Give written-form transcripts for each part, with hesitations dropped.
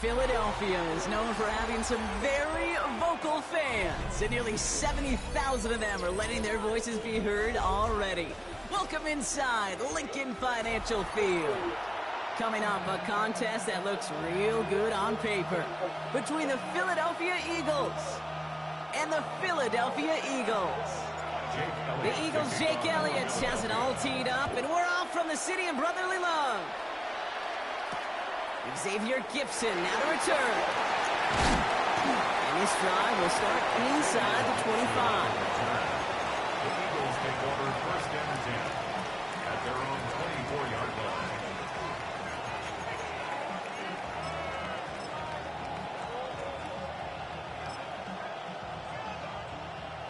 Philadelphia is known for having some very vocal fans, and nearly 70,000 of them are letting their voices be heard already. Welcome inside Lincoln Financial Field. Coming up, a contest that looks real good on paper between the Philadelphia Eagles and the Philadelphia Eagles. The Eagles' Jake Elliott has it all teed up, and we're off from the city of brotherly love. Xavier Gibson now to return. And this drive will start inside the 25. The Eagles take over first and 10 at their own 24-yard line.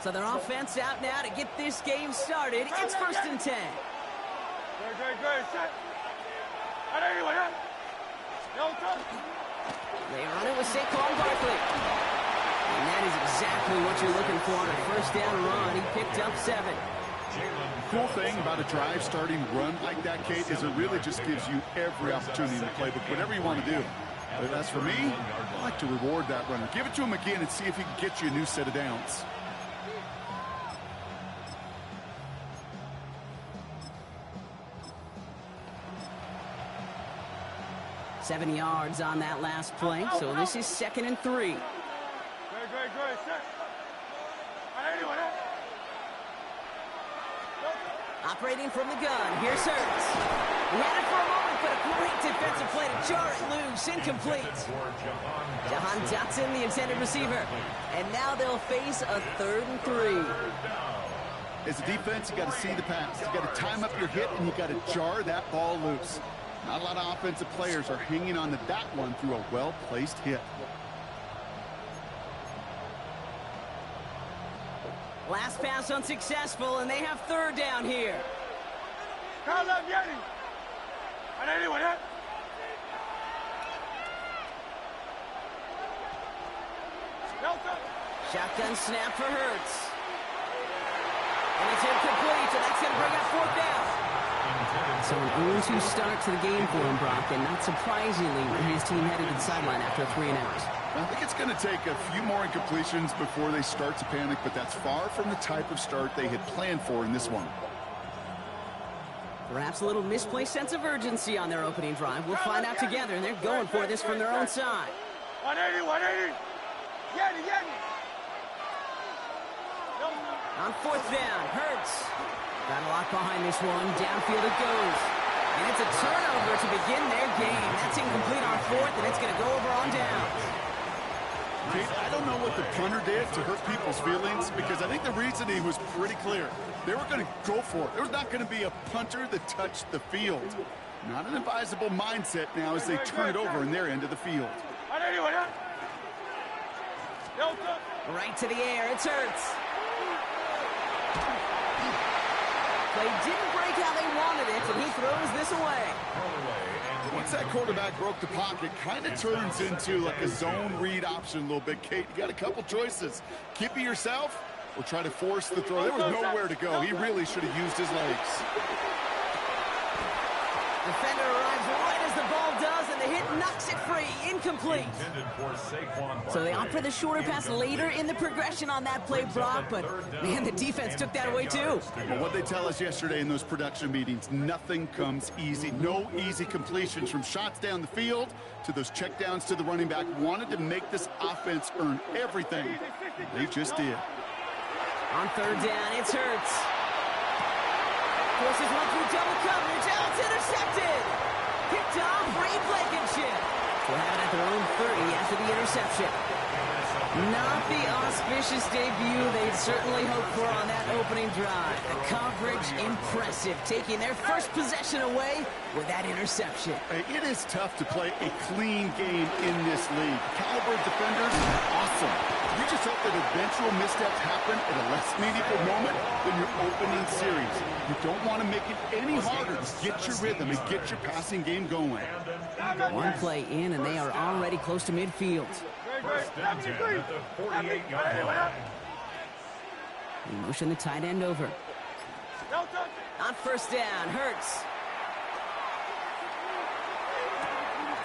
So their offense out now to get this game started. It's first and 10. Good. Set. They run it with Saquon Barkley. And that is exactly what you're looking for on a first down run. He picked up 7. The cool thing about a drive starting run like that, Kate, is it really just gives you every opportunity in the playbook, whatever you want to do. But as for me, I like to reward that runner. Give it to him again and see if he can get you a new set of downs. Seven yards on that last play, so this is 2nd and 3. Good. Set. Operating from the gun, here's Hurts. He had it for a moment, but a great defensive play to jar it loose, incomplete. Jahan Dotson, the intended receiver. And now they'll face a 3rd and 3. As a defense, you got to see the pass. You got to time up your hit, and you got to jar that ball loose. Not a lot of offensive players are hanging on to that one through a well-placed hit. Last pass unsuccessful, and they have 3rd down here. Shotgun snap for Hurts. And it's incomplete, and that's going to bring up 4th down. So an 0-2 start to the game for him, Brock, and not surprisingly, his team headed to the sideline after a 3 and out. I think it's going to take a few more incompletions before they start to panic, but that's far from the type of start they had planned for in this one. Perhaps a little misplaced sense of urgency on their opening drive. We'll find out together, and they're going for this from their own side. 180. On 4th down, Hurts. Got a lot behind this one. Downfield it goes. And it's a turnover to begin their game. That's incomplete on 4th, and it's going to go over on down. I don't know what the punter did to hurt people's feelings, because I think the reasoning was pretty clear. They were going to go for it. There was not going to be a punter that touched the field. Not an advisable mindset now as they turn it over in their end of the field. Right to the air. It's Hurts. Play didn't break how they wanted it, and he throws this away. Once that quarterback broke the pocket, kind of turns into like a zone read option a little bit. Kate, you got a couple choices. Keep it yourself or try to force the throw. There was nowhere to go. He really should have used his legs. Defender arrives right as the ball does, and the hit knocks it free. Incomplete. So they opt for the shorter pass later in the progression on that play, Brock, but man, the defense took that away too. Well, what they tell us yesterday in those production meetings, nothing comes easy. No easy completions, from shots down the field to those checkdowns to the running back. Wanted to make this offense earn everything. They just did. On 3rd down, it's Hurts. Forces one through double coverage. Out, it's intercepted. Picked off, Reed Blankenship. We'll have it at their own 30 after the interception. Not the auspicious debut they'd certainly hoped for on that opening drive. The coverage impressive, taking their first possession away with that interception. It is tough to play a clean game in this league. Caliber defenders, awesome. You just hope that eventual missteps happen at a less meaningful moment than your opening series. You don't want to make it any harder to get your rhythm and get your passing game going. One play in, and they are already close to midfield. First and 10 at the 48-yard line. They motion the tight end over. On 1st down, Hurts.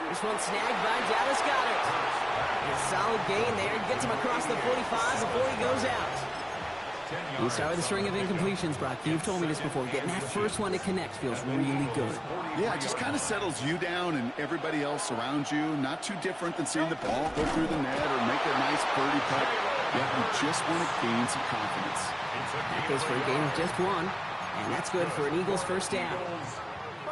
This one snagged by Dallas Goedert. A solid gain there. Gets him across the 45 before he goes out. You start with a string of incompletions, Brock. You've told me this before. Getting that first one to connect feels really good. Yeah, it just kind of settles you down and everybody else around you. Not too different than seeing the ball go through the net or make a nice birdie putt. Yeah, you just want to gain some confidence. That goes for a gain of just one, and that's good for an Eagles first down.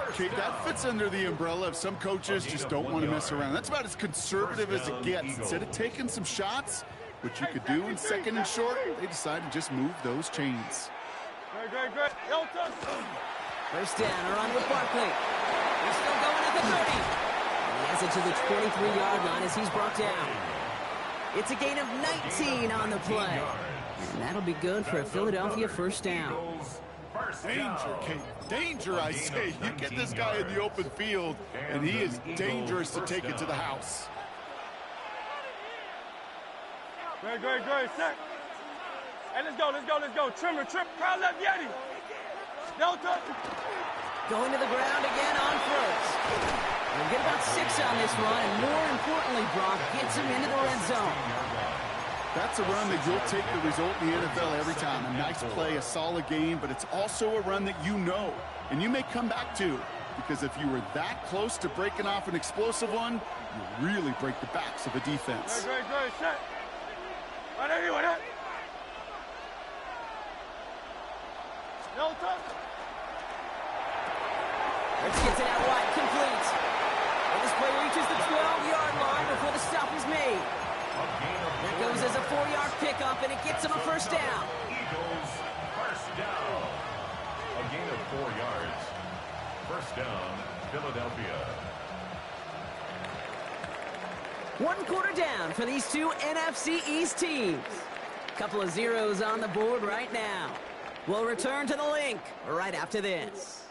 Okay, that fits under the umbrella of some coaches just don't want to mess around. That's about as conservative as it gets. Instead of taking some shots, which you could do in second and short, they decide to just move those chains. Great. First down, a run with Barkley. He's still going at the 30. And he has it to the 23-yard line as he's brought down. It's a gain of 19 on the play. And that'll be good for a Philadelphia first down. Danger, Kate. Danger, I say. You get this guy in the open field, and he is dangerous to take it to the house. Great. Set. Hey, let's go. Trimmer. Crowd left Yeti. Delta. Going to the ground again on first. We'll get about 6 on this run, and more importantly, Brock gets him into the red zone. That's a run that you'll take the result in the NFL every time. A nice play, a solid game, but it's also a run that you know, and you may come back to, because if you were that close to breaking off an explosive one, you really break the backs of a defense. Great. Set. 180. Delta. Let's get it out wide, complete. And this play reaches the 12-yard line before the stop is made. That goes as a 4-yard pickup, and it gets him a first down. Eagles first down. A gain of 4 yards. First down, Philadelphia. 1 quarter down for these two NFC East teams. Couple of zeros on the board right now. We'll return to the link right after this.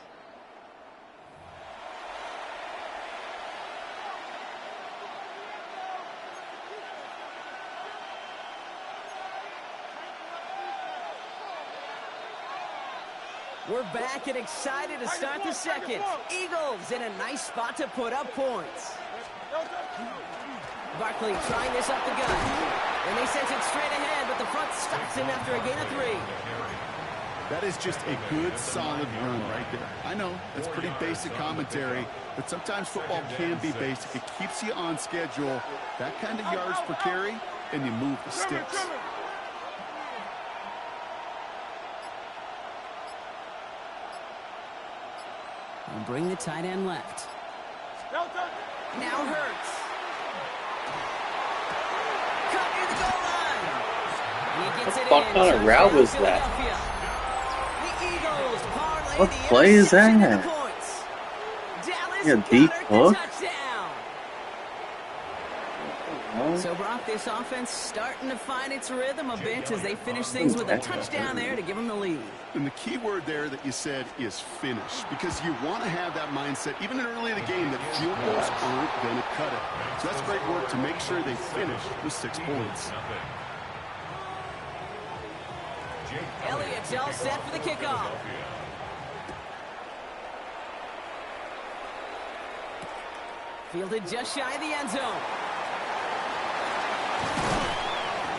We're back and excited to start the second. Eagles in a nice spot to put up points. Barkley trying this up the gut. And they sense it straight ahead, but the front stops him after a gain of 3. That is just a good, solid run right there. I know, it's pretty basic commentary, but sometimes football can be basic. It keeps you on schedule, that kind of yards per carry, and you move the sticks. And bring the tight end left. Now Hurts. Cut near the goal line. And he gets it in. What kind of route was that? The Eagles parlay What the play is interception that? into points. Dallas Yeah, deep Goedert, hook? the touchdown. So, Brock, this offense starting to find its rhythm a bit as they finish things with a touchdown there to give them the lead. And the key word there that you said is finish, because you want to have that mindset, even early in the game, that field goals aren't going to cut it. So that's great work to make sure they finish with 6 points. Elliott's all set for the kickoff. Fielded just shy of the end zone.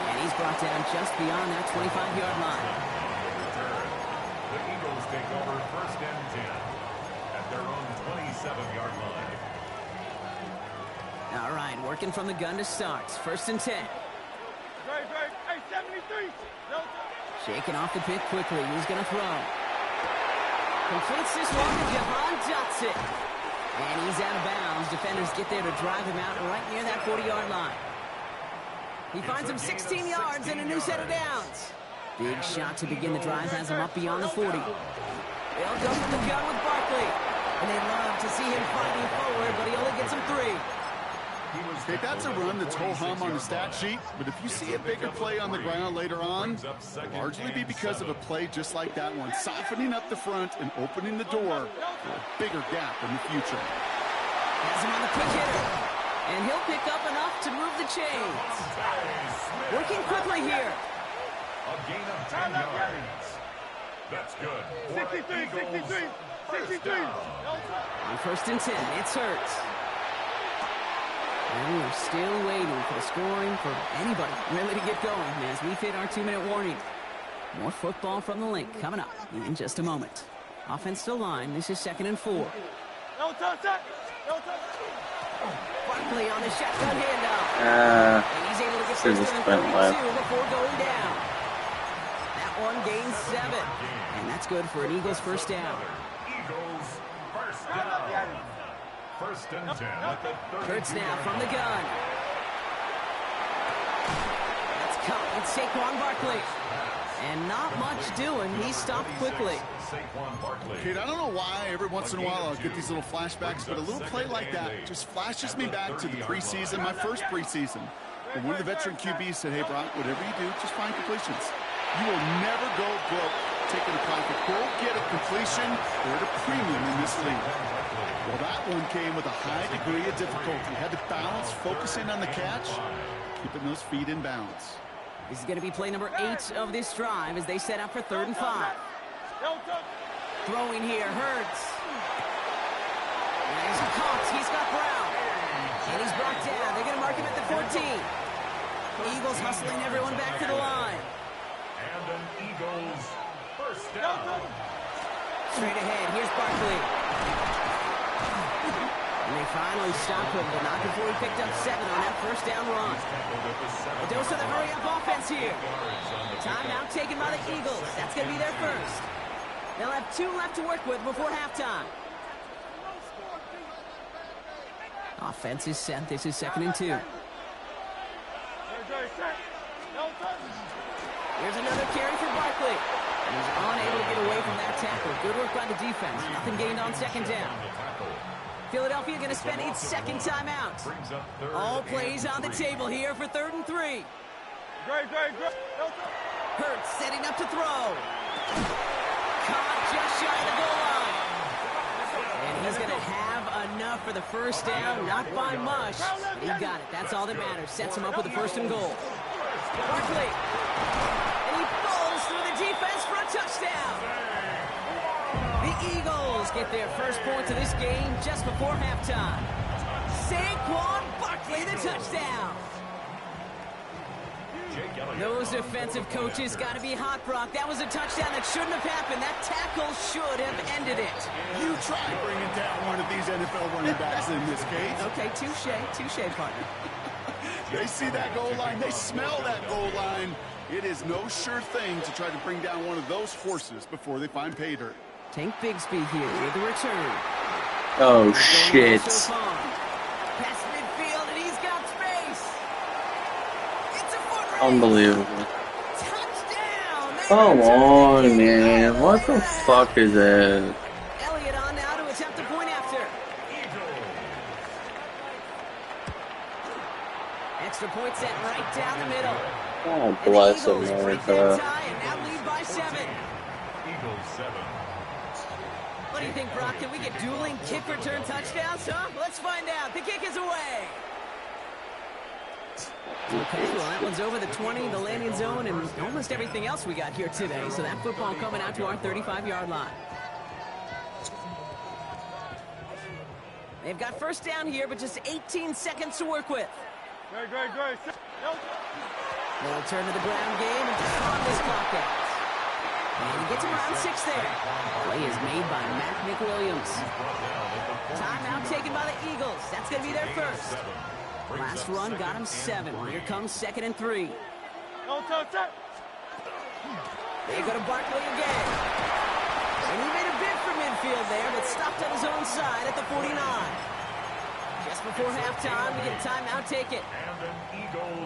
And he's brought down just beyond that 25-yard line. The Eagles take over first and 10 at their own 27-yard line. All right, working from the gun to start. First and 10. Great. Hey, 73. Shaking off the pick quickly. He's going to throw. Completes this one to Jahan Dotson. And he's out of bounds. Defenders get there to drive him out right near that 40-yard line. He finds him 16 yards and a new set of downs. Big shot to begin the drive has him up beyond the 40. They'll go from the gun with Barkley. And they love to see him fighting forward, but he only gets him 3. Okay, that's a run that's ho-hum on the stat sheet, but if you see a bigger play on the ground later on, it'll largely be because of a play just like that one, softening up the front and opening the door for a bigger gap in the future. Has him on the quick hitter. And he'll pick up enough to move the chains. Working quickly here. A gain of 10 yards. That's good. 63. First down. On first and 10, it's Hurts. And we're still waiting for the scoring for anybody really to get going as we hit our 2-minute warning. More football from the link coming up in just a moment. Offense still line. This is 2nd and 4. No touch, no touch. Barkley on the shotgun handoff. And he's able to get first to the 32 before going down. That one gains 7. And that's good for an Eagles first down. Eagles first down. First and 10 at the 32. Kurtz now from the gun. That's caught with Saquon Barkley. And not much doing. He stopped quickly. Kate, I don't know why every once in a while I'll get these little flashbacks, but a little play like that just flashes me back to the preseason, my first preseason. And one of the veteran QBs said, hey, Brock, whatever you do, just find completions. You will never go broke taking a pocket. Go get a completion. They're at a premium in this league. Well, that one came with a high degree of difficulty. Had to balance, focusing on the catch, keeping those feet in bounds. This is going to be play number 8 of this drive as they set up for 3rd and 5. Throwing here, Hurts. And he's caught. He's got Brown. And he's brought down. They're going to mark him at the 14. Eagles hustling everyone back to the line. And an Eagles first down. Straight ahead. Here's Barkley. And they finally stopped him, but not before he picked up 7 on that first down run. A dose of the hurry-up offense here. Timeout taken by the Eagles. That's going to be their first. They'll have 2 left to work with before halftime. Offense is set. This is 2nd and 2. Here's another carry for Barkley. And he's unable to get away from that tackle. Good work by the defense. Nothing gained on 2nd down. Philadelphia going to spend its 2nd timeout. All plays on the table here for 3rd and 3. Hurts setting up to throw. Caught just shy of the goal line. And he's going to have enough for the first down. Not by much. He got it. That's all that matters. Sets him up with the 1st and goal. Barkley. And he falls through the defense for a touchdown. The Eagles get their first points of this game just before halftime. Saquon Barkley, the touchdown. Those defensive coaches got to be hot, Brock. That was a touchdown that shouldn't have happened. That tackle should have ended it. You try bringing down one of these NFL running backs in this case. Okay, touche, partner. They see that goal line. They smell that goal line. It is no sure thing to try to bring down one of those horses before they find pay dirt. Tank Bigsby here with the return. Oh, shit. Past midfield, and he's got space. It's a foot race. Unbelievable. Touchdown. Come on, man. What the fuck is that? Elliott on now to attempt a point after. Extra point set right down the middle. Oh, bless America. And now lead by 7. Eagles 7. What do you think, Brock? Can we get dueling kick return touchdowns, huh? Let's find out. The kick is away. Okay, well, that one's over the 20, the landing zone, and almost everything else we got here today. So that football coming out to our 35-yard line. They've got first down here, but just 18 seconds to work with. Great. They'll turn to the ground game and just run this clock out. And he gets him around 6 there. Play is made by Matt McWilliams. Timeout taken by the Eagles. That's going to be their first. Last run got him 7. Here comes 2nd and 3. They go to Barkley again. And he made a bid for midfield there, but stopped on his own side at the 49. Just before halftime, we get a timeout taken.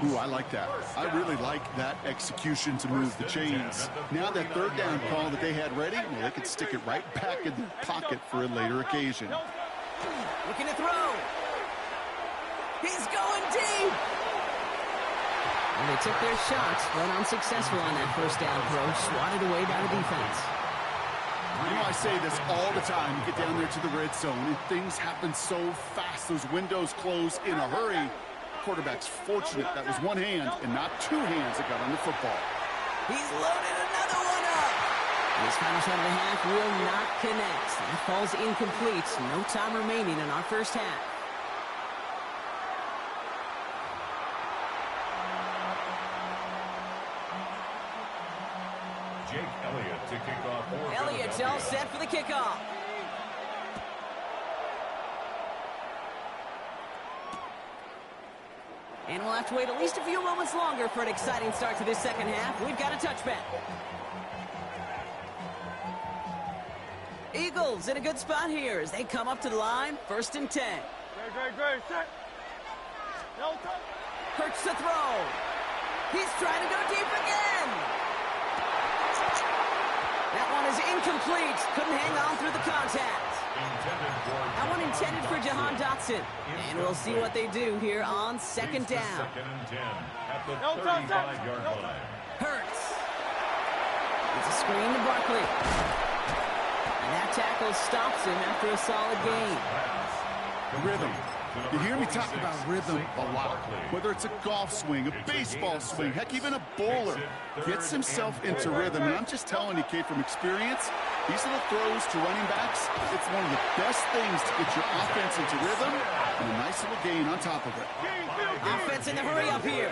Ooh, I like that. I really like that execution to move the chains. Now that 3rd down call that they had ready, well, they could stick it right back in their pocket for a later occasion. Looking to throw. He's going deep. And they took their shots, but unsuccessful on that first down throw, swatted away by the defense. You know, I say this all the time. You get down there to the red zone, and things happen so fast. Those windows close in a hurry. Quarterback's fortunate that was one hand and not 2 hands that got on the football. He's loaded another one up. This final shot of the half will not connect. That falls incomplete. No time remaining in our first half. Jake Elliott to kick off for Elliott's all Philadelphia. set for the kickoff. And we'll have to wait at least a few moments longer for an exciting start to this second half. We've got a touchback. Eagles in a good spot here as they come up to the line. 1st and 10. Great. Set. No touch. Hurts to throw. He's trying to go deep again. That one is incomplete. Couldn't hang on through the contact. That one intended for Jahan Dotson. And we'll see what they do here on 2nd down. 2nd and 10 at the No touch. 35-yard No line. Hurts. It's a screen to Barkley. And that tackle stops him after a solid gain. Rhythm. You hear me talk about rhythm a lot. Whether it's a golf swing, a baseball swing, heck, even a bowler gets himself into rhythm. And I'm just telling you, Kate, from experience, these little throws to running backs, it's one of the best things to get your offense into rhythm and a nice little gain on top of it. Offense in the hurry up here.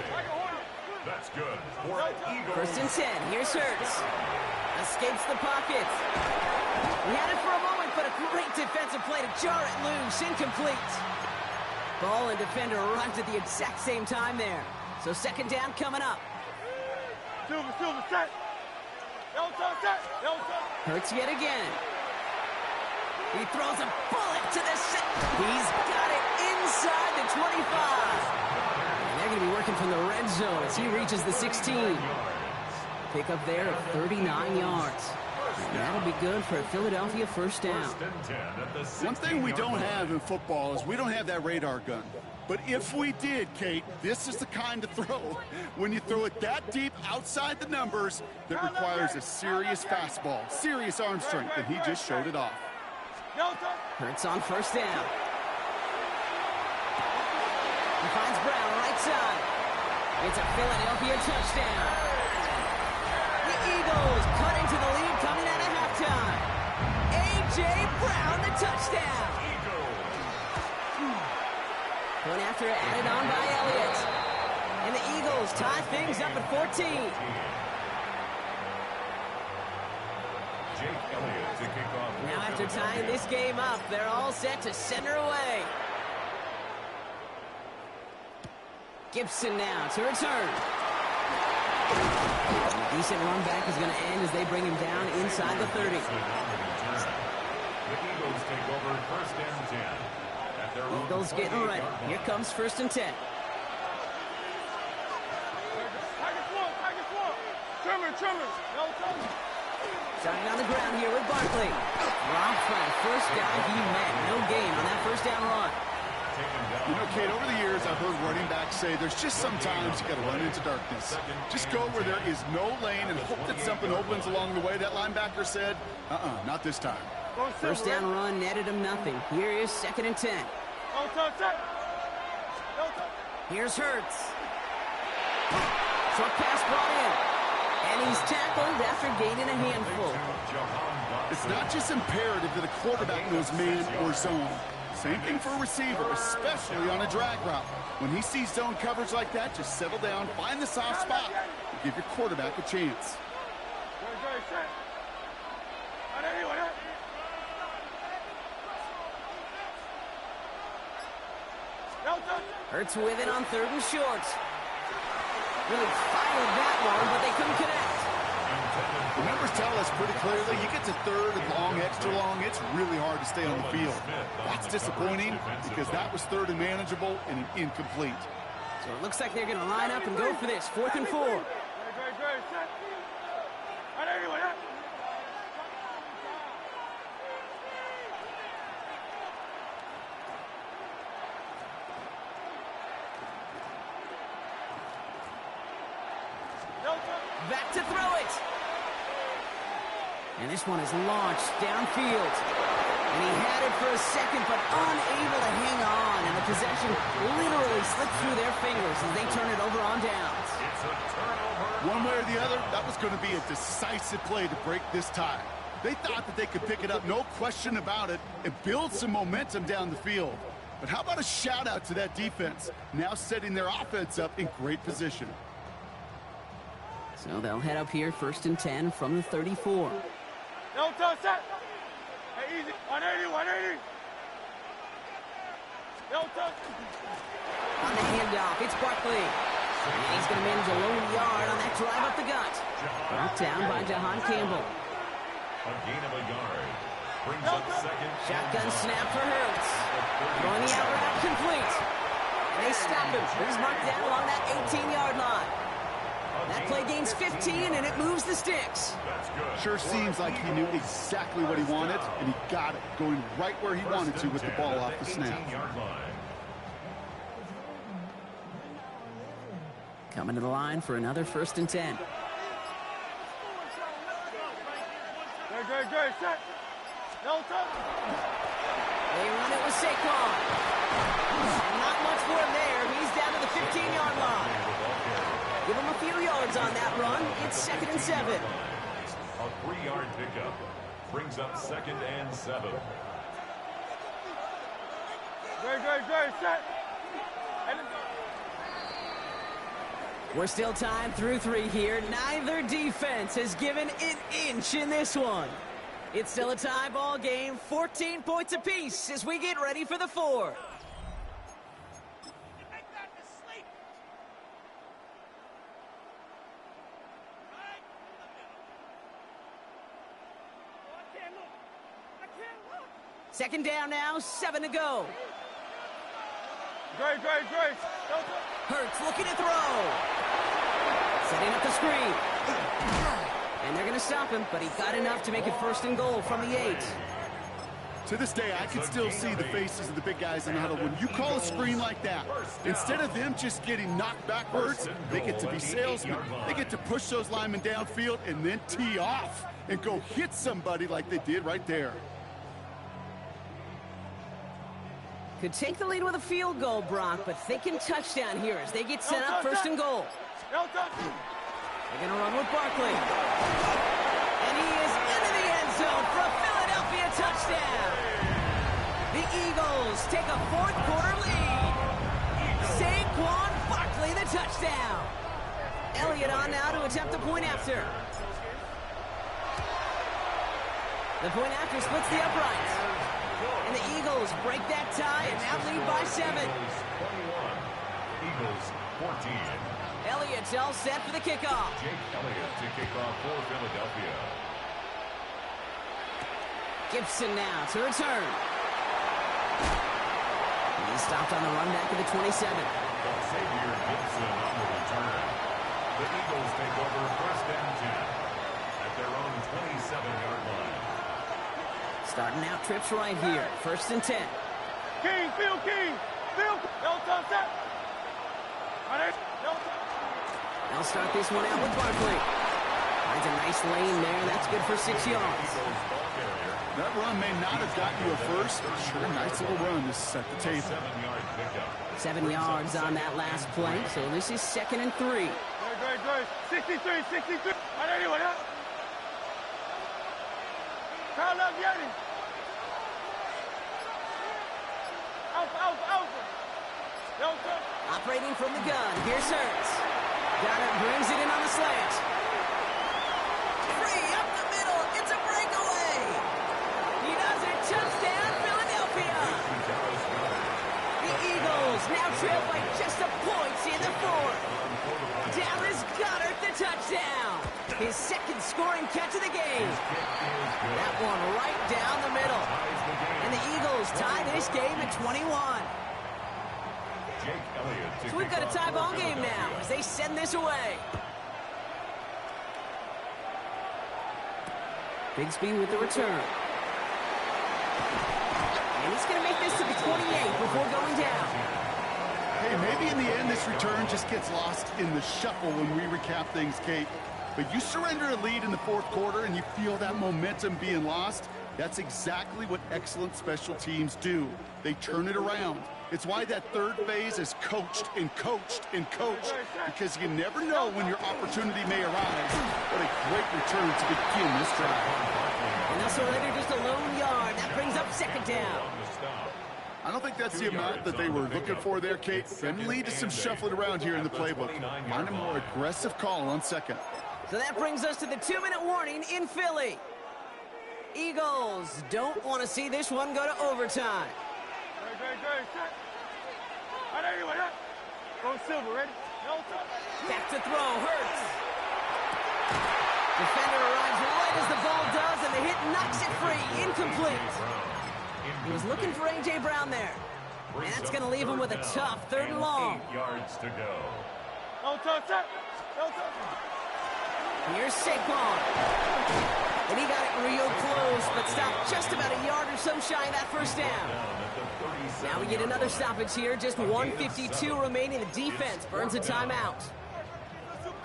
That's good. For Eagles. 1st and 10. Here's Hurts. Escapes the pocket. We had it for a moment, but a great defensive play to jar it loose. Incomplete. Ball and defender arrived at the exact same time there. So 2nd down coming up. Silver, set. No touch, set. No touch. Hurts yet again. He throws a bullet to the set. He's got it inside the 25. And they're going to be working from the red zone as he reaches the 16. Pick up there at 39 yards. And that'll be good for a Philadelphia 1st down. 1st and 10 at the 16-yard One thing we don't have in football is we don't have that radar gun. But if we did, Kate, this is the kind of throw. When you throw it that deep outside the numbers, that requires a serious fastball, serious arm strength, and he just showed it off. No touch. Hurts on 1st down. He finds Brown right side. It's a Philadelphia touchdown. The Eagles cut into the lead coming out of halftime. A.J. Brown, the touchdown. Point after added on by Elliott. And the Eagles tie things up at 14. Jake Elliott to kick off. Now after tying this game up, they're all set to send her away. Gibson now to return. A decent run back is going to end as they bring him down inside the 30. The Eagles take over 1st and 10. At their own Eagles getting ready. 28-yard line. Here comes 1st and 10. Package one. Trimmer. No touch. Starting on the ground here with Barkley. Robbed by a 1st down. He met no gain on that 1st down run. You know, Kate, over the years, I've heard running backs say there's just sometimes you got to run into darkness. Just go where there is no lane and hope that something opens along the way. That linebacker said, not this time. 1st down run netted him nothing. Here is 2nd and 10. No touch, set. No touch. Here's Hurts. Short pass brought in. And he's tackled after gaining a handful. It's not just imperative that a quarterback knows man or zone. Same thing for a receiver, especially on a drag route. When he sees zone coverage like that, just settle down, find the soft spot, and give your quarterback a chance. Great, set. And anyway, no touch. Hurts with it on 3rd and short. Really fired that one, but they couldn't connect. The numbers tell us pretty clearly, you get to 3rd and long, extra long, it's really hard to stay on the field. That's disappointing because that was 3rd and manageable and an incomplete. So it looks like they're going to line up and go for this. 4th and 4. Great, set. And anyway, no touch. Back to throw it. And this one is launched downfield. And he had it for a second, but unable to hang on. And the possession literally slipped through their fingers as they turn it over on downs. It's a turnover. One way or the other, that was going to be a decisive play to break this tie. They thought that they could pick it up, no question about it, and build some momentum down the field. But how about a shout-out to that defense, now setting their offense up in great position. So they'll head up here, 1st and 10 from the 34. No touch set. Hey, easy. 180, 180. No touch. On the handoff, it's Barkley. And he's going to manage a lone yard on that drive up the gut. Brought down by Jahan Campbell. A gain of a yard. Brings up second. Shotgun snap for Hurts. Throwing the out route complete. And they stop him. He's marked down along that 18-yard line. That play gains 15, and it moves the sticks. Sure seems like he knew exactly what he wanted, and he got it, going right where he wanted to with the ball off the snap. Coming to the line for another 1st and 10. Great, set. No touch. They run it with Saquon. And not much for him there. He's down to the 15-yard line. Give him a few yards on that run. It's 2nd and 7. A 3-yard pickup. Brings up 2nd and 7. Great, set. We're still timed through 3 here. Neither defense has given an inch in this one. It's still a tie ball game, 14 points apiece as we get ready for the 4th. Second down now, 7 to go. Great. Hurts looking to throw. Setting up the screen. And they're going to stop him, but he got enough to make it 1st and goal from the 8. To this day, I can still see the faces of the big guys in the huddle. When you call a screen like that, instead of them just getting knocked backwards, they get to be salesmen. They get to push those linemen downfield and then tee off and go hit somebody like they did right there. Could take the lead with a field goal, Brock, but thinking touchdown here as they get set up 1st and goal. No touch. They're going to run with Barkley. And he is into the end zone for a Philadelphia touchdown. The Eagles take a 4th quarter lead. Saquon Barkley the touchdown. Elliott on now to attempt the point after. The point after splits the uprights. And the Eagles break that tie and now lead by 7. Eagles 14. Elliott's all set for the kickoff. Jake Elliott to kick off for Philadelphia. Gibson now to return. He's stopped on the run back of the 27. Xavier Gibson on the return. The Eagles take over 1st and 10 at their own 27-yard line. Starting out trips right here. 1st and 10. King. No touch set. No touch. They'll start this one out with Barkley. Finds a nice lane there. That's good for 6 yards. That run may not have gotten you a first, but sure, nice little run to set the table. 7-yard pickup. 7 yards on that last play, so this is 2nd and 3. Great. 63. 181 up. Kyle up, Yeti. Alpha. No touch. Operating from the gun. Here's Hurts. Goddard brings it in on the slant. Free up the middle. It's a breakaway. He does it. Touchdown, Philadelphia. The Eagles now trail by just a point in the 4th. Dallas Goddard the touchdown. His 2nd scoring catch of the game. That one right down the middle. And the Eagles tie this game at 21. So we've got a tie ball game now as they send this away. Bigsby with the return. And he's going to make this to the 28 before going down. Hey, maybe in the end this return just gets lost in the shuffle when we recap things, Kate. But you surrender a lead in the 4th quarter and you feel that momentum being lost. That's exactly what excellent special teams do. They turn it around. It's why that 3rd phase is coached, because you never know when your opportunity may arise. What a great return to begin this drive. And also later just a lone yard. That brings up 2nd down. I don't think that's the amount that they were looking for there, Kate. Can lead to some shuffling around here in the playbook. Find a more aggressive call on second. So that brings us to the 2-minute warning in Philly. Eagles don't want to see this one go to overtime. Go Silver, ready? Back to throw, Hurts. Defender arrives right as the ball does, and the hit knocks it free. Incomplete. He was looking for A.J. Brown there. And that's going to leave him with a tough 3rd and long. 8 yards to go. Here's Saquon. And he got it real close, but stopped just about a yard or so shy of that first down. Now we get another stoppage here. Just 1:52 remaining. The defense burns a timeout.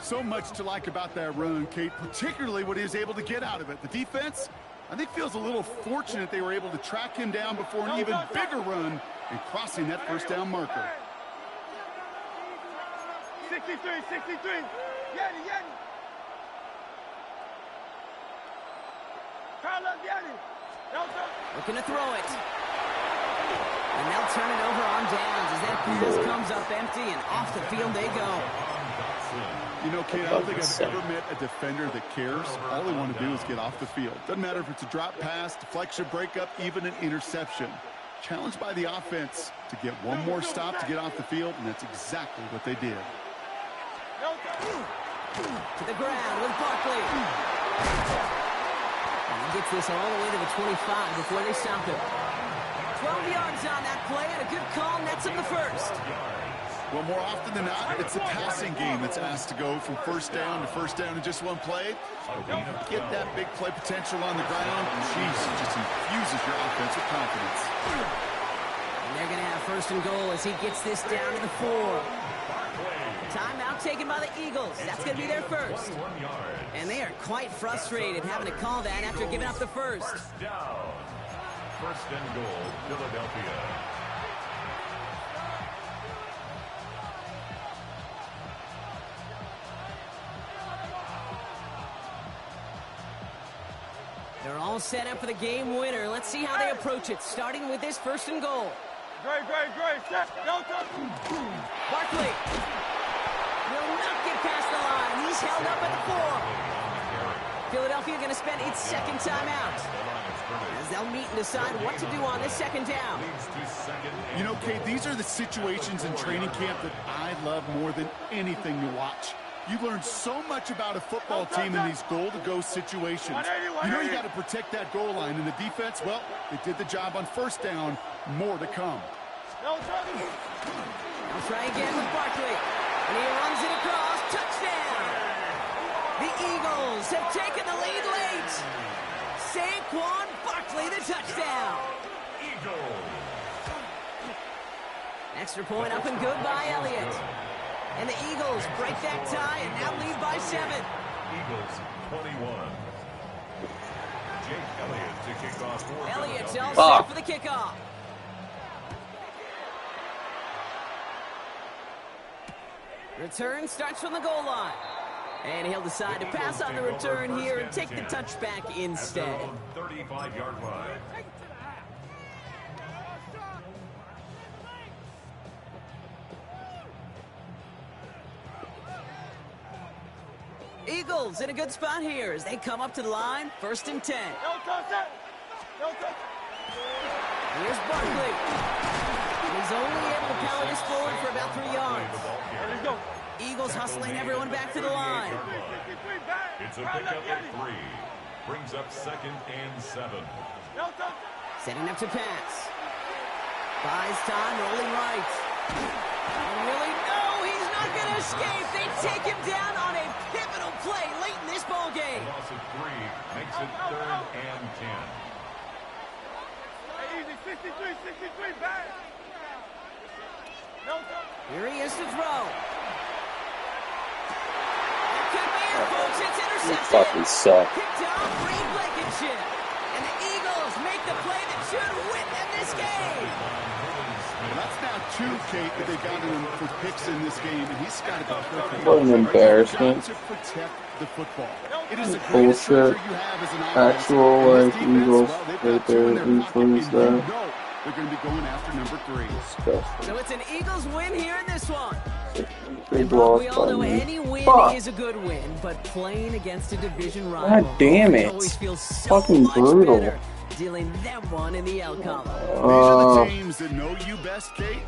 So much to like about that run, Kate, particularly what he was able to get out of it. The defense, I think, feels a little fortunate they were able to track him down before an even bigger run and crossing that first down marker. 63. Yanni. Looking to throw it. And they'll turn it over on downs as that pass comes up empty, and off the field they go. You know, Kate, I don't think I've ever met a defender that cares. All they want to do is get off the field. Doesn't matter if it's a drop pass, deflection, breakup, even an interception. Challenged by the offense to get one more stop to get off the field, and that's exactly what they did. To the ground with Barkley. And he gets this all the way to the 25 before they stop him. 12 yards on that play, and a good call nets him the first. Well, more often than not, it's the passing game that's asked to go from first down in just one play. When you get that big play potential on the ground, geez, it just infuses your offense with confidence. And they're going to have 1st and goal as he gets this down to the 4. Timeout taken by the Eagles. That's going to be their first. And they are quite frustrated having to call that after giving up the first. 1st and goal, Philadelphia. They're all set up for the game winner. Let's see how they approach it, starting with this 1st and goal. Great. Barkley will not get past the line. He's held up at the 4. Philadelphia going to spend its 2nd timeout, as they'll meet and decide what to do on this 2nd down. You know, Kate, these are the situations in training camp that I love more than anything to watch. You learn so much about a football team in these goal-to-go situations. You know you got to protect that goal line, and the defense, well, they did the job on 1st down. More to come. They'll try again with Barkley, and he runs it across. Touchdown! The Eagles have taken the lead late. Saquon Barkley, the touchdown. Eagles. Extra point up and good by Elliott. And the Eagles break that tie and now lead by 7. Eagles 21. Jake Elliott to kick off for Elliott's all Philadelphia. set for the kickoff. Return starts from the goal line. And he'll decide to pass on the return here and take the touchback instead. 35-yard line. Eagles in a good spot here as they come up to the line. 1st and 10. Here's Barkley. He's only able to power this forward for about 3 yards. Eagles hustling everyone back to the line. It's a pickup of 3. Brings up 2nd and 7. Setting up to pass. Buys time, rolling right. And really, no, he's not going to escape. They take him down on a pivotal play late in this ball game. Loss of 3 makes it 3rd and 10. Easy, 63, back. Here he is to throw. It could be it, folks. It's You intercepted. fucking suck. Picked off Reed Blankenship. And the Eagles make the play that should win them this game. Well, that's now 2, Kate, that they got him for picks in this game, and he's got to be perfect. What an embarrassment. To protect the football. It is the greatest Bullshit. treasure you have as an offense. Actual, And like, this defense, Eagles well, they've right got 2 there, in their Eagles pocket, and there. you know they're going to be going after number 3. Disgusting. So it's an Eagles win here in this one. Big Brock, loss we all by know me. any win Fuck. is a good win, but playing against a division rival God damn it. always feels so Fucking much brutal. better dealing them one in the L column. These are the teams that know you best, Kate,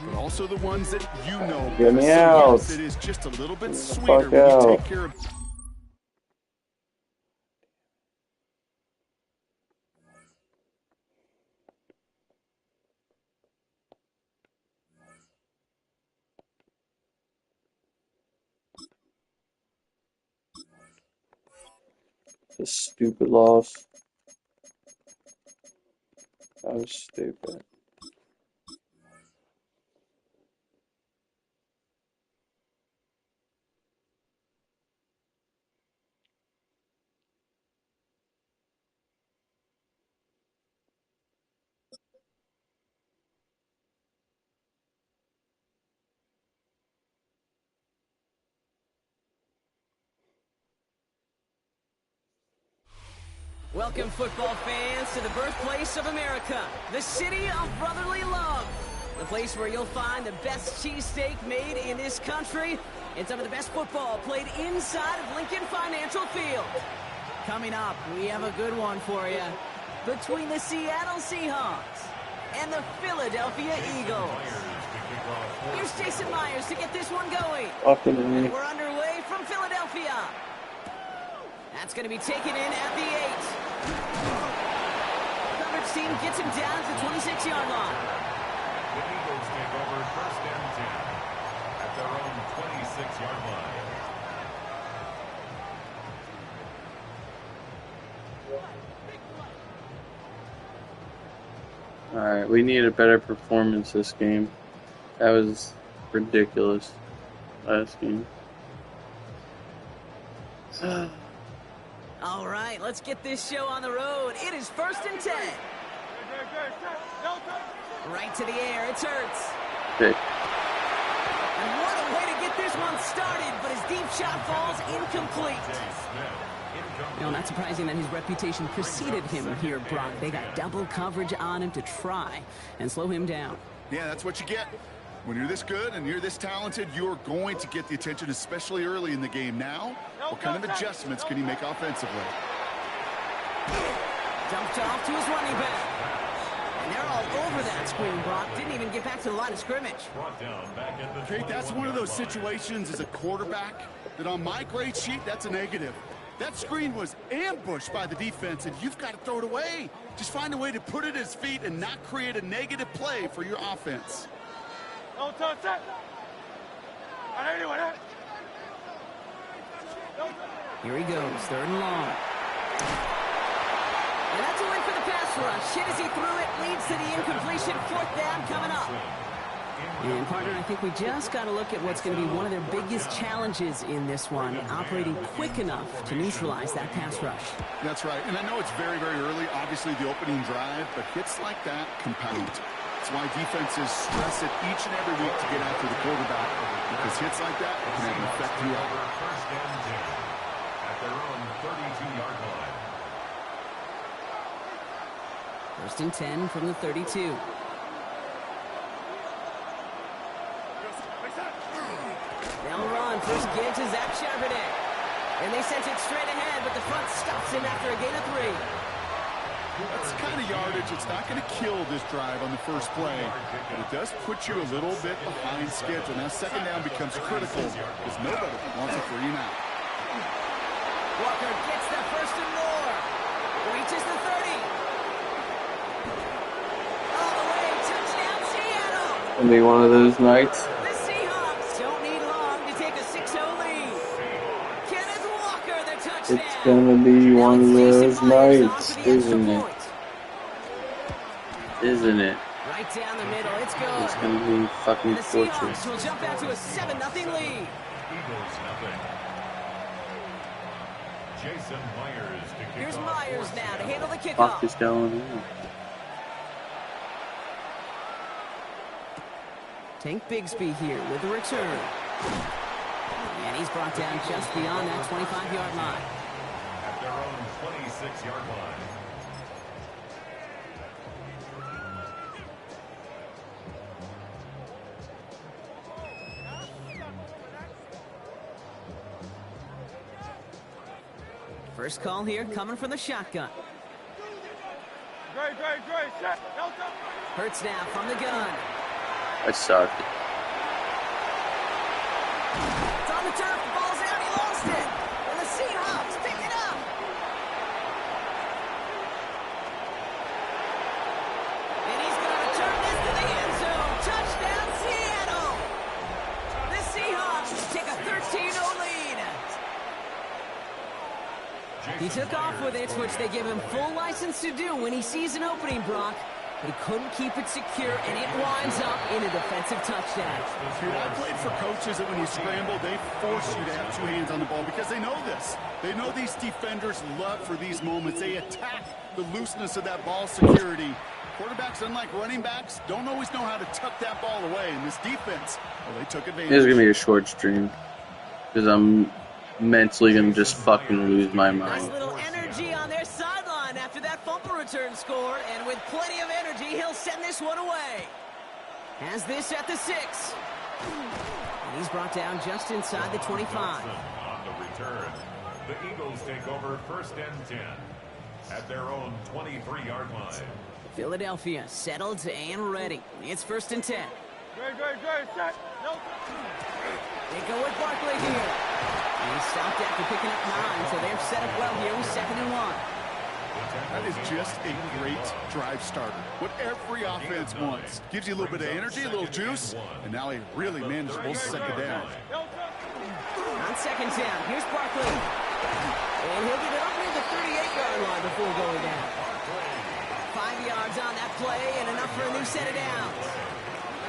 but also the ones that you know Get me best. So out. yes, it is just a little bit Fuck sweeter when you out. take care of. A stupid loss. That was stupid. Welcome, football fans, to the birthplace of America, the city of brotherly love. The place where you'll find the best cheesesteak made in this country and some of the best football played inside of Lincoln Financial Field. Coming up, we have a good one for you. Between the Seattle Seahawks and the Philadelphia Eagles. Here's Jason Myers to get this one going. Fucking And A. we're underway from Philadelphia. That's going to be taken in at the 8. Coverage team gets him down at the 26-yard line. The Eagles take over first and 10 at their own 26-yard line. Alright, we need a better performance this game. That was ridiculous last game. All right, let's get this show on the road. It is first and 10. Right to the air, it's Hurts. Pick. And what a way to get this one started, but his deep shot falls incomplete. You know, not surprising that his reputation preceded him here, Brock. They got double coverage on him to try and slow him down. Yeah, that's what you get. When you're this good and you're this talented, you're going to get the attention, especially early in the game. Now, what kind of adjustments can he make offensively? Dumped off to his running back. And they're all over that screen, Brock. Didn't even get back to the line of scrimmage. Kate, that's one of those situations as a quarterback that on my grade sheet, that's a negative. That screen was ambushed by the defense, and you've got to throw it away. Just find a way to put it at his feet and not create a negative play for your offense. Don't touch that. Here he goes, 3rd and long. And that's a win for the pass rush. Hit as he threw it, leads to the incompletion. 4th down coming up. And, partner, I think we just got to look at what's going to be one of their biggest challenges in this one, operating quick enough to neutralize that pass rush. That's right. And I know it's very, very early, obviously the opening drive, but hits like that compound. That's why defenses stress it each and every week to get after the quarterback, because hits like that can have an effect throughout. First and 10 at their own 32-yard line. 1st and 10 from the 32. They'll run. First give to Zach Charbonnet. And they sent it straight ahead, but the front stops him after a gain of 3. That's the kind of yardage. It's not going to kill this drive on the first play, but it does put you a little bit behind schedule. Now, 2nd down becomes critical because nobody wants a 3 and out. Walker gets the 1st and more. Reaches the 30. All the way, touchdown Seattle. Gonna be one of those nights. The Seahawks don't need long to take a 6-0 lead. Kenneth Walker, the touchdown. It's gonna be one of those nights, isn't it? Isn't it? Right down the middle, it's good. It's gonna be fucking The torture. Seahawks will jump out to a 7-0 lead. Eagles nothing. Jason Myers to kick Here's off Myers fourth now to down. handle the Fuck kickoff. is going on? Tank Bigsby here with the return. And he's brought down just beyond that 25-yard line. At their own 26-yard line. First call here coming from the shotgun. Great, set. Delta. Hurts now from the gun. I suck. It's on the turf. The ball's out. He lost it. And the Seahawks pick it up. And he's going to return this to the end zone. Touchdown, Seattle. The Seahawks take a 13-0 lead. He took off with it, which they give him full license to do when he sees an opening, Brock. But he couldn't keep it secure, and it winds up in a defensive touchdown. Dude, I played for coaches that when you scramble, they force you to have two hands on the ball because they know this. They know these defenders love for these moments. They attack the looseness of that ball security. Quarterbacks, unlike running backs, don't always know how to tuck that ball away. In this defense, well, they took advantage. This is going to be a short stream because I'm mentally going to just fucking lose my Nice mind. little energy on their sideline after that bumper return score, and with plenty of energy, he'll send this one away. Has this at the 6. And he's brought down just inside the 25. On the return, the Eagles take over 1st and 10 at their own 23-yard line. Philadelphia settled and ready. It's 1st and 10. Great, set. Delta. They go with Barkley here. And he stopped after picking up 9, so they're set up well here with 2nd and 1. That is just a great drive starter. What every offense wants. Gives you a little bit of energy, a little juice, and now a really manageable second down. On 2nd down, here's Barkley. And he'll get it up near the 38-yard line before going down. 5 yards on that play and enough for a new set of downs.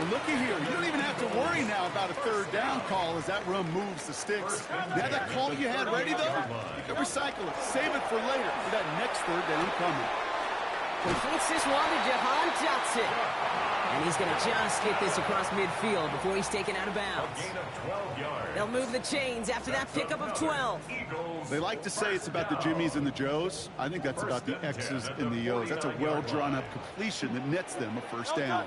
And looky here, you don't even have to worry now about a 3rd down call as that run moves the sticks. Now that call you had ready, though, you can recycle it. Save it for later for that next 3rd down coming. Completes this one to Jahan Johnson. And he's going to just get this across midfield before he's taken out of bounds. Gain of 12 yards. They'll move the chains after that pickup of 12. They like to say it's about the Jimmies and the Joes. I think that's about the X's and the O's. That's a well-drawn-up completion that nets them a 1st down.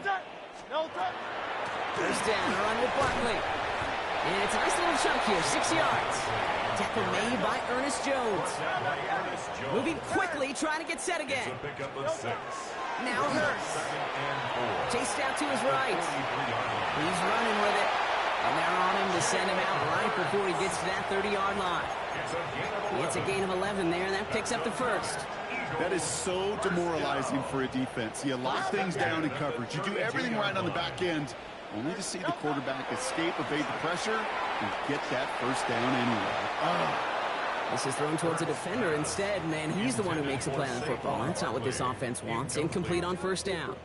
First down, a run with Barkley. And it's a nice little chunk here, 6 yards. Tackle made by Ernest Jones. Moving quickly, trying to get set again. Pickup of 6. Now Hurts. Chased out to his right. He's running with it. And they're on him to send him out right before he gets to that 30-yard line. It's a gain of 11 there, and that picks up the 1st. That is so demoralizing for a defense. You lock things down in coverage. You do everything right on the back end, only to see the quarterback escape, evade the pressure, and get that 1st down anyway. This is thrown towards a defender instead. Man, he's the one who makes a play on the football. That's not what this offense wants. Incomplete on 1st down.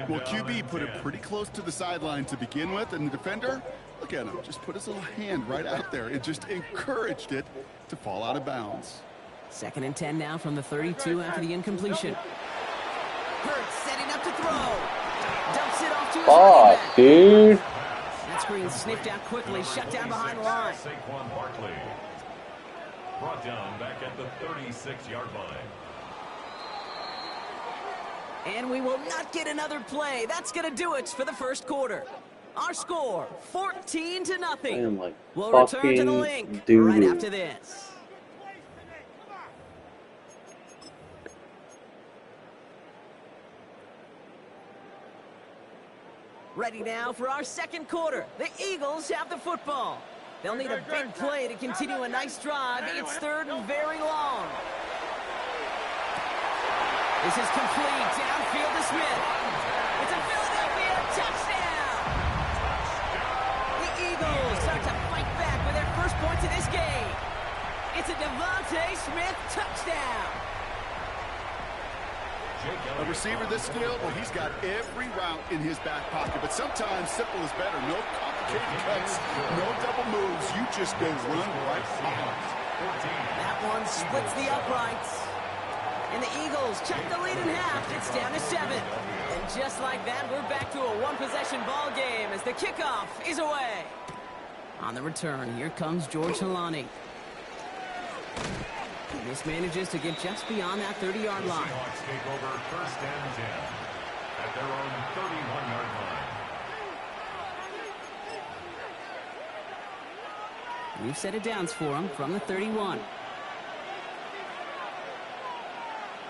Well, QB put it pretty close to the sideline to begin with, and the defender, look at him, just put his little hand right out there. It just encouraged it to fall out of bounds. 2nd and 10 now from the 32 after the incompletion. Hurts setting up to throw. Dumps it off to his running back. Dude. That screen sniffed out quickly, shut down behind the line. Saquon Barkley brought down back at the 36-yard line. And we will not get another play. That's going to do it for the 1st quarter. Our score, 14-0. Man, like, We'll return to the link right after this. Ready now for our 2nd quarter. The Eagles have the football. They'll need a big play to continue a nice drive. It's 3rd and very long. This is complete. Downfield to Smith. It's a Philadelphia touchdown. The Eagles start to fight back with their first points of this game. It's a Devontae Smith touchdown. A receiver this skilled, well, he's got every route in his back pocket, but sometimes simple is better. No complicated cuts, no double moves. You just go run right behind. That one splits the uprights. And the Eagles check the lead in half. It's down to 7. And just like that, we're back to a one-possession ball game as the kickoff is away. On the return, here comes George Halani. This manages to get just beyond that 30-yard line. Seahawks take over 1st and 10 at their own 31-yard line. We've set it downs for him from the 31.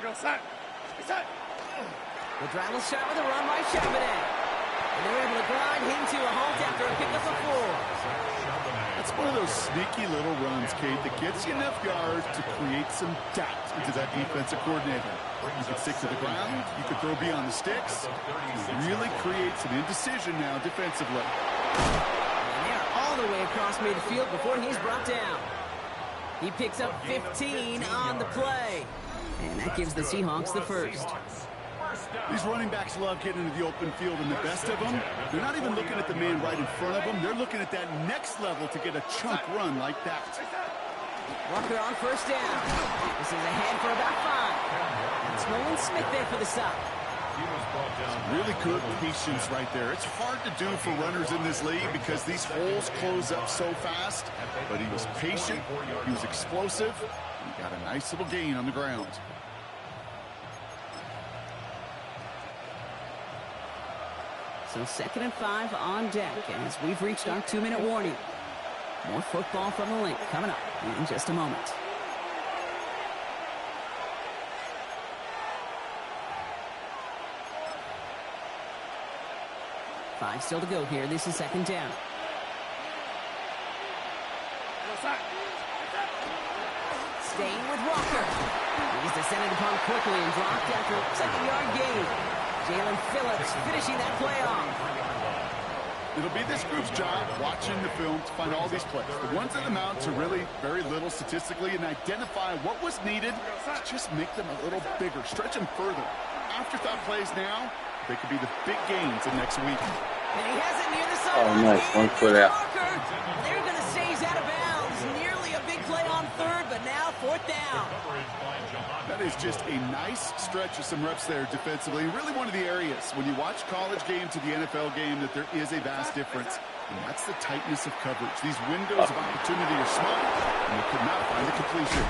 The travel shot with a run by Charbonnet. And they're able to grind him to a halt after a pickup of 4. That's one of those sneaky little runs, Kate, that gets you enough yards to create some doubt into that defensive coordinator. You can stick to the ground, you can throw beyond the sticks. It really creates an indecision now defensively. And they're all the way across midfield before he's brought down. He picks up 15 on the play. And that gives the Seahawks the first. These running backs love getting into the open field, and the best of them, they're not even looking at the man right in front of them. They're looking at that next level to get a chunk run like that. Walker on first down. This is ahead for about 5. It's Nolan Smith there for the stop. Really good patience right there. It's hard to do for runners in this league because these holes close up so fast. But he was patient, he was explosive, and he got a nice little gain on the ground. So 2nd and 5 on deck as we've reached our 2-minute warning. More football from the link coming up in just a moment. Five still to go here. This is 2nd down. Staying with Walker. He's descended upon quickly and dropped after a 2nd-yard gain. Jalen Phillips finishing that play off. It'll be this group's job watching the film to find all these plays. The ones that amount to really very little statistically and identify what was needed to just make them a little bigger, stretch them further. Afterthought plays now, they could be the big gains in next week. And he has it near the sideline. Oh, nice. 1 foot out. They're going to say he's out of bounds. Nearly a big play on 3rd, but now 4th down. That is just a nice stretch of some reps there defensively. Really one of the areas when you watch college game to the NFL game that there is a vast difference. And that's the tightness of coverage. These windows of opportunity are small, and they could not find a completion.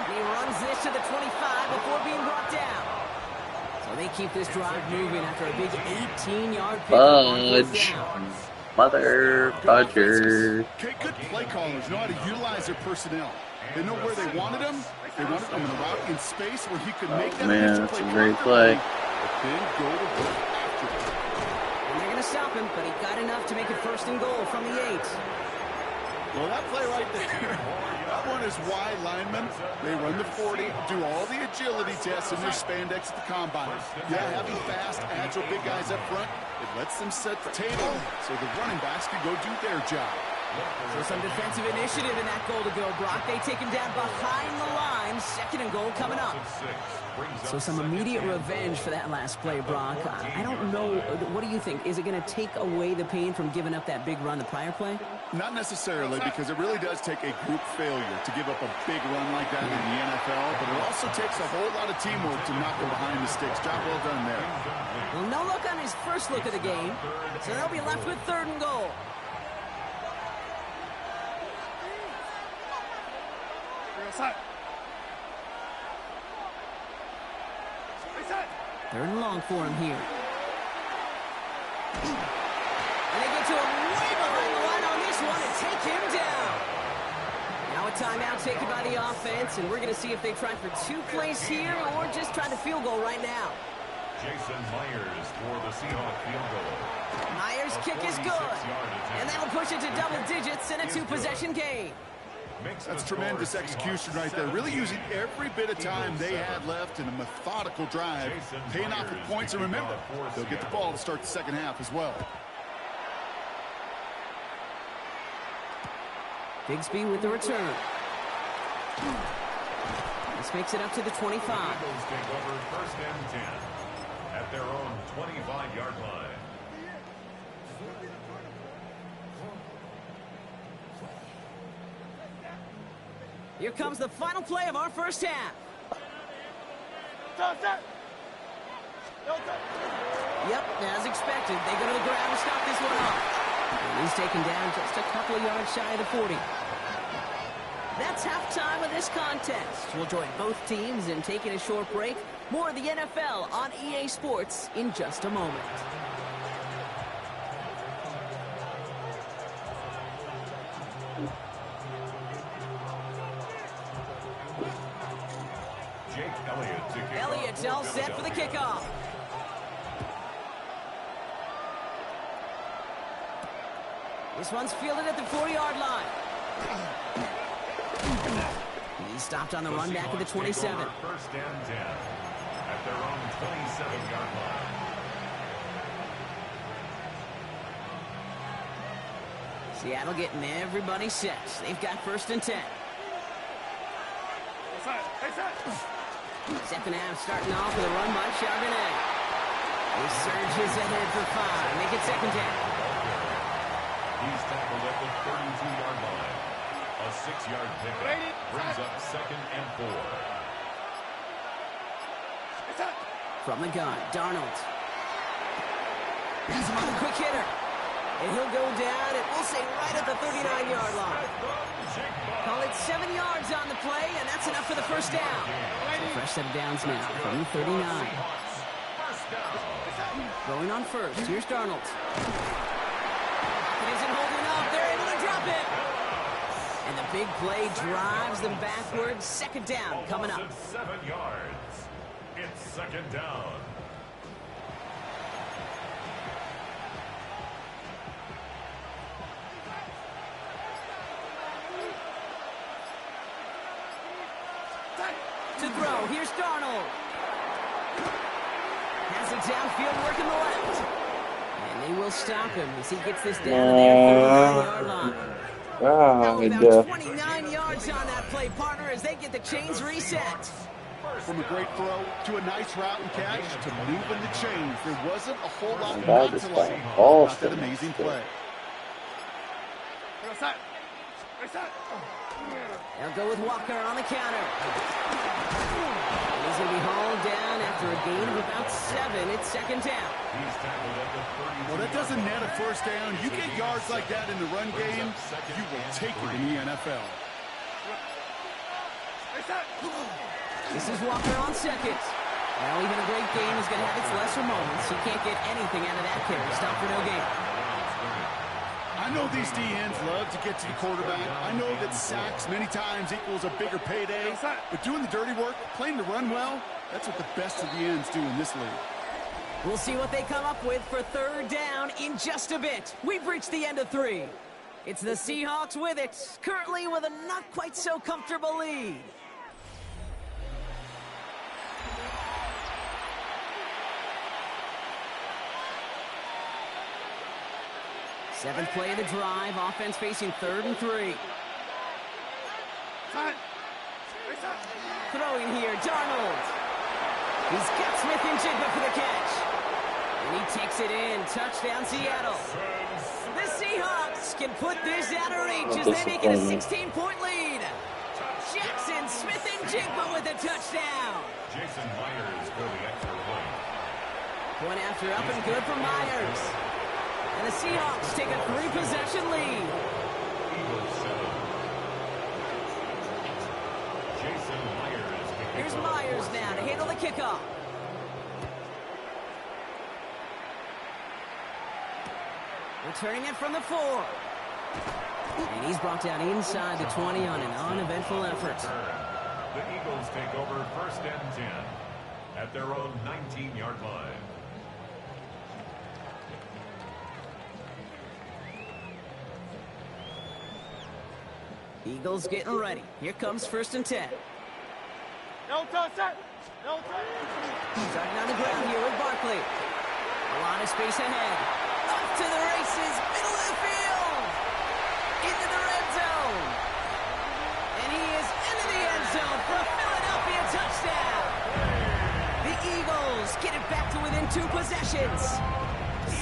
He runs this to the 25 before being brought down. So they keep this drive moving after a big 18-yard Fudge. Mother fudger. Okay, good play callers know how to utilize their personnel. They know where they wanted him. They wanted him in a route in space where he could make that man, that's a great play. But then go to work after it. And they're going to stop him, but he got enough to make it 1st and goal from the 8. Well, that play right there, that one is wide linemen. They run the 40, do all the agility tests in their spandex at the combine. Yeah, having fast, agile big guys up front, it lets them set the table so the running backs can go do their job. So some defensive initiative in that goal to go, Brock. They take him down behind the line. 2nd and goal coming up. So some immediate revenge for that last play, Brock. I don't know. What do you think? Is it going to take away the pain from giving up that big run the prior play? Not necessarily, because it really does take a group failure to give up a big run like that in the NFL, but it also takes a whole lot of teamwork to knock them behind the sticks. Job well done there. Well, no look on his first look of the game, so they'll be left with 3rd and goal. Third and long for him here. And they get to him way behind the line on this one and take him down. Now a timeout taken by the offense, and we're going to see if they try for 2 plays here or just try the field goal right now. Jason Myers for the Seahawks field goal. Myers' kick is good, and that'll push it to double digits in a 2-possession game. That's tremendous execution right there. Really using every bit of time they had left in a methodical drive, paying off with points. And remember, they'll get the ball to start the 2nd half as well. Bigsby with the return. This makes it up to the 25. Eagles take over 1st and 10 at their own 25-yard line. Here comes the final play of our first half. Yep, as expected, they go to the ground to stop this one off. And he's taken down just a couple of yards shy of the 40. That's halftime of this contest. We'll join both teams in taking a short break. More of the NFL on EA Sports in just a moment. Elliott to kick Elliott's off all set for the kickoff. This one's fielded at the 4-yard line. He's stopped on the run back at the 27. First and 10 at their own 27-yard line. Seattle getting everybody set. They've got first and 10. Second half starting off with a run by Charbonnet. He surges ahead for 5. Make it second down. He's tackled at the 32-yard line. A 6-yard pickup brings up second and 4. From the gun, Darnold. He's a quick hitter. And he'll go down, and we'll say right at the 39-yard line. Call it 7 yards on the play, and that's enough for the first down. So fresh set of downs now from the 39. Going on first, here's Darnold. It isn't holding up, they're able to drop it. And the big play drives them backwards. Second down coming up. 7 yards. It's second down. To throw, here's Darnold. Has it downfield, working the left. And they will stop him as he gets this down to their 39-yard line. Now about 29 yards on that play, partner, as they get the chains reset. From a great throw to a nice route and catch to moving the chains, there wasn't a whole lot not to like about that amazing play. They'll go with Walker on the counter. He's going to be hauled down after a gain of about 7. It's second down. Well, that doesn't net a first down. You get yards like that in the run game, you will take it in the NFL. This is Walker on second. Well, even a great game is going to have its lesser moments. He can't get anything out of that carry. Stop for no gain. I know these D-ends love to get to the quarterback. I know that sacks many times equals a bigger payday. But doing the dirty work, playing the run well, that's what the best of the ends do in this league. We'll see what they come up with for third down in just a bit. We've reached the end of 3. It's the Seahawks with it, currently with a not quite so comfortable lead. Seventh play of the drive, offense facing 3rd and 3. Throwing here, Darnold. He's got Smith and Jigba for the catch. And he takes it in. Touchdown, Seattle. The Seahawks can put this out of reach as they make it a 16-point lead. Jackson, Smith and Jigba with a touchdown. Jason Myers for the extra point. Point after up and good for Myers. And the Seahawks take a 3-possession lead. Jason Myers. Here's Myers now to handle the kickoff. Returning it from the 4. And he's brought down inside the 20 on an uneventful effort. The Eagles take over first and 10 at their own 19-yard line. Eagles getting ready. Here comes first and 10. Starting on the ground here with Barkley. A lot of space ahead. Up to the races, middle of the field. Into the red zone. And he is into the end zone for a Philadelphia touchdown. The Eagles get it back to within 2 possessions.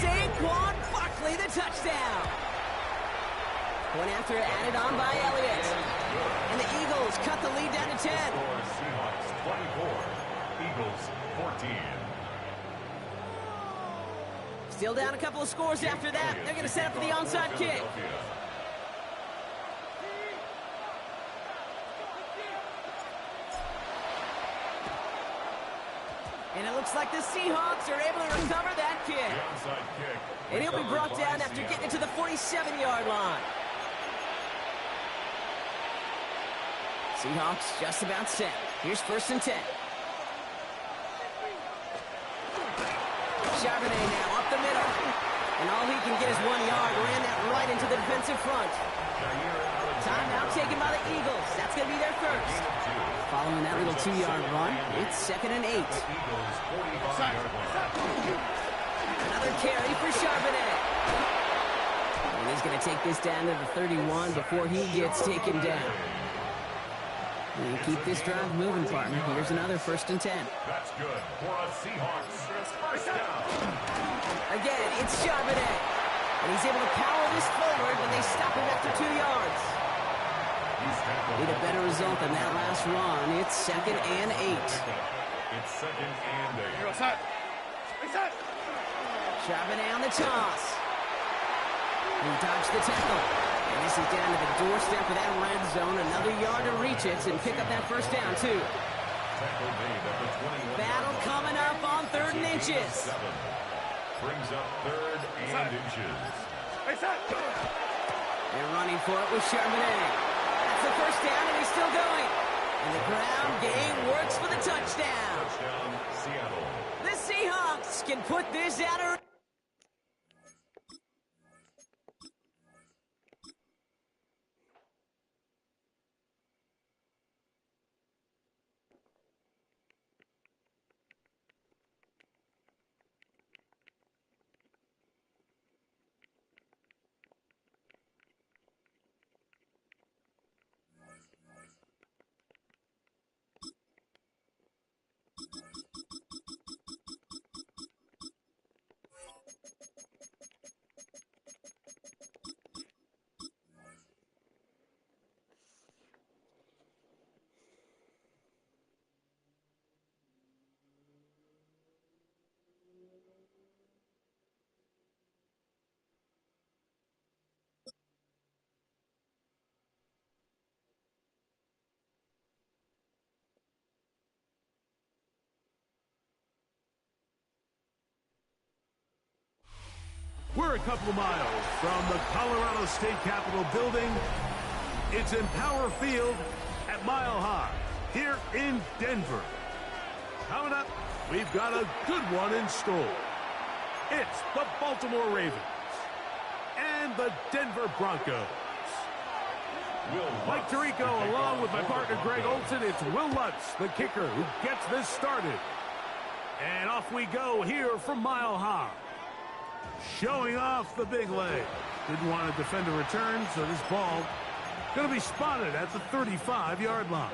Saquon Barkley, the touchdown. One after added on by Elliott. And the Eagles cut the lead down to 10. Seahawks 24, Eagles 14. Still down a couple of scores after that. They're going to set up for the onside kick. And it looks like the Seahawks are able to recover that kick. And he'll be brought down after getting it to the 47-yard line. Seahawks just about set. Here's first and 10. Charbonnet now up the middle. And all he can get is 1 yard. Ran that right into the defensive front. Timeout taken by the Eagles. That's going to be their first. Following that little 2-yard run, it's 2nd and 8. Another carry for Charbonnet. And he's going to take this down to the 31 before he gets taken down. And keep this drive moving, partner. Here's another 1st and 10. That's good for a Seahawks first down. Again, it's Charbonnet. And he's able to power this forward, but they stop him after 2 yards. Need a better result than that last run. It's 2nd and 8. It's 2nd and 8. Charbonnet on the toss. He dodged the tackle. And this is down to the doorstep of that red zone. Another yard to reach it and pick up that first down, too. Battle coming up on 3rd and inches. Brings up 3rd and inches. They're running for it with Charbonnet. That's the first down, and he's still going. And the ground game works for the touchdown. Touchdown, Seattle. The Seahawks can put this out of... We're a couple of miles from the Colorado State Capitol building. It's Empower Field at Mile High here in Denver. Coming up, we've got a good one in store. It's the Baltimore Ravens and the Denver Broncos. Mike Tirico along with my partner Greg Olson. It's Will Lutz, the kicker, who gets this started. And off we go here from Mile High. Showing off the big leg. Didn't want to defend a return, so this ball going to be spotted at the 35-yard line.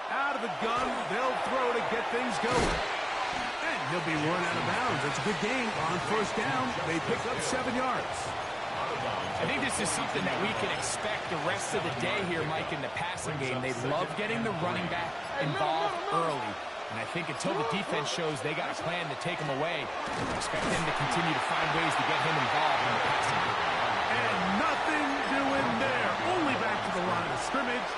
Out of the gun, they'll throw to get things going. And he'll be run out of bounds. It's a good game on 1st down. They pick up 7 yards. I think this is something that we can expect the rest of the day here, Mike, in the passing game. They love getting the running back involved early. And I think until the defense shows they got a plan to take him away, expect them to continue to find ways to get him involved in the passing game. And nothing doing there. Only back to the line of scrimmage.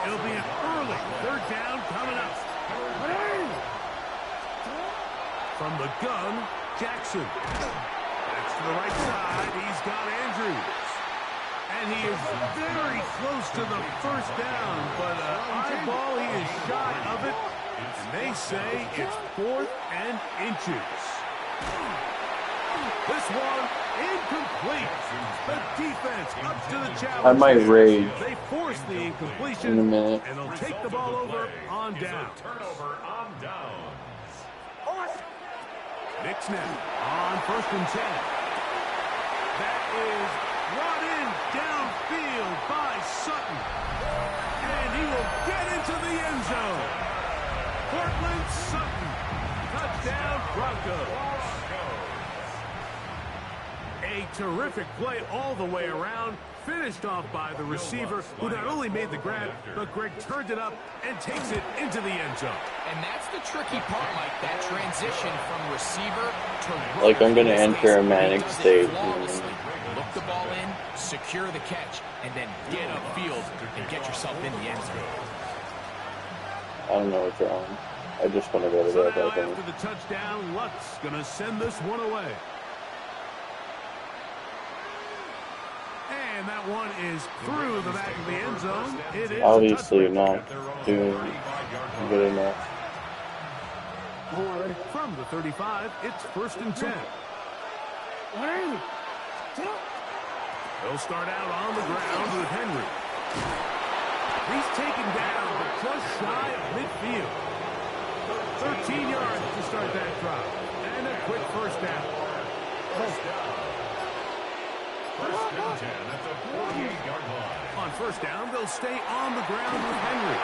It'll be an early 3rd down coming up. From the gun, Jackson. That's to the right side. He's got Andrews. And he is very close to the 1st down, but eyeball, he is shy of it. And they say it's 4th and inches. This one incomplete. The defense up to the challenge. I might rage They force the incompletion, in a minute. and they'll take the ball over on down. Turnover on downs. Nick snap on 1st and 10. That is brought in downfield by Sutton. And he will get into the end zone. Cortland Sutton. Touchdown, Broncos. A terrific play all the way around. Finished off by the receiver, who not only made the grab, but Greg turned it up and takes it into the end zone. And that's the tricky part, Mike, that transition from receiver to runner. Like, I'm going to enter a manic Does it state. flawlessly. Look the ball in, secure the catch, and then get upfield and get yourself in the end zone. I don't know what's wrong. I just want to go to So bed, now I think. after the touchdown, Lutz going to send this one away. And that that one is through the back of the end zone. It is Obviously not doing good enough. From the 35, it's 1st and 10. They'll start out on the ground with Henry. He's taken down, but just shy of midfield. 13 yards to start that drive. And a quick first down. First and 10 at the 48-yard line. On first down, they'll stay on the ground with Henry.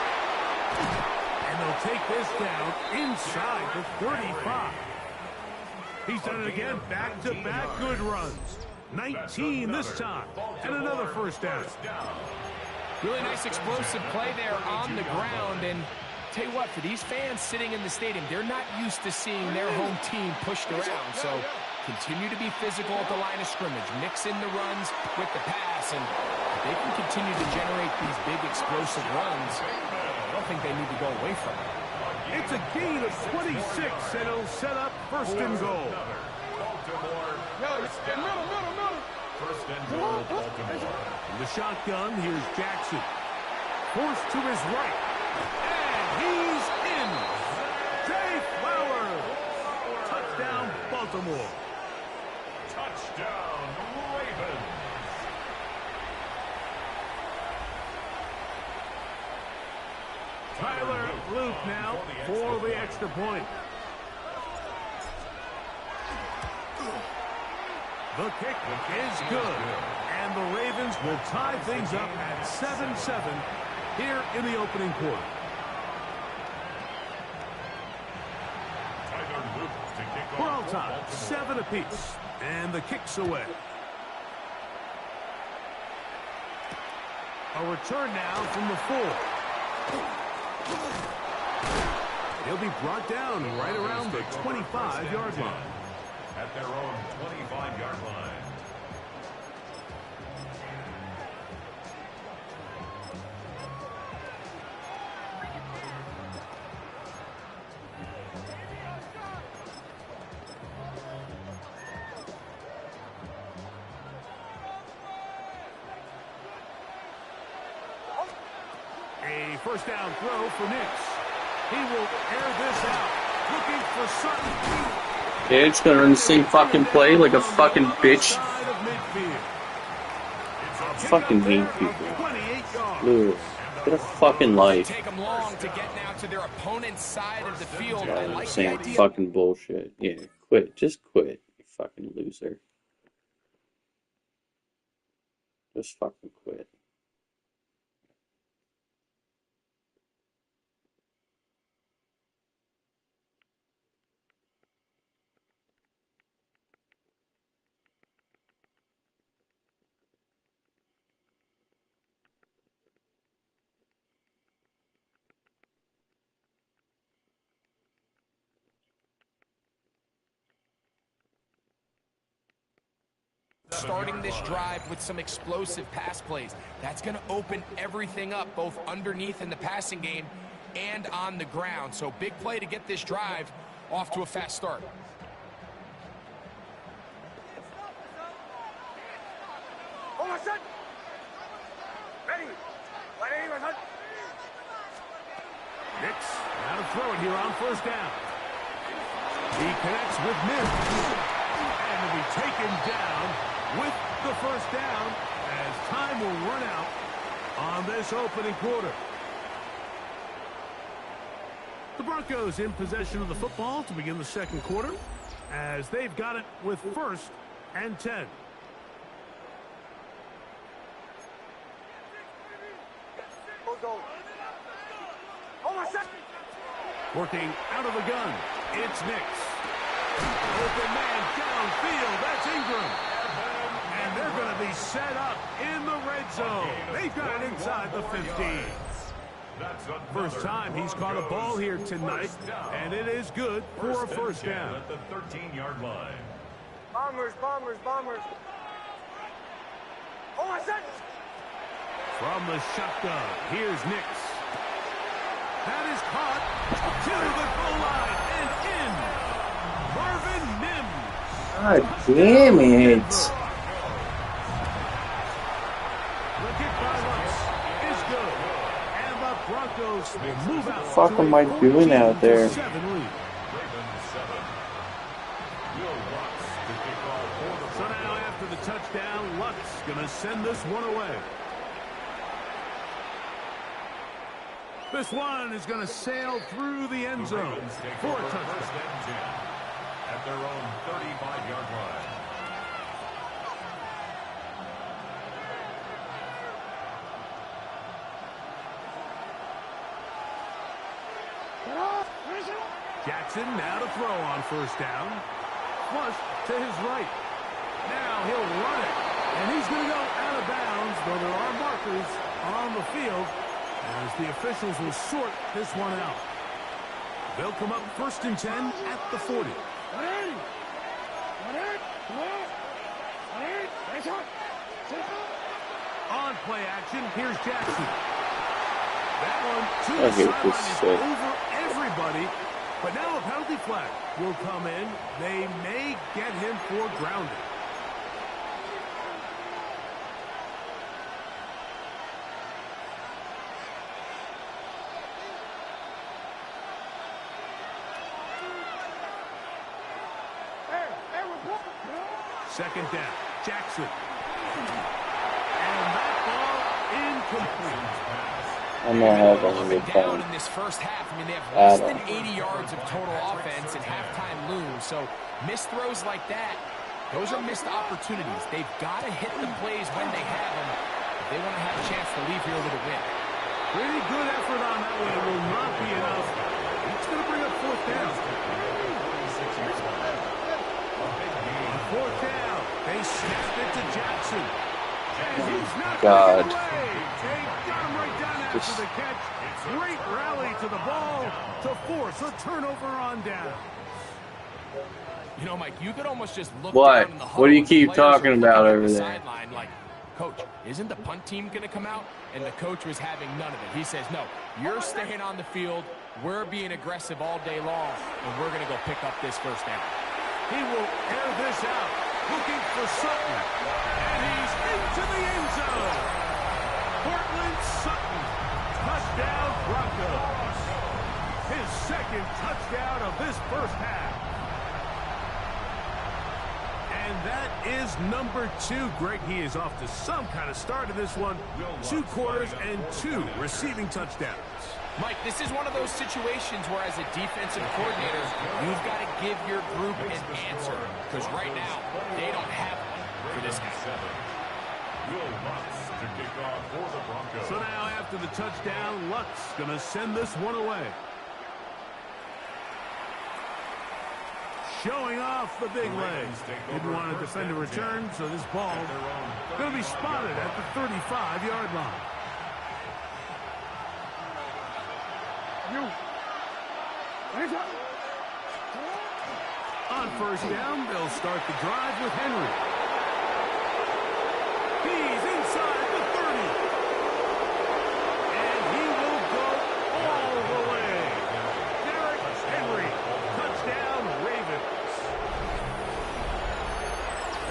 And they'll take this down inside the 35. He's done it again, back-to-back good runs. 19 this time, and another first down. Really nice explosive play there on the ground. And tell you what, for these fans sitting in the stadium, they're not used to seeing their home team pushed around. So continue to be physical at the line of scrimmage. Mix in the runs with the pass, and they can continue to generate these big explosive runs. I don't think they need to go away from it. It's a gain of 26, and it'll set up 1st and goal. First and goal, Baltimore. In the shotgun, here's Jackson. Forced to his right. And he's in. Zay Flowers. Touchdown, Baltimore. Touchdown, Ravens. Tyler Luke now for the extra point. The kick is good, and the Ravens will tie things up at 7-7 here in the opening quarter. We're all tied, 7 apiece, and the kick's away. A return now from the 4. He'll be brought down right around the 25-yard line. At their own 25-yard line. A first down throw for Nix. He will air this out, looking for Sutton. Yeah, it's gonna run the same fucking play like a fucking bitch. I fucking hate people. Ugh. Get a fucking life. Take them long to get now to their opponent's side of the field. I like the Saying idea. fucking bullshit. Yeah, quit. Just quit, you fucking loser. Just fucking quit. Starting this drive with some explosive pass plays. That's going to open everything up, both underneath in the passing game and on the ground. So big play to get this drive off to a fast start. Nix, now to throw it here on first down. He connects with Mims. And will be taken down with the first down as time will run out on this opening quarter. The Broncos in possession of the football to begin the second quarter as they've got it with 1st and 10. Working out of the gun, it's Nix. Open man downfield, that's Ingram. And they're going to be set up in the red zone. They've got it inside the 15. First time he's caught a ball here tonight, and it is good for a first down. At the 13-yard line. Bombers. From the shotgun, here's Nix. That is caught to the goal line and in. Marvin Mims. God damn it. will move out. What the fuck am I doing out there? 7 lead. So now after the touchdown, Lutz gonna send this one away. This one is gonna sail through the end zone for a touchdown. At their own 35-yard line. Jackson now to throw on first down. Flush to his right. Now he'll run it. And he's going to go out of bounds, though there are markers on the field as the officials will sort this one out. They'll come up 1st and 10 at the 40. On play action, here's Jackson. That one to the sideline is over everybody. But now a penalty flag will come in. They may get him for grounding. Second down, Jackson. And that ball incomplete. I'm gonna have a good down time. in this first half. I mean, they have less than 80 yards of total offense and halftime looms. So missed throws like that, those are missed opportunities. They've got to hit the plays when they have them if they want to have a chance to leave here with a win. Pretty good effort on that one. It will not be enough. It's going to bring up 4th down. On 4th down, they snapped it to Jackson. And he's not God. away. They got him right down after the catch. Great rally to the ball to force a turnover on down. You know, Mike, you could almost just look What? down in the huddle. What do you and keep players talking are about looking at over the there? Sideline, like, Coach, isn't the punt team going to come out? And the coach was having none of it. He says, no, you're staying on the field. We're being aggressive all day long, and we're going to go pick up this first down. He will air this out, looking for Sutton. And he's into the end zone. Portland Sutton, touchdown Broncos. His second touchdown of this first half. And that is number 2. Greg, he is off to some kind of start in this one. 2 quarters and 2 receiving touchdowns. Mike, this is one of those situations where as a defensive coordinator, you've got to give your group an answer. Because right now, they don't have one for this guy. So now after the touchdown, Lutz going to send this one away. Showing off the big legs. Didn't want to defend a return, so this ball going to be spotted at the 35-yard line. On first down, they'll start the drive with Henry. He's inside the 30. And he will go all the way. Derrick Henry, touchdown Ravens.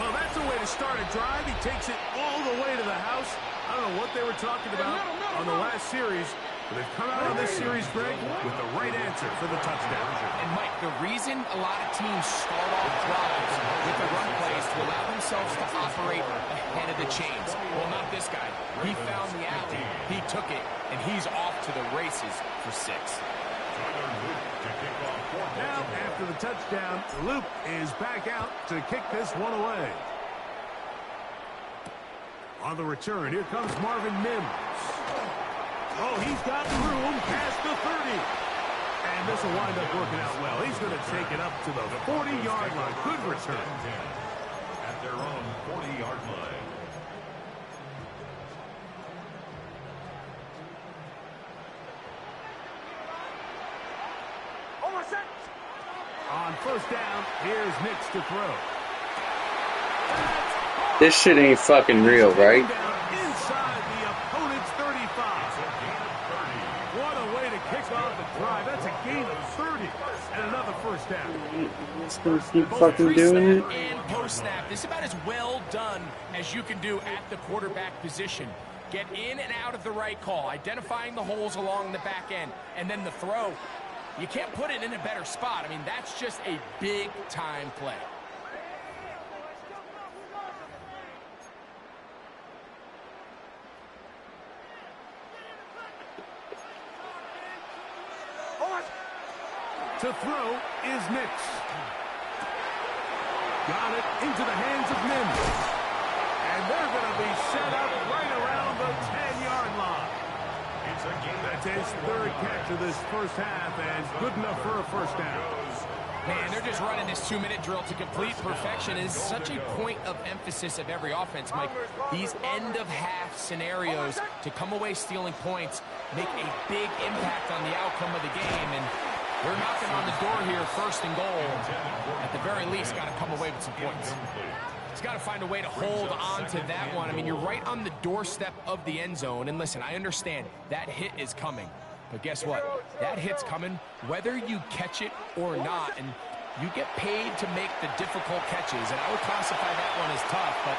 Well, that's a way to start a drive. He takes it all the way to the house. I don't know what they were talking about on the last series. But they've come out on this series, Greg, with the right answer for the touchdown. And, Mike, the reason a lot of teams start off drives with the run plays to allow themselves to operate ahead of the chains. Well, not this guy. He found the alley, he took it, and he's off to the races for 6. Now, after the touchdown, Luke is back out to kick this one away. On the return, here comes Marvin Mims. Oh, he's got room past the 30. And this will wind up working out well. He's going to take it up to the 40-yard line. Good return. At their own 40-yard line. On first down, here's Nix to throw. This shit ain't fucking real, right? Inside the opponent's 35. What a way to kick off the drive. That's a gain of 30 and another first down. It's gonna keep fucking doing it. And post-snap, this is about as well done as you can do at the quarterback position. Get in and out of the right call, identifying the holes along the back end, and then the throw. You can't put it in a better spot. I mean, that's just a big-time play. To throw is Nix. Got it into the hands of Mims. And they're going to be set up right around the 10-yard line. That's his third catch of this first half, and good enough for a first down. Man, they're just running this 2-minute drill to complete perfection. Is such a point of emphasis of every offense, Mike. These end-of-half scenarios to come away stealing points make a big impact on the outcome of the game, and we're knocking on the door here, first and goal. At the very least, got to come away with some points. He's got to find a way to hold on to that one. I mean, you're right on the doorstep of the end zone. And listen, I understand that hit is coming. But guess what? That hit's coming whether you catch it or not. And you get paid to make the difficult catches. And I would classify that one as tough. But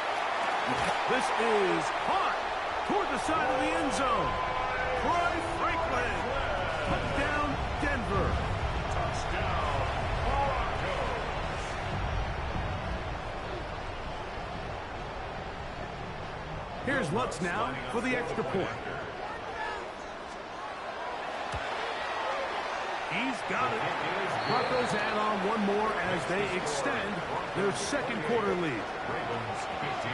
this is hot toward the side of the end zone. Troy Franklin. Touchdown, Denver. Touchdown, Broncos. Here's Lutz now for the extra point. He's got it. Broncos add on one more as they extend their second quarter lead. Ravens 15.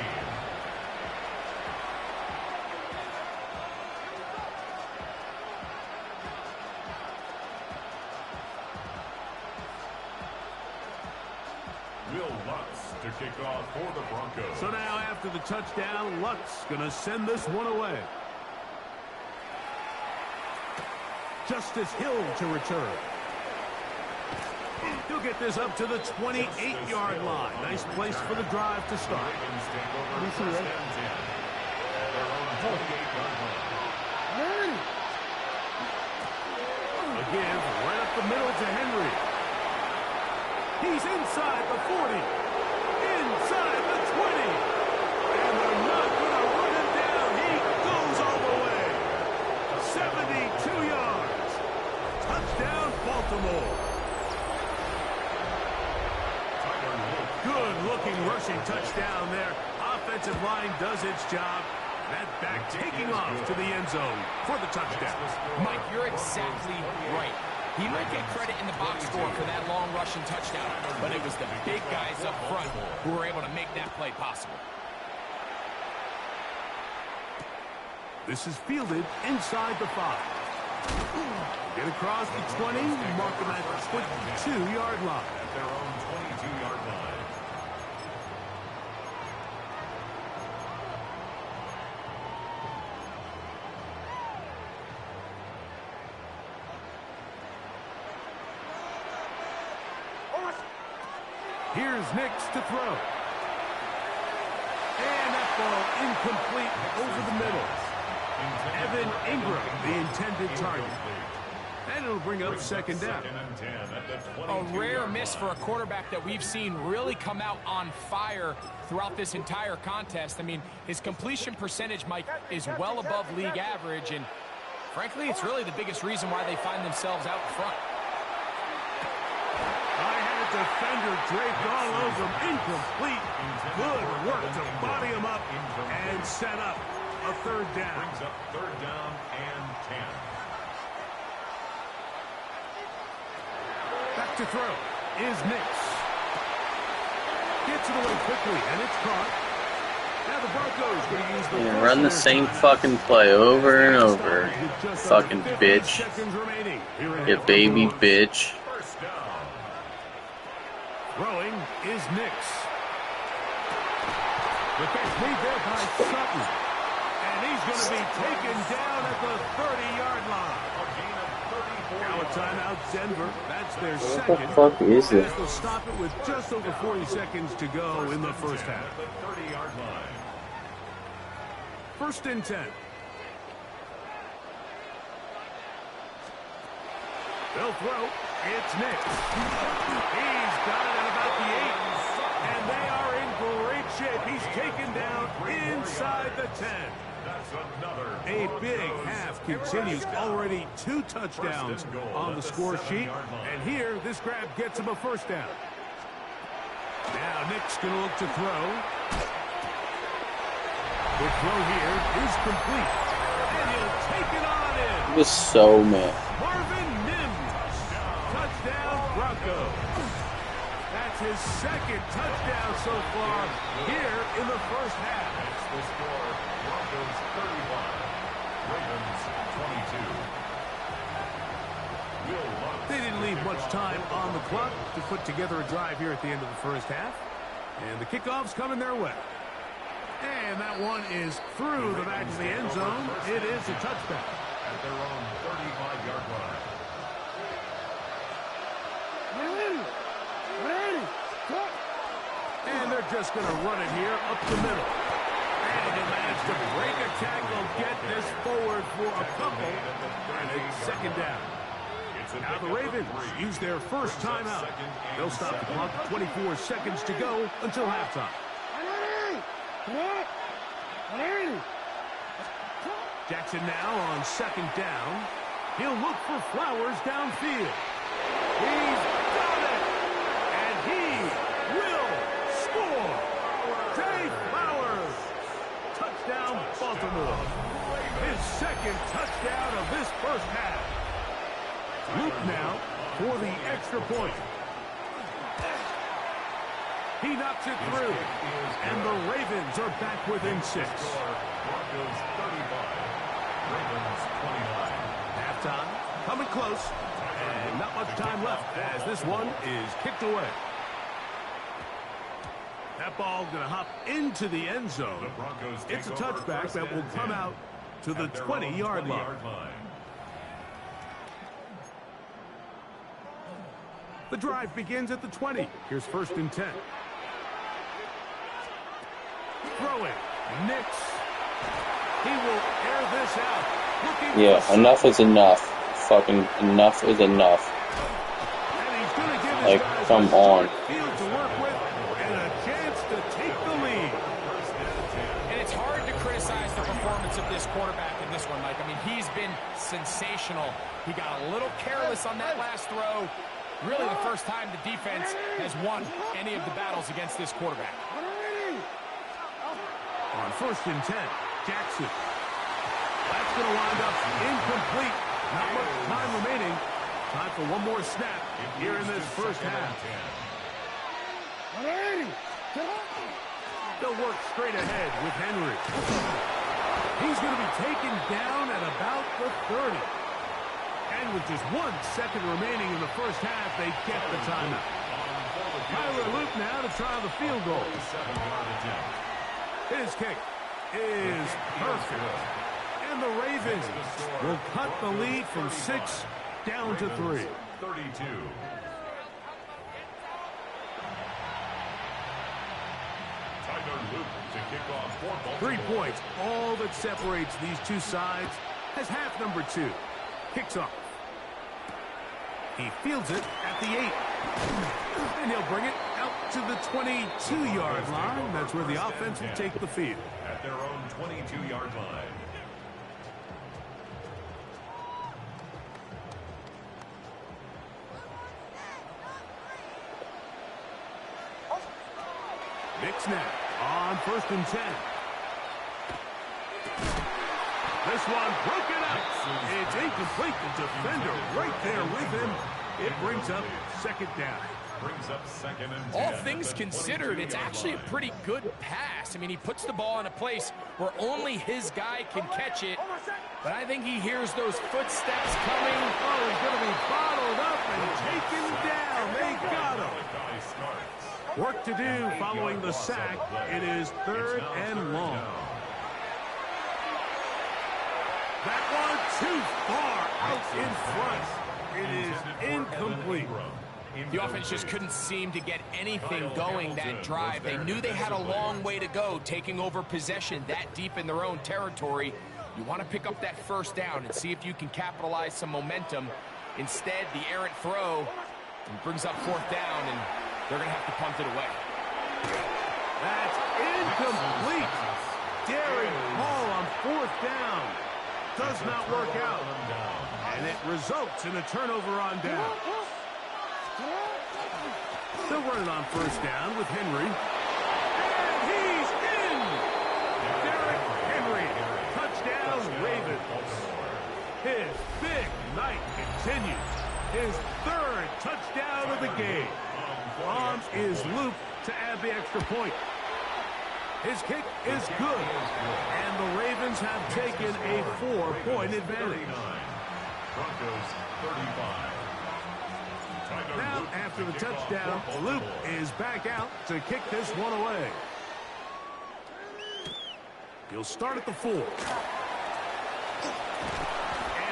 Will Lutz to kick off for the Broncos. So now after the touchdown, Lutz going to send this one away. Justice Hill to return. He'll get this up to the 28-yard line. Nice place for the drive to start. Ravens take over first and 10 at their own 28-yard line. Again, right up the middle to Henry. He's inside the 40. Inside the 20. And they're not going to run him down. He goes all the way. 72 yards. Touchdown, Baltimore. Good-looking rushing touchdown there. Offensive line does its job. That back taking off to the end zone for the touchdown. Mike, you're exactly right. He might get credit in the box score for that long rushing touchdown, but it was the big guys up front who were able to make that play possible. This is fielded inside the 5. Get across the 20, mark him at the 22-yard line. At their own 22-yard line. Here's Nix to throw. And that ball incomplete over the middle. Evan Ingram, the intended target. And it'll bring up second down. A rare miss for a quarterback that we've seen really come out on fire throughout this entire contest. I mean, his completion percentage, Mike, is well above league average. And frankly, it's really the biggest reason why they find themselves out front. Defender draped all over him. Incomplete. Good work to body him up and set up a third down. Brings up third down and 10. Back to throw is Nix. Gets it away quickly, and it's caught. Now the Broncos going to use the run the same fucking play over and over. Fucking bitch. You baby bitch. Throwing is Nix. The best lead there by Sutton. And he's going to be taken down at the 30-yard line. A gain of 34. Now a timeout, Denver. That's their second. What the fuck is it? They'll stop it with just over 40 seconds to go in the first half. At the 30-yard line. First and 10. They'll throw. It's Nix. He's got it at about the 8. And they are in great shape. He's taken down inside the 10. A big half continues. Already 2 touchdowns on the score sheet. And here, this grab gets him a first down. Now Nick's going to look to throw. The throw here is complete. And he'll take it on in. He was so mad. Marvin Mims. Touchdown, Broncos. That's his second touchdown so far here in the first half. The score, Broncos 35, Ravens 22. They didn't leave much time on the clock to put together a drive here at the end of the first half. And the kickoff's coming their way. And that one is through the back of the end zone. It is a touchback. At their own 35-yard line. And they're just going to run it here up the middle. And he managed to break a tackle, get this forward for a couple. And it's second down. Now the Ravens use their first timeout. They'll stop the clock 24 seconds to go until halftime. Jackson now on second down. He'll look for Flowers downfield. He's got it! And he will score! Zay Flowers! Touchdown, Baltimore. His second touchdown of this first half. Luke now for the extra point. He knocks it through. And the Ravens are back within 6. Broncos 35, Ravens 29. Halftime, coming close. And not much time left as this one is kicked away. That ball going to hop into the end zone. It's a touchback that will come out to the 20-yard line. The drive begins at the 20. Here's 1st and 10. Throw it. Nix. He will air this out. Yeah, enough is enough. Fucking enough is enough. Like, come on. Field to work with and a chance to take the lead. And it's hard to criticize the performance of this quarterback in this one, Mike. I mean, he's been sensational. He got a little careless on that last throw. Really the first time the defense has won any of the battles against this quarterback. On 1st and 10, Jackson. That's going to wind up incomplete. Not much time remaining. Time for one more snap here in this first half. They'll work straight ahead with Henry. He's going to be taken down at about the 30. And with just 1 second remaining in the first half, they get the timeout. Tyler Luke now to try the field goal. His kick is perfect. And the Ravens will cut the lead from 6 down to 3. 32. Tyler Luke to kick off for Baltimore. 3 points, all that separates these two sides, as half number 2 kicks off. He fields it at the 8. And he'll bring it out to the 22-yard line. That's where the offense will take the field. At their own 22-yard line. Big snap on 1st and 10. This one broken up. It's incomplete. The defender right there with him. It brings up 2nd down. Brings up 2nd and 10. All things considered, it's actually a pretty good pass. I mean, he puts the ball in a place where only his guy can catch it. But I think he hears those footsteps coming. Oh, he's going to be bottled up and taken down. They got him. Work to do following the sack. It is 3rd and long. That one too far out in front. It is incomplete. The offense just couldn't seem to get anything going that drive. They knew they had a long way to go, taking over possession that deep in their own territory. You want to pick up that 1st down and see if you can capitalize some momentum. Instead, the errant throw brings up 4th down, and they're going to have to punt it away. That's incomplete. daring call on 4th down. Does not work out. And it results in a turnover on down. They're running on 1st down with Henry. And he's in! Derrick Henry. Touchdown, Ravens. His big night continues. His 3rd touchdown of the game. On is Luke to add the extra point. His kick is good. And the Ravens have taken a 4-point advantage. Broncos 35. Now, after the touchdown, Luke is back out to kick this one away. He'll start at the 4. And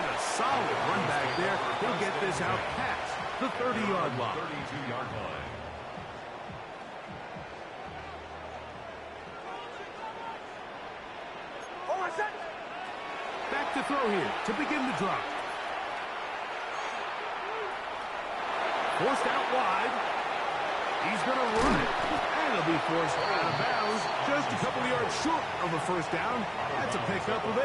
a solid run back there. He'll get this out past the 30-yard line. 32-yard line. Back to throw here to begin the drive. Forced out wide. He's going to run it. And he'll be forced out of bounds. Just a couple of yards short of a 1st down. That's a pickup of 8.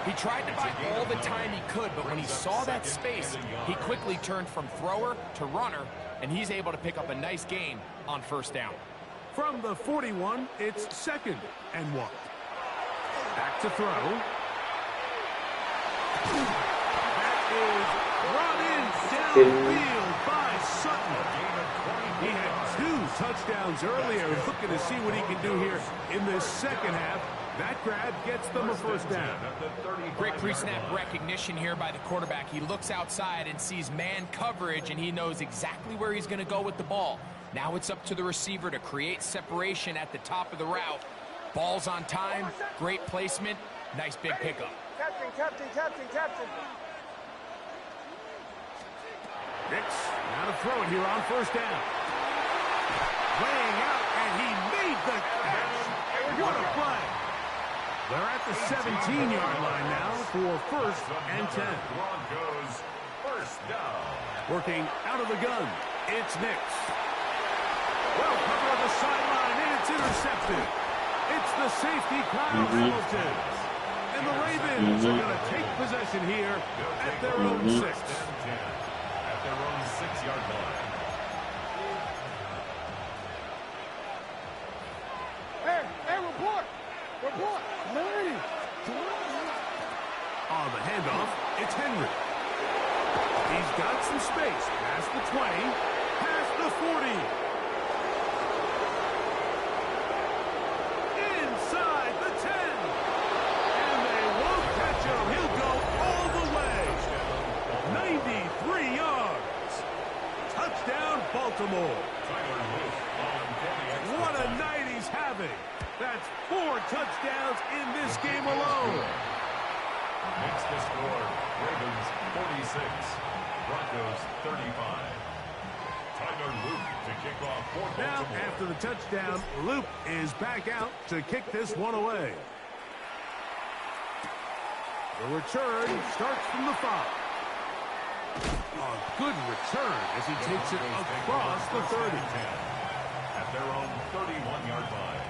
He tried to buy all the time he could, but when he saw that space, he quickly turned from thrower to runner, and he's able to pick up a nice gain on 1st down. From the 41, it's 2nd and 1. Back to throw. That is brought in downfield by Sutton. He had 2 touchdowns earlier. Looking to see what he can do here in this 2nd half. That grab gets them a 1st down. Great pre-snap recognition here by the quarterback. He looks outside and sees man coverage, and he knows exactly where he's going to go with the ball. Now it's up to the receiver to create separation at the top of the route. Ball's on time, great placement, nice big pickup. Captain. Nix, now to throw it here on 1st down. Laying out, and he made the catch. What a play. They're at the 17-yard line now for 1st and 10. Broncos 1st down. Working out of the gun, it's Nix. Well covered on the sideline, and it's intercepted. It's the safety, Kyle Hamilton. And the Ravens are going to take possession here at their own 6. At their own 6-yard line. Hey, report. On the handoff, it's Henry. He's got some space. Past the 20, past the 40. Inside the 10. And they won't catch him. He'll go all the way. 93 yards. Touchdown, Baltimore. What a night he's having. That's 4 touchdowns in this game alone. Makes the score. Ravens 46. Broncos 35. Tyler Luke to kick off for Baltimore. Now, after the touchdown, Luke is back out to kick this one away. The return starts from the 5. A good return as he takes it across the 30. At their own 31-yard line.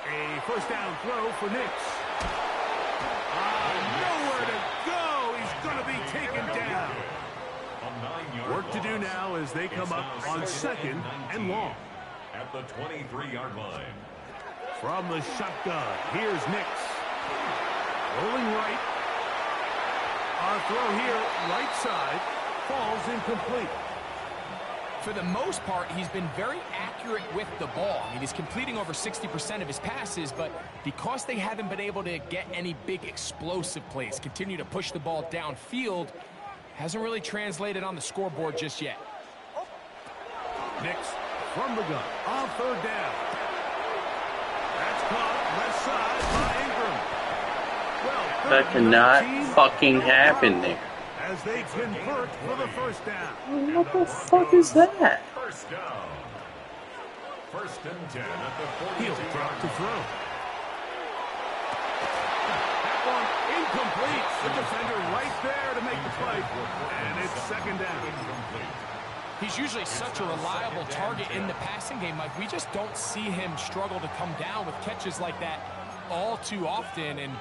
A 1st down throw for Nix. Nowhere to go. He's going to be taken down. Work to do now as they come up on 2nd and long. At the 23-yard line. From the shotgun, here's Nix. Rolling right. Our throw here, right side, falls incomplete. For the most part, he's been very accurate with the ball. I mean, he's completing over 60% of his passes, but because they haven't been able to get any big explosive plays, continue to push the ball downfield, hasn't really translated on the scoreboard just yet. Nix from the gun on 3rd down. That's caught left side by Ingram. Well, That cannot fucking happen there. As they convert for the 1st down. What the fuck is that? 1st down. 1st and 10 at the 42. He'll drop to throw. one incomplete. The defender right there to make the play. And it's second down. He's usually such a reliable target in the passing game, Mike. We just don't see him struggle to come down with catches like that all too often. And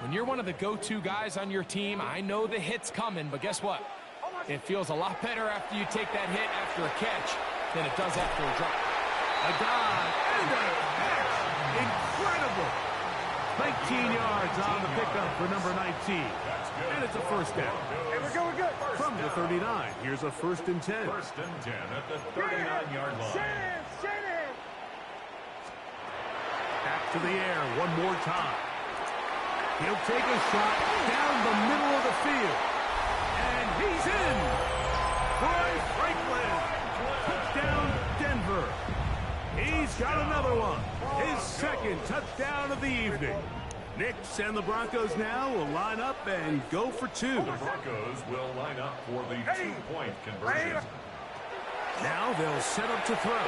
when you're one of the go-to guys on your team, I know the hit's coming, but guess what? It feels a lot better after you take that hit after a catch than it does after a drop. A dive and a catch. Incredible. 19 yards on the pickup for number 19. And it's a first down. Hey, we're good. From the 39, here's a 1st and 10. 1st and 10 at the 39-yard line. Shannon. Back to the air one more time. He'll take a shot down the middle of the field. And he's in. Troy Franklin. Touchdown, Denver. He's got another one. His second touchdown of the evening. Knicks and the Broncos now will line up and go for two. The Broncos will line up for the 2-point conversion. Now they'll set up to throw.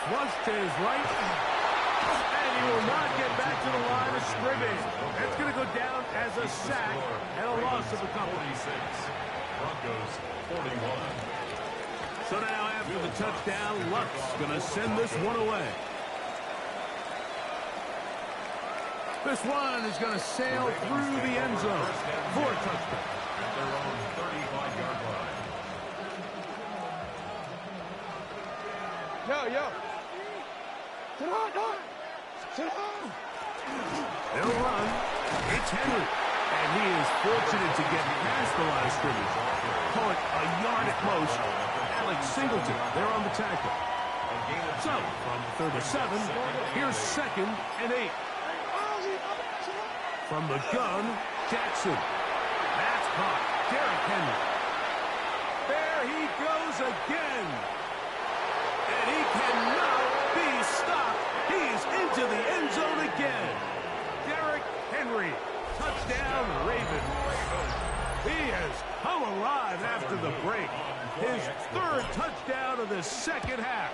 Flush to his right. And he will not get back to the line of scrimmage. That's going to go down as a sack and a loss of a couple. 46. Broncos 41. So now after the touchdown, Luck's going to send this one away. This one is going to sail through the end zone for a touchdown. At their own 35-yard line. Yo. Sit down. They'll run. It's Henry. And he is fortunate to get past the line of scrimmage. Call it a yard at most. Alex Singleton, they're on the tackle. So, from 37, here's 2nd and 8. From the gun, Jackson. That's caught. Derrick Henry. There he goes again. And he cannot be stopped. He's into the end zone again. Derrick Henry. Touchdown, Ravens. He has come alive after the break. His 3rd touchdown of the second half.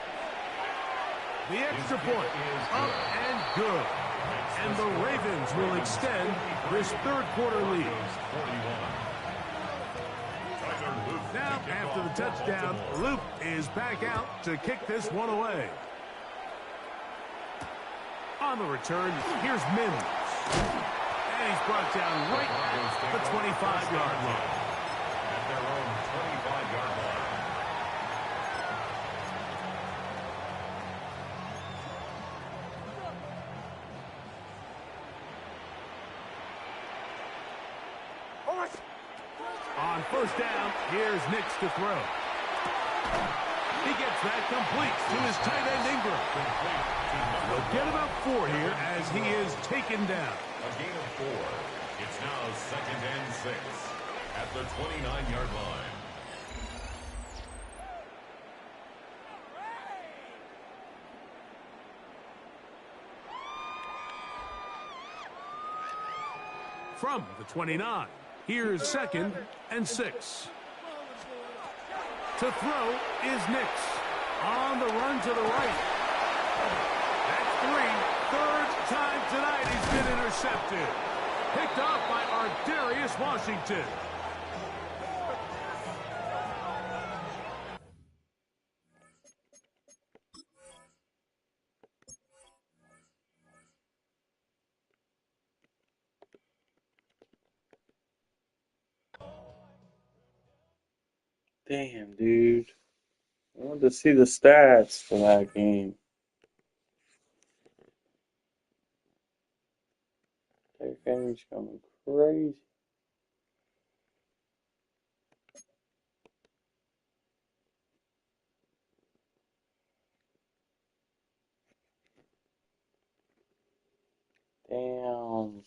The extra point, up and good. And the Ravens will extend this 3rd quarter lead. Now, after the touchdown, Luke is back out to kick this one away. On the return, here's Mims. And he's brought down right at the 25-yard line. At their own 25-yard line. On 1st down, here's Nix to throw. He gets that complete to his tight end Ingram. He'll get about 4 here as he is taken down. A gain of 4. It's now 2nd and 6 at the 29-yard line. From the 29, here's 2nd and 6. To throw is Nix. On the run to the right. That's 3. 3rd time tonight he's been intercepted. Picked off by Ardarius Washington. Damn, dude. I wanted to see the stats for that game. Derrick Henry's coming crazy. Damn.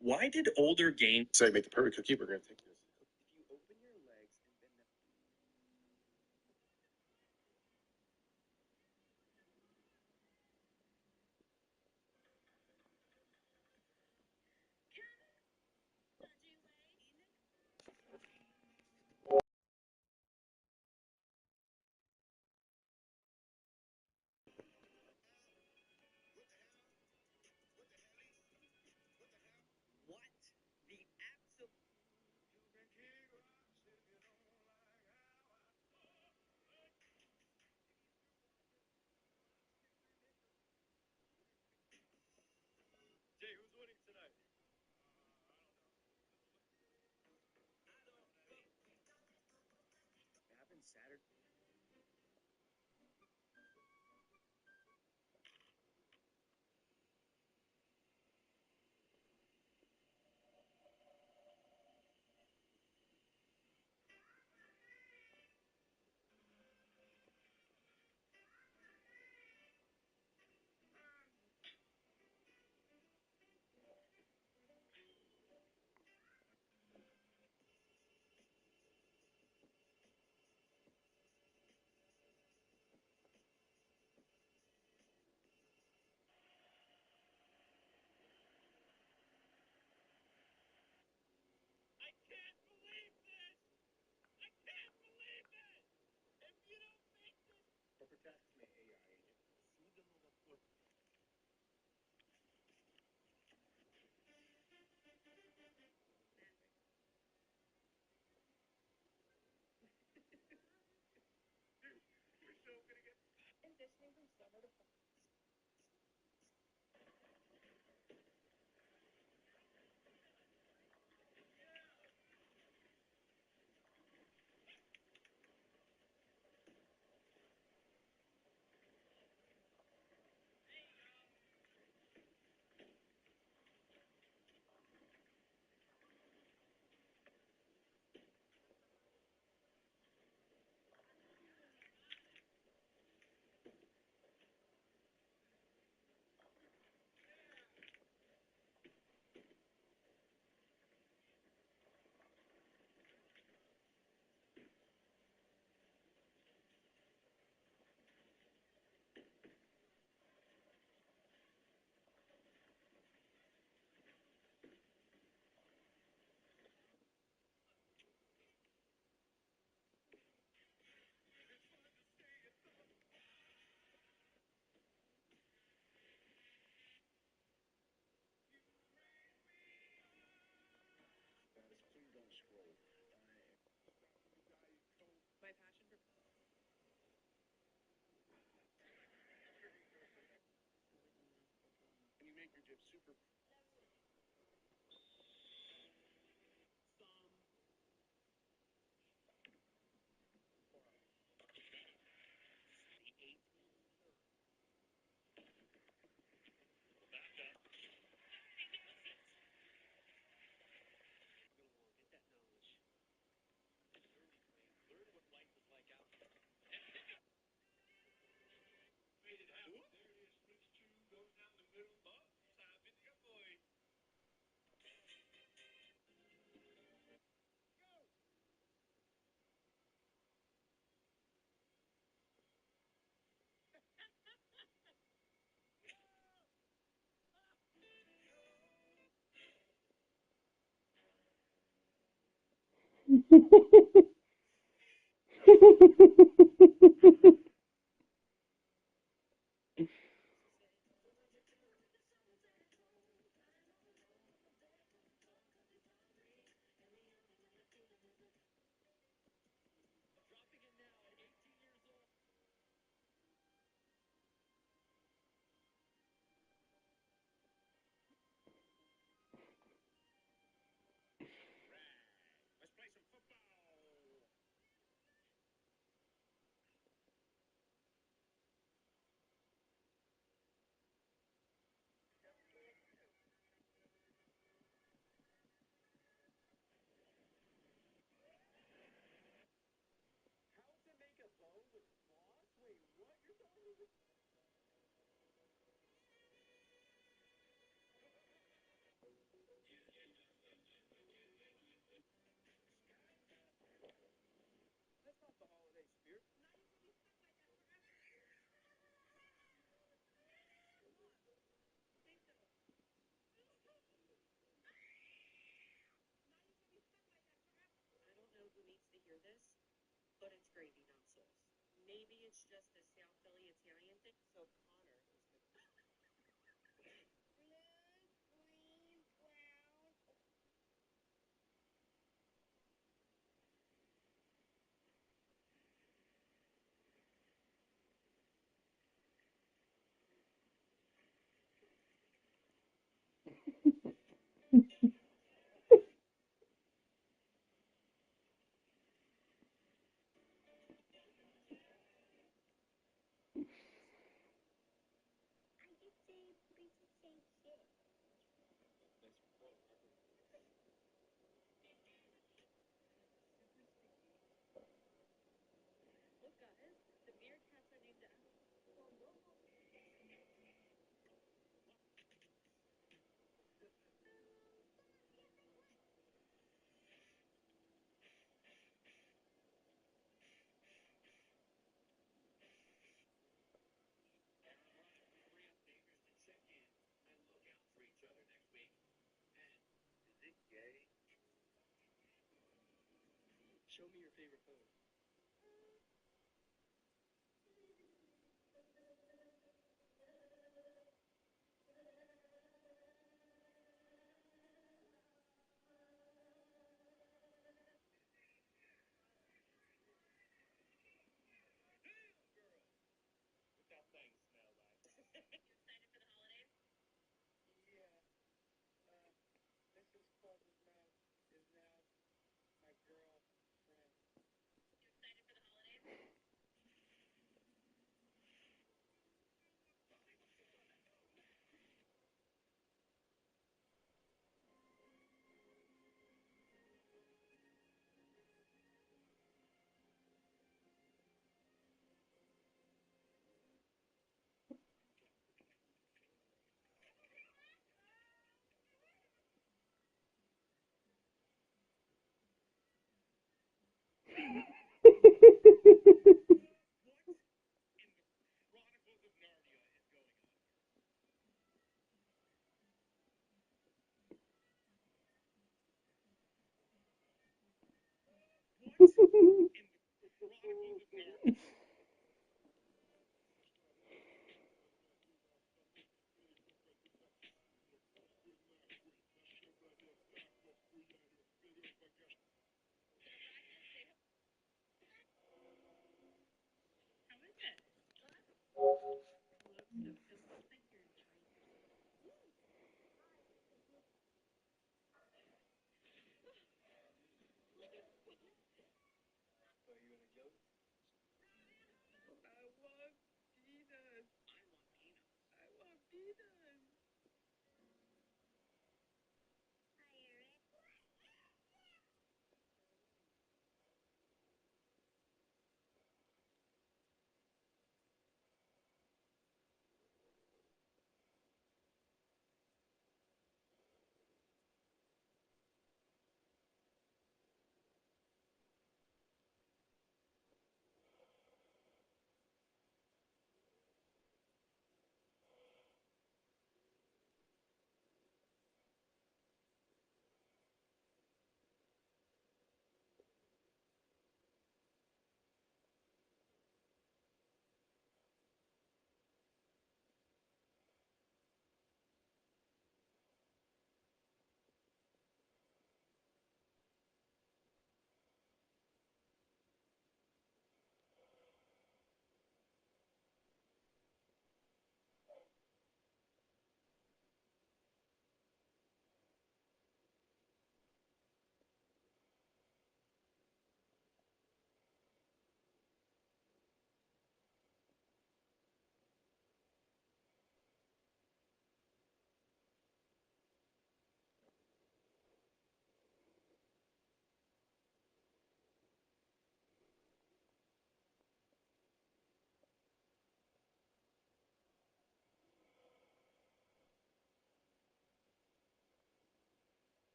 Why did older games say make the perfect cookie? We're going to take this. If you open your legs and bend them. What? The absolute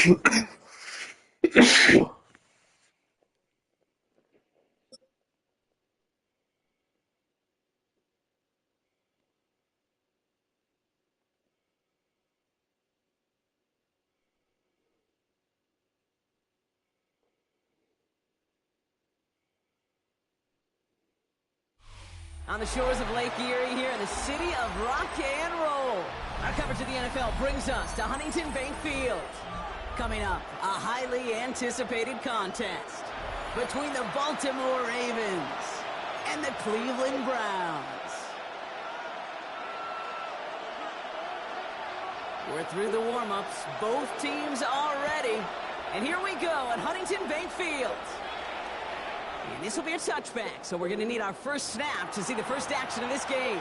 On the shores of Lake Erie here in the city of rock and roll. Our coverage of the NFL brings us to Huntington Bank Field. Coming up, a highly anticipated contest between the Baltimore Ravens and the Cleveland Browns. We're through the warm-ups. Both teams are ready. And here we go at Huntington Bank Field. And this will be a touchback, so we're going to need our first snap to see the first action of this game.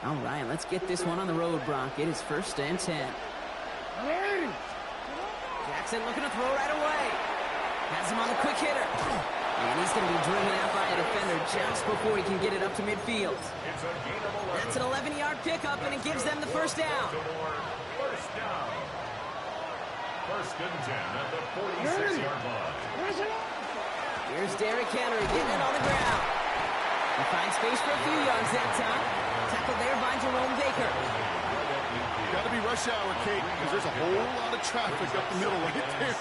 All right, let's get this one on the road, Brock. It is 1st and 10. Jackson looking to throw right away. Has him on the quick hitter. And he's going to be driven out by a defender just before he can get it up to midfield. That's an 11-yard pickup, and it gives them the first down. First down. 1st and 10 at the 46-yard line. Here's Derrick Henry getting it on the ground. He finds space for a few yards that time. Tackled there by Jerome Baker. Got to be rush hour, Kate, because there's a whole lot of traffic up the middle right there.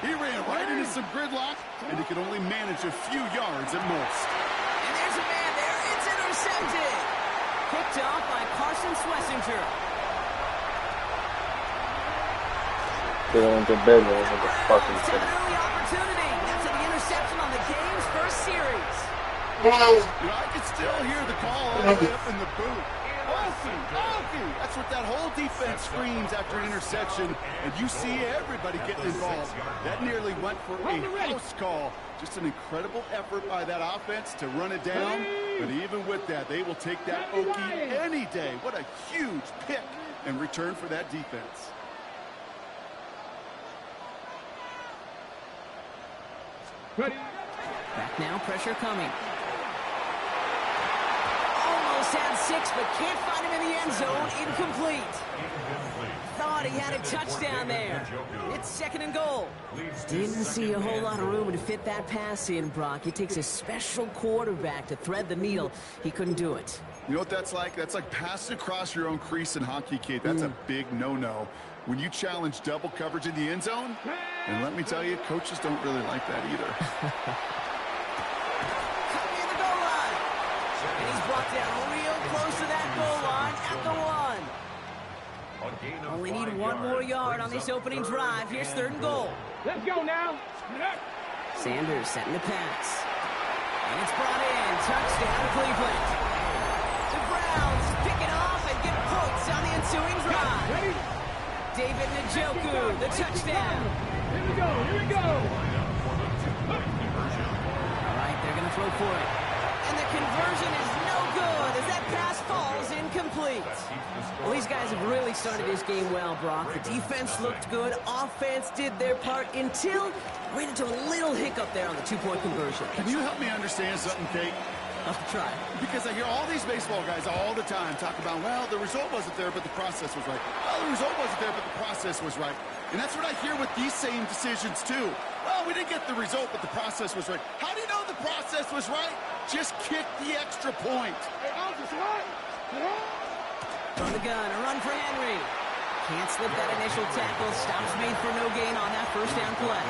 He ran right into some gridlock, and he could only manage a few yards at most. And there's a man there. It's intercepted. Picked off by Carson Schlesinger. They don't get better than the fucking It's an thing. early opportunity. That's the interception on the game's first series. I can still hear the call all the way up in the booth. Okie! That's what that whole defense screams after an interception, and you see everybody getting involved. That nearly went for a house call. Just an incredible effort by that offense to run it down, but even with that, they will take that Okie any day. What a huge pick in return for that defense. Back now, pressure coming. Almost had 6, but can't find him in the end zone. Incomplete. Thought he had a touchdown there. It's 2nd and goal. Didn't see a whole lot of room to fit that pass in, Brock. It takes a special quarterback to thread the needle. He couldn't do it. You know what that's like? That's like passing across your own crease in hockey, Kate. That's a big no-no. When you challenge double coverage in the end zone, and let me tell you, coaches don't really like that either. Coming in the goal line. And he's brought down real close to that goal line at the 1. Only need 1 more yard on this opening drive. Here's 3rd and goal. Let's go now. Sanders setting the pass. And it's brought in. Touchdown, Cleveland. The Browns pick it off and get points on the ensuing drive. Ready? David Njoku, the touchdown. Here we go. Here we go. All right, they're going to throw for it. And the conversion is no good as that pass falls incomplete. Well, these guys have really started this game well, Brock. The defense looked good. Offense did their part until ran into a little hiccup there on the 2-point conversion. Can you help me understand something, Kate? I'll try. Because I hear all these baseball guys all the time talk about, well, the result wasn't there, but the process was right. Well, the result wasn't there, but the process was right. And that's what I hear with these same decisions, too. Well, we didn't get the result, but the process was right. How do you know the process was right? Just kick the extra point. From the gun, a run for Henry. Can't slip that initial tackle. Stops made for no gain on that 1st down play.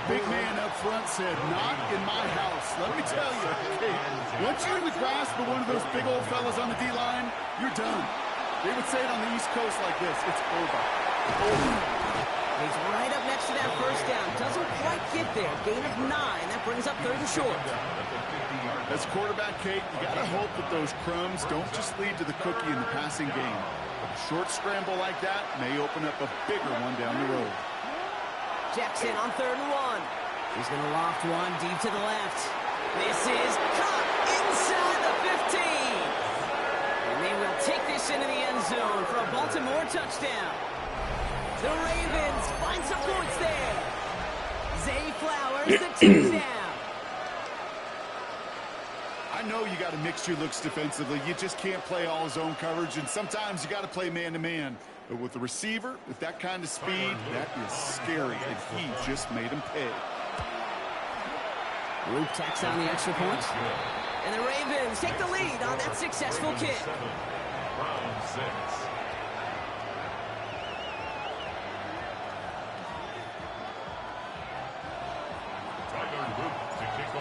Big man up front said, not in my house. Let me tell you, hey, once you're in the grasp of one of those big old fellas on the D-line, you're done. They would say it on the East Coast like this, it's over. He's right up next to that 1st down. Doesn't quite get there. Gain of 9. That brings up 3rd and short. As quarterback, Kate, you got to hope that those crumbs don't just lead to the cookie in the passing game. A short scramble like that may open up a bigger one down the road. Jackson on 3rd and 1. He's going to loft one deep to the left. This is caught inside the 15. And they will take this into the end zone for a Baltimore touchdown. The Ravens find some points there. Zay Flowers, the touchdown. I know you got a mixture looks defensively. You just can't play all zone coverage, and sometimes you got to play man-to-man. But with the receiver, with that kind of speed, that is scary, and he just made him pay. Luke tacks on the extra point. And the Ravens take the lead on that successful kick. Round 6.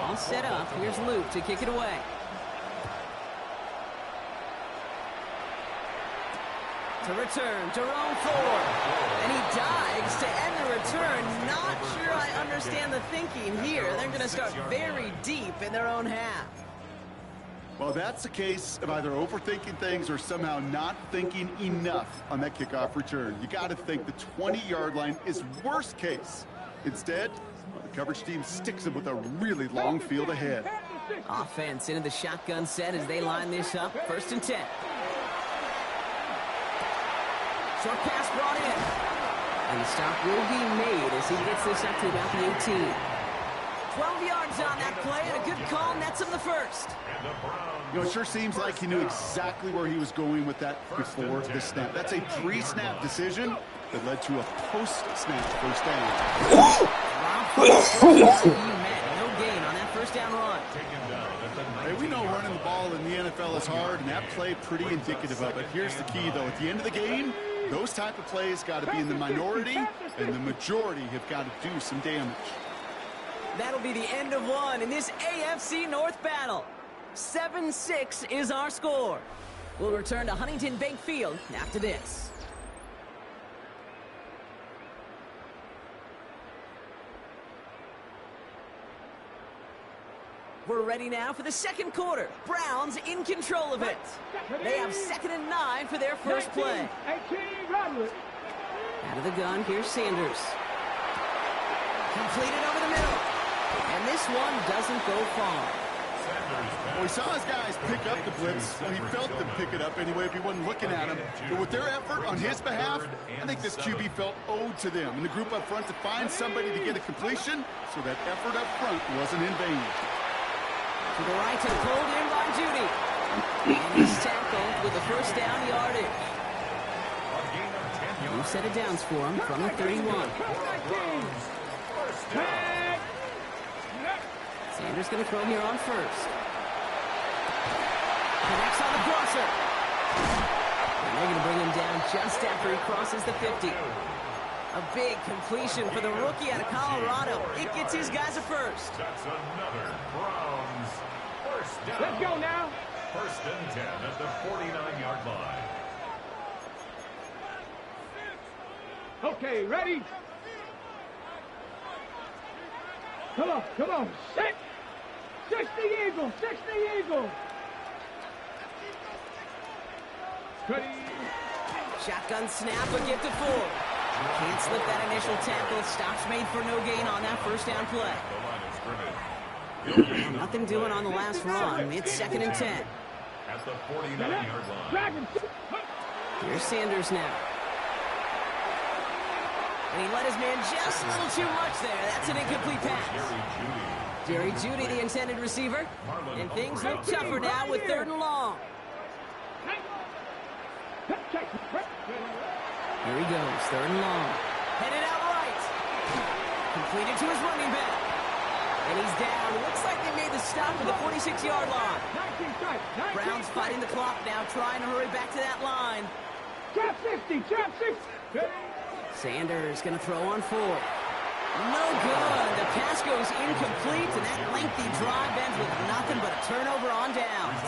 All set up. Here's Luke to kick it away. To return, Jerome Ford. And he dives to end the return. Not sure I understand the thinking here. They're going to start very deep in their own half. Well, that's a case of either overthinking things or somehow not thinking enough on that kickoff return. You got to think the 20-yard line is worst case. Instead, the coverage team sticks him with a really long field ahead. Offense into the shotgun set as they line this up. 1st and 10. Short pass brought in. And the stop will be made as he gets this up to about the 18. 12 yards on that play, and a good call nets him the first. You know, it sure seems like he knew exactly where he was going with that before the snap. That's a pre-snap decision that led to a post-snap first down. No gain on that first down run. Hey, we know running the ball in the NFL is hard, and that play pretty indicative of it. Here's the key, though. At the end of the game, those type of plays got to be in the minority, and the majority have got to do some damage. That'll be the end of one in this AFC North battle. 7-6 is our score. We'll return to Huntington Bank Field after this. We're ready now for the second quarter. Browns in control of it. They have 2nd and 9 for their first play. Out of the gun, here's Sanders. Completed over the middle. And this one doesn't go far. Well, he saw his guys pick up the blitz. Well, he felt them pick it up anyway if he wasn't looking at him. But with their effort on his behalf, I think this QB felt owed to them. And the group up front to find somebody to get a completion, so that effort up front wasn't in vain. To the right, to the pulled in by Judy. And he's tackled with the first down yardage. New set of downs for him from the 31. Sanders going to throw here on first. Connects on the crosser. And they're going to bring him down just after he crosses the 50. A big completion for the rookie out of Colorado. It gets his guys a first. That's another Browns first down. Let's go now. 1st and 10 at the 49-yard line. Okay, ready? Come on, come on. 60 Eagles, 60 Eagles. Ready? Shotgun snap, a give to Ford. Can't slip that initial tackle. Stops made for no gain on that first down play. Nothing doing on the last run. It's 2nd and 10. At the 49-yard line. Here's Sanders now. And he let his man just a little too much there. That's an incomplete pass. Jerry Jeudy, the intended receiver. And things look tougher now with 3rd and long. Here he goes, 3rd and long. Headed out right. Completed to his running back. And he's down. Looks like they made the stop at the 46-yard line. Browns fighting the clock now, trying to hurry back to that line. Trap 60, trap 60. Sanders going to throw on 4. No good. The pass goes incomplete, and that lengthy drive ends with nothing but a turnover on downs.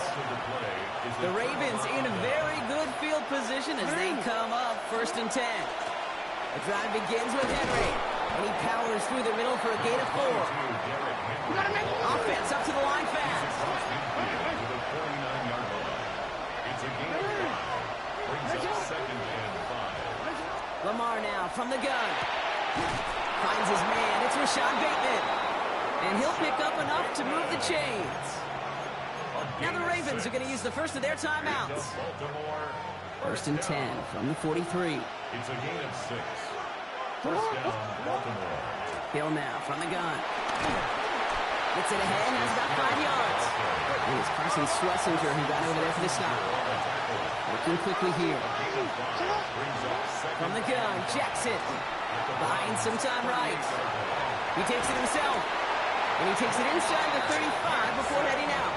The Ravens in a very good field position as they come up 1st and 10. The drive begins with Henry, and he powers through the middle for a gain of 4. Offense up to the line fast. Lamar now from the gun. Finds his man. It's Rashad Bateman. And he'll pick up enough to move the chains. Now the Ravens are going to use the first of their timeouts. 1st and 10 from the 43. It's a gain of 6. First down, Baltimore. Hill now from the gun. Gets it ahead, has about 5 yards. And it's Carson Schlesinger who got over there for the stop. Looking quickly here. From the gun, Jackson. Buying some time right. He takes it himself. And he takes it inside the 35 before heading out.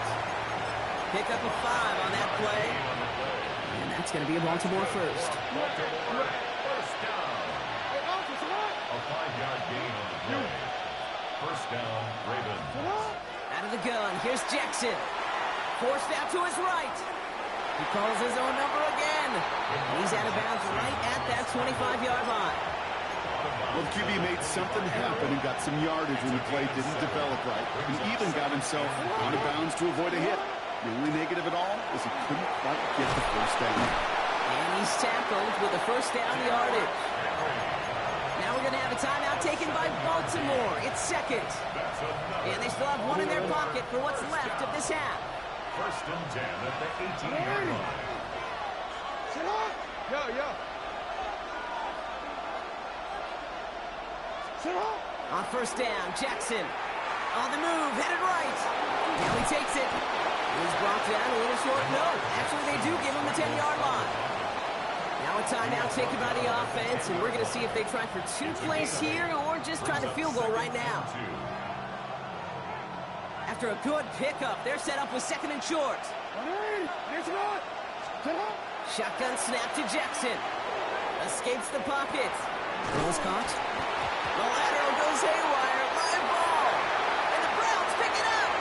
Pick up a 5 on that play. And that's going to be a Baltimore first. First down. A 5-yard gain on the play. First down, Ravens. Out of the gun, here's Jackson. Forced out to his right. He calls his own number again. He's out of bounds right at that 25-yard line. Well, the QB made something happen and got some yardage when the play didn't develop right. And even got himself out of bounds to avoid a hit. The only negative at all is he couldn't quite get the first down. And he's tackled with a first down yardage. Now we're going to have a timeout taken by Baltimore. It's second. And they still have one in their pocket for what's left of this half. First and 10 at the 18-yard line. On first down, Jackson. On the move, headed right. Now he takes it. He's brought down a little short. No, actually they do give him the 10-yard line. Now a timeout taken by the offense, and we're going to see if they try for 2 plays here or just try the field goal right now. After a good pickup, they're set up with second and short. Shotgun snap to Jackson. Escapes the pocket. Ball's caught. The lateral goes haywire. Live ball. And the Browns pick it up.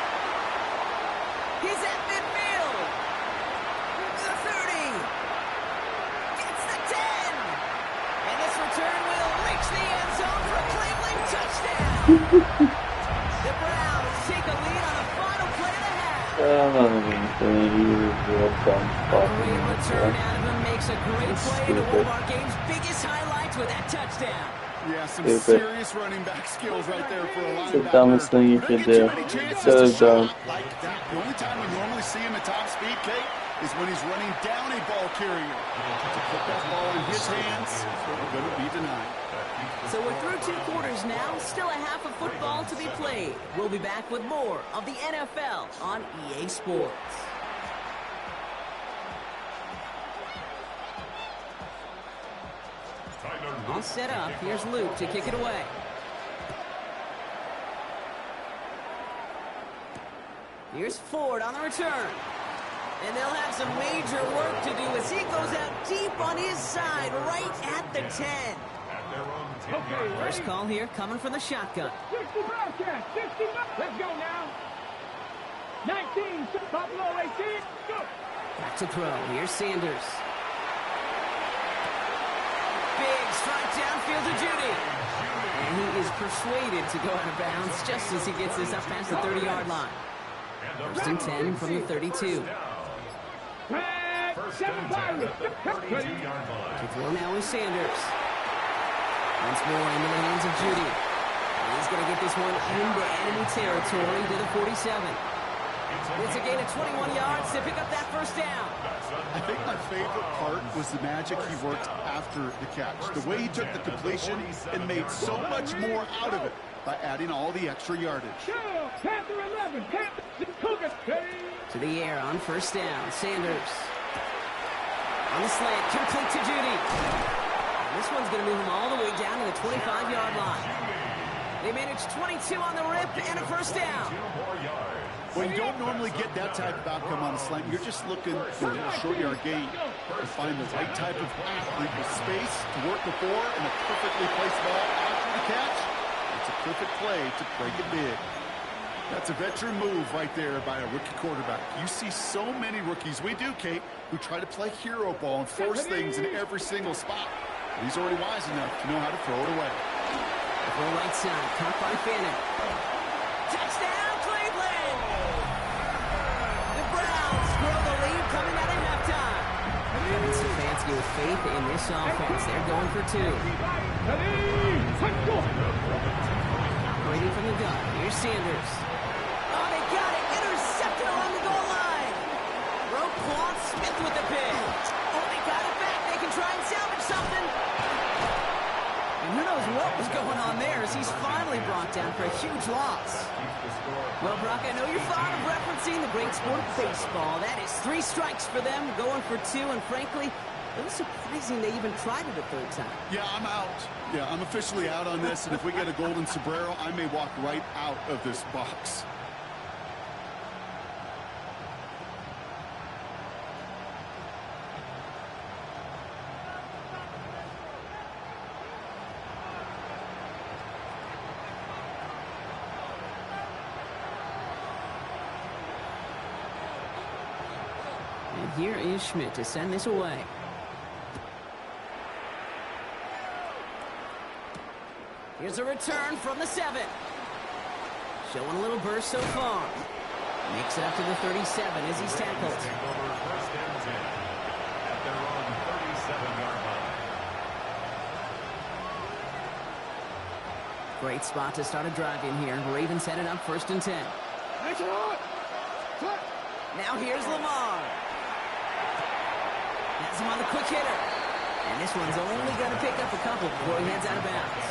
He's at midfield. The 30. Gets the 10. And this return will reach the end zone for a Cleveland touchdown. The Browns take a lead on the final play of the half. Great return out of him. Makes a great play to one of our game's biggest highlights with that touchdown. Yeah, some serious running back skills right there for a linebacker. It's the dumbest thing you could do. So dumb. Like that. The only time we normally see him at top speed, Kate, is when he's running down a ball carrier. To put that ball in his hands, we're going to be denied. So we're through 2 quarters now. Still a half of football to be played. We'll be back with more of the NFL on EA Sports. All set up. Here's Luke to kick it away. Here's Ford on the return. And they'll have some major work to do as he goes out deep on his side right at the 10. First call here coming from the shotgun. 60 Bobcats, 60 Let's go now. 19, Buffalo 18, go. Back to throw. Here's Sanders. Big strike downfield to Judy. And he is persuaded to go out of bounds just as he gets this up past the 30-yard line. First and 10 from the 32. First and 10 at the 32-yard line. To throw now is Sanders. Once more into the hands of Judy. He's going to get this one into enemy territory to the 47. It's a gain of 21 yards to pick up that first down. I think my favorite part was the magic he worked after the catch. The way he took the completion and made so much more out of it by adding all the extra yardage. Panther 11, to the air on first down. Sanders. On the slant, complete to Judy. And this one's going to move him all the way down to the 25-yard line. They managed 22 on the rip and a first down. Well, you don't normally get that type of outcome on a slant. You're just looking for a short yard gain to find the right type of athlete with space to work before and a perfectly placed ball after the catch. It's a perfect play to break it big. That's a veteran move right there by a rookie quarterback. You see so many rookies, we do, Kate, who try to play hero ball and force things in every single spot. He's already wise enough to know how to throw it away. Throw right side, caught by Fannin. Touchdown, Cleveland! The Browns grow the lead coming out of halftime. Kevin Stefanski with faith in this offense. They're going for 2. Operating from the gun. Here's Sanders. Oh, they got it. Intercepted along the goal line. Roquan Smith with the pick. Oh, they got it back. They can try and salvage something. And who knows what was going on on there as he's finally brought down for a huge loss. Well, Brock, I know you're fond of referencing the great sport of baseball. That is 3 strikes for them, going for 2, and frankly, it was surprising they even tried it a 3rd time. Yeah, I'm out. Yeah, I'm officially out on this, and if we get a golden sombrero, I may walk right out of this box. And here is Schmidt to send this away. Here's a return from the 7. Showing a little burst so far. Makes it up to the 37 as he's tackled. First and 10 at their own 37-yard line. Great spot to start a drive in here. Ravens headed up 1st and 10. Now here's Lamar. Has him on the quick hitter. And this one's only going to pick up a couple before he heads out of bounds.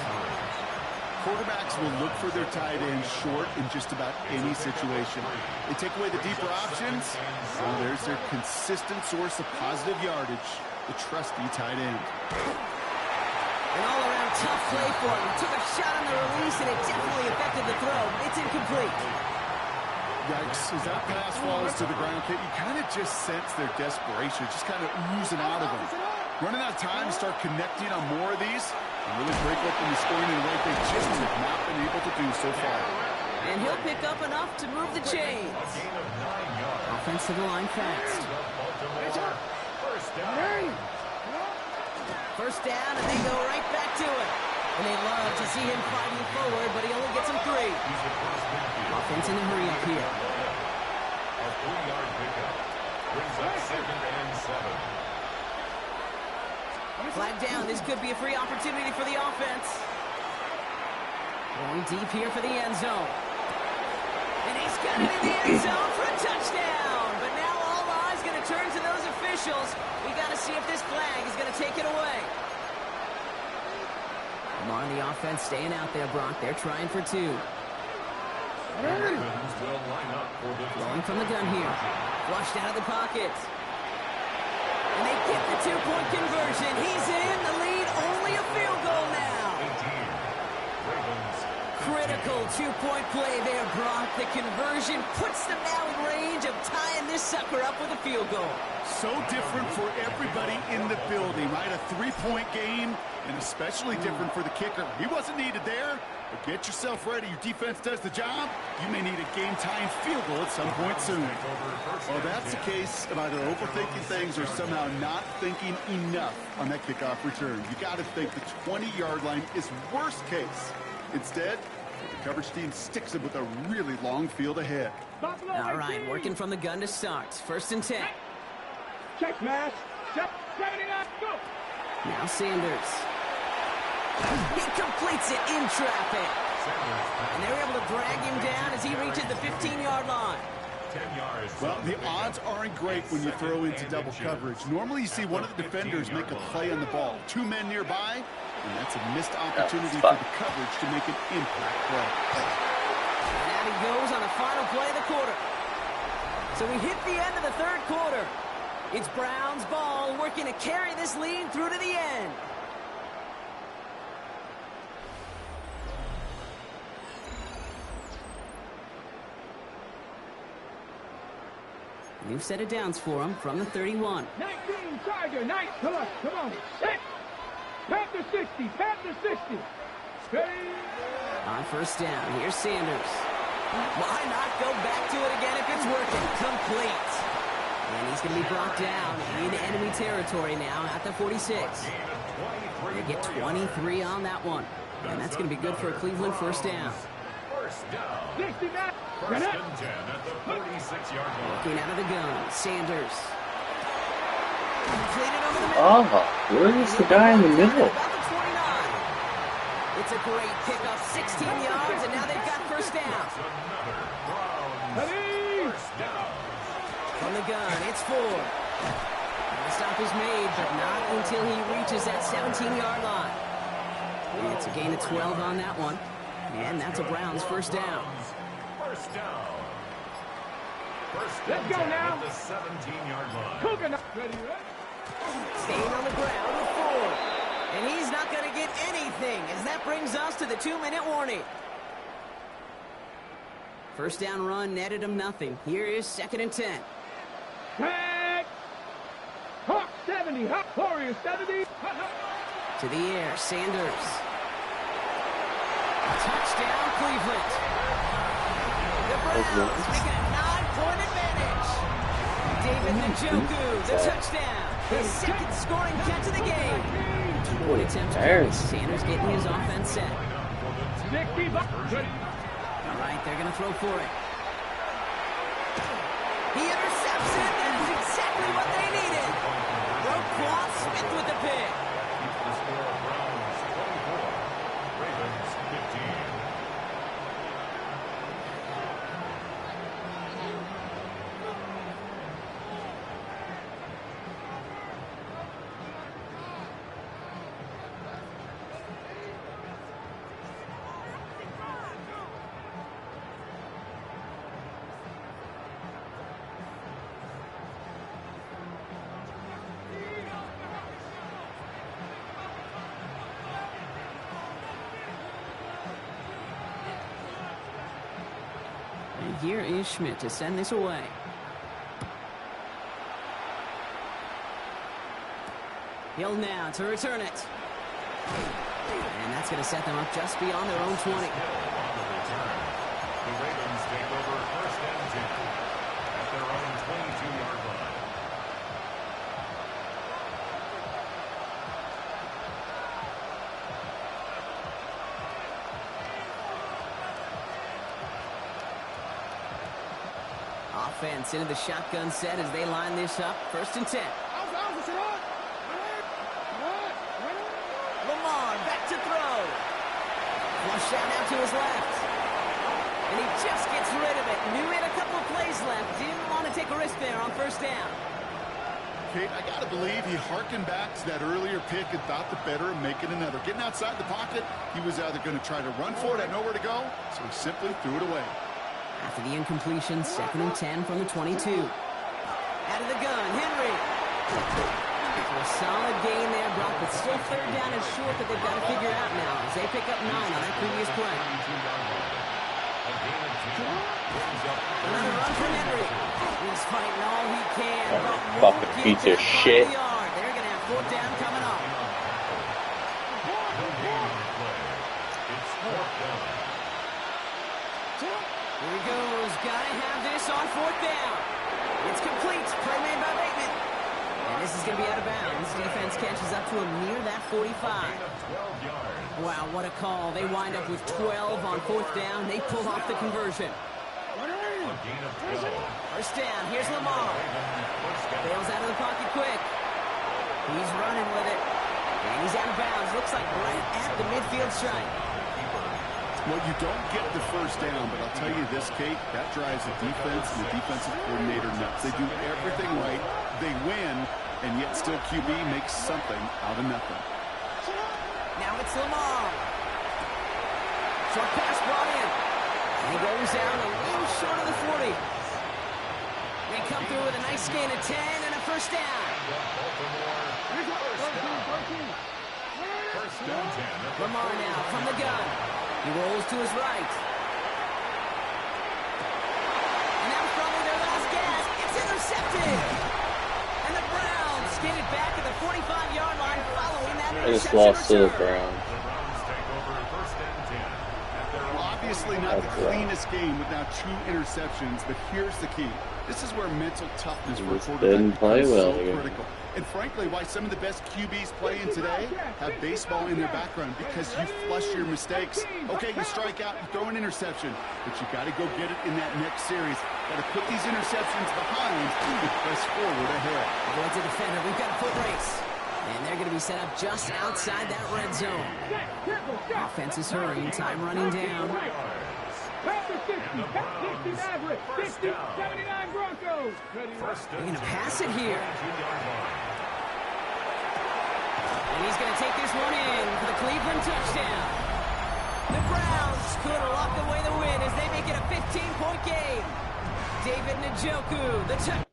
Quarterbacks will look for their tight end short in just about any situation. They take away the deeper options, so there's their consistent source of positive yardage, the trusty tight end. An all-around tough play for him. He took a shot on the release, and it definitely affected the throw. It's incomplete. Yikes, as that pass falls to the ground, you kind of just sense their desperation, just kind of oozing out of them. Running out of time to start connecting on more of these and really break open the scoring in a way they just have not been able to do so far. And he'll pick up enough to move the chains. Offense to the line fast. First down, and they go right back to it. And they love to see him fighting forward, but he only gets him 3. Offense in the hurry up here. A 3-yard pickup brings up 2nd and 7. Flag down. This could be a free opportunity for the offense. Going deep here for the end zone. And he's got it in the end zone for a touchdown. But now all eyes going to turn to those officials. We got to see if this flag is going to take it away. Lamar on the offense staying out there, Brock. They're trying for 2. Rolling from the gun here. Flushed out of the pocket. And they get the 2-point conversion. He's in the lead. Only a field goal now. Critical 2-point play there, Brock. The conversion puts them now in range of tying this sucker up with a field goal. So different for everybody in the building, right? A 3-point game, and especially different for the kicker. He wasn't needed there, but get yourself ready. Your defense does the job. You may need a game-tying field goal at some point soon. Well, that's the case of either overthinking things or somehow not thinking enough on that kickoff return. You got to think the 20-yard line is worst case. Instead, the coverage team sticks it with a really long field ahead. All right, working from the gun to start. 1st and 10. Check, smash. Check. 79. Go. Now Sanders. He completes it in traffic. And they were able to drag him down as he reaches the 15-yard line. 10 yards. Well, the odds aren't great when you throw into double coverage. Normally you see one of the defenders make a play on the ball. 2 men nearby, and that's a missed opportunity for the coverage to make an impact play. And out he goes on the final play of the quarter. So we hit the end of the 3rd quarter. It's Brown's ball working to carry this lead through to the end. New set of downs for him from the 31. 19, Tiger, nice. Come on. 6. Panther 60, Panther 60. Ready? On 1st down, here's Sanders. Why not go back to it again if it's working? Complete. And he's going to be brought down in enemy territory now at the 46. They get 23 on that one. And that's going to be good for a Cleveland 1st down. 69. 1st and 10 at the 46-yard line. Looking out of the gun, Sanders. Completed over the middle. Where's the guy in the middle? About the 29. It's a great pickup, 16 yards, and now they've got 1st down. From the gun, it's 4. The stop is made, but not until he reaches that 17-yard line. It's a gain of 12 on that one. And that's a Browns first down. First down. First Let's go now. At the 17-yard line. Coconut. Ready, Staying on the ground with Ford. And he's not going to get anything as that brings us to the 2-minute warning. First down run netted him nothing. Here is 2nd and 10. Tag. Hawk 70. Hawk Warrior 70. To the air, Sanders. Touchdown, Cleveland. The Browns make a 9-point advantage. David Njoku, the touchdown. His second scoring catch of the game. 2-point attempt. Sanders getting his offense set. All right, they're going to throw for it. He intercepts it. That is exactly what they needed. Roquan Smith with the pick. The score of Browns 24, Ravens 15. And here is Schmidt to send this away. Hill now to return it. And that's going to set them up just beyond their own 20. On the return, the Ravens take over first and 10 at their own 22-yard line. Offense into the shotgun set as they line this up. 1st and 10. Lamar back to throw. Flush out now to his left. And he just gets rid of it. Knew he had a couple plays left. Didn't want to take a risk there on 1st down. Kate, I got to believe he harkened back to that earlier pick and thought the better of making another. Getting outside the pocket, he was either going to try to run for it, had nowhere to go, so he simply threw it away. After the incompletion, 2nd and 10 from the 22. Out of the gun, Henry. A solid gain there, Brock, but still 3rd down and short that they've got to figure out now as they pick up 9 on that previous play. Another run from Henry. He's fighting all he can, but won't Fucking get piece that of shit. yard. They're going to have 4th down coming up. It's 4th down. Here he goes. Gotta have this on 4th down. It's complete. Play made by Bateman. And this is going to be out of bounds. Defense catches up to him near that 45. Wow, what a call. They wind up with 12 on 4th down. They pull off the conversion. 1st down. Here's Lamar. Bails out of the pocket quick. He's running with it. And he's out of bounds. Looks like right at the midfield stripe. Well, you don't get the 1st down, but I'll tell you this, Kate, that drives the defense and the defensive coordinator nuts. They do everything right. They win, and yet still QB makes something out of nothing. Now it's Lamar. Short pass brought in. And he goes down a little short of the 40. They come through with a nice gain of 10 and a 1st down. First down 10. Lamar now from the gun. He rolls to his right. And that was probably their last gasp. It's intercepted. And the Browns get it back at the 45-yard line following that I just interception lost to the return. Browns. The Browns take over first and 10 at their Well, own obviously not the cleanest game with now 2 interceptions, but here's the key. This is where mental toughness for a Just quarterback didn't play becomes well so here. critical. And frankly, why some of the best QBs playing today have baseball in their background, because you flush your mistakes. Okay, you strike out, you throw an interception, but you got to go get it in that next series. Got to put these interceptions behind and press forward ahead. Avoids a defender. We've got a foot race. And they're going to be set up just outside that red zone. Offense is hurrying. Time running down. Raptor 60, 60 Maverick, 60, 79 Broncos. They're going to pass it here. And he's going to take this one in for the Cleveland touchdown. The Browns could lock away the win as they make it a 15-point game. David Njoku, the touchdown.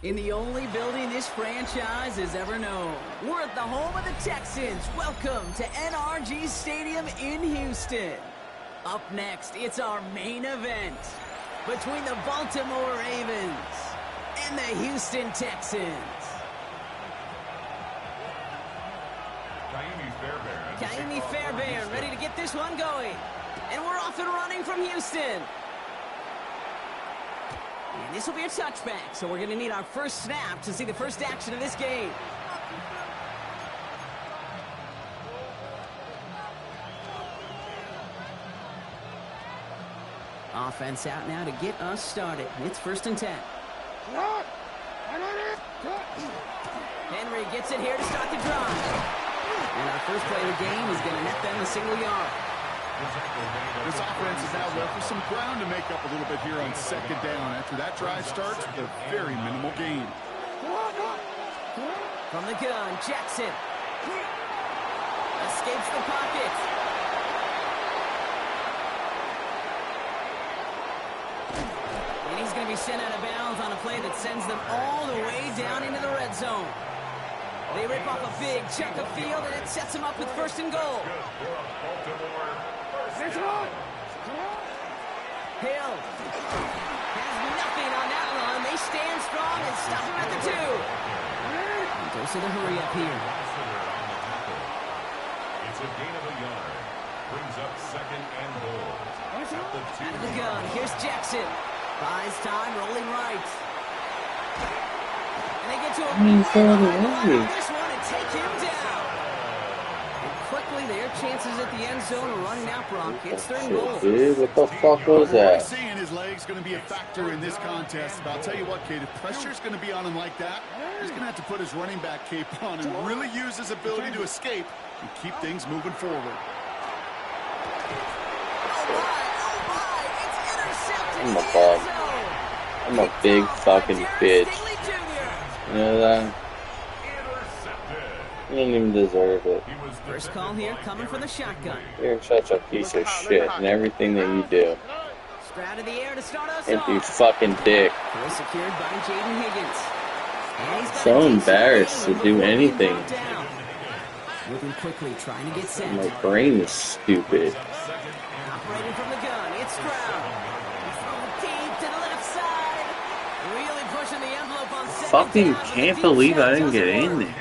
In the only building this franchise has ever known. We're at the home of the Texans. Welcome to NRG Stadium in Houston. Up next, it's our main event between the Baltimore Ravens and the Houston Texans. Kaimi Fairbairn ready to get this one going. And we're off and running from Houston. And this will be a touchback, so we're going to need our first snap to see the first action of this game. Offense out now to get us started. It's 1st and 10. Henry gets it here to start the drive. And our first play of the game is going to net them a single yard. This offense is now left with some ground to make up a little bit here on 2nd down after that drive starts with a very minimal gain. From the gun, Jackson escapes the pocket. And he's going to be sent out of bounds on a play that sends them all the way down into the red zone. They rip off a big chunk of field, and it sets them up with 1st and goal. Hill has nothing on that run. They stand strong and stop him at the 2. And goes to the hurry up here. It's a gain of a yard. Brings up 2nd and goal. Out of the gun. Here's Jackson. Buys time, rolling right. And they get to a this one and take him down. And quickly, their chances at the end zone are running out, Brock. It's 3rd and goal. Dude, what the fuck was that? Seeing his legs going to be a factor in this contest. But I'll tell you what, Kate, if pressure's going to be on him like that, he's going to have to put his running back cape on and really use his ability to escape and keep things moving forward. I'm a bug. I'm a big fucking bitch. You know that? You don't even deserve it. First call here coming from the shotgun. You're such a piece of shit in everything that you do. Stroud in the air to start us If you off. fucking dick. Well secured by Jaden Higgins. And he's So embarrassed to do anything. Moving quickly, trying to get set. My brain is stupid. Operating from the gun, it's Stroud. He's throwing deep to the left side. Really pushing the envelope on 2nd Fucking down, but the can't deep believe shot I didn't get doesn't in work. there.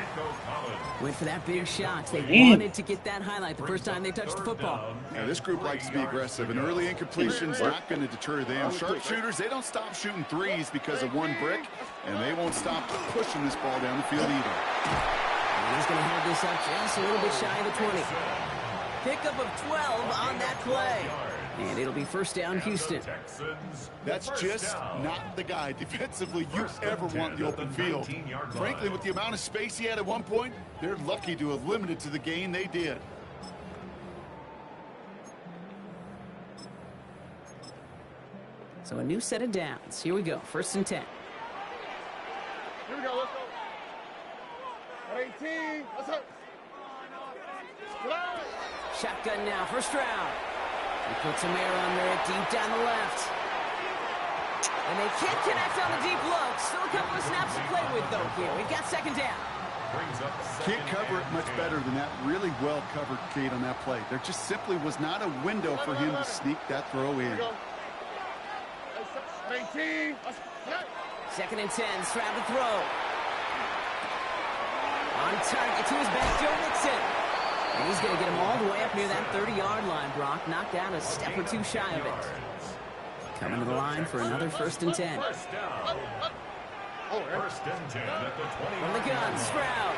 Went for that big shot. They Damn. wanted to get that highlight the first time they touched the football. Now, this group likes to be aggressive, and early incompletion's not going to deter them. Sharpshooters, they don't stop shooting threes because of one brick, and they won't stop pushing this ball down the field either. And he's going to have this up just a little bit shy of the 20. Pickup of 12 on that play. And it'll be 1st down, Houston. That's just not the guy defensively you ever want in the open field. Frankly, with the amount of space he had at one point, they're lucky to have limited to the gain they did. So a new set of downs. Here we go. 1st and 10. Here we go, let's go. 18, let's go. Shotgun now for Stroud. He puts some air under it deep down the left. And they can't connect on the deep look. Still a couple of snaps to play with, though, here. We've got 2nd down. Can't cover it much better than that really well-covered Kate on that play. There just simply was not a window for him to sneak that throw in. 19. 2nd and 10, Stroud to throw. On target to his back, Joe Mixon. And he's going to get him all the way up near that 30-yard line, Brock. Knocked down a step or two shy of it. Coming to the line for another 1st and 10. First and 10 at the 20. From the gun, Stroud.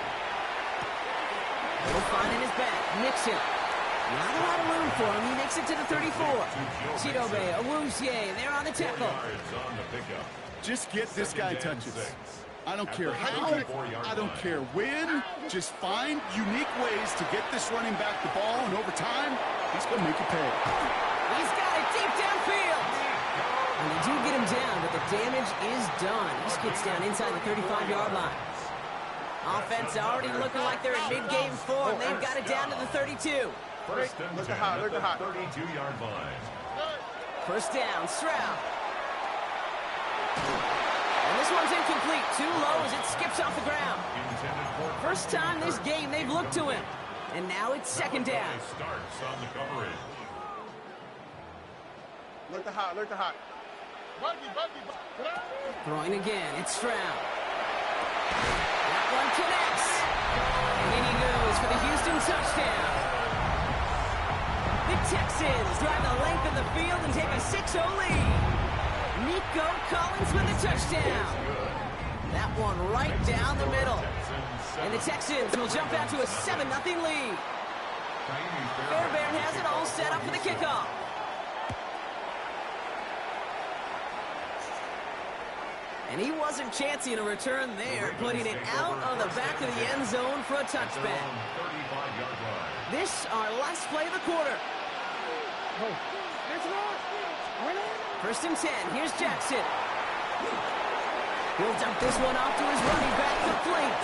He'll find in his back, Mixon. Not a lot of room for him. He makes it to the 34. Chidobe, Awuzie, they're on the tackle. Just get this guy touches. I don't care how, I don't care when. Just find unique ways to get this running back the ball, and over time, he's going to make it pay. He's got it deep downfield. And they do get him down, but the damage is done. He skids down inside the 35-yard line. Offense already looking like they're in mid-game form. They've got it down to the 32. First and 10 at the 32-yard line. First down, Stroud. And this one's incomplete. Too low as it skips off the ground. First time this game they've looked to him. And now it's 2nd down. Starts on the coverage. Look the hot. Throwing again, it's Stroud. That one connects. And in he goes for the Houston touchdown. The Texans drive the length of the field and take a 6-0 lead. Nico Collins with the touchdown. That one right down the middle. And the Texans will jump out to a 7-0 lead. Fairbairn has it all set up for the kickoff. And he wasn't chancing a return there, putting it out on the back of the end zone for a touchback. This, our last play of the quarter. First and 10, here's Jackson. He'll dump this one off to his running back, complete.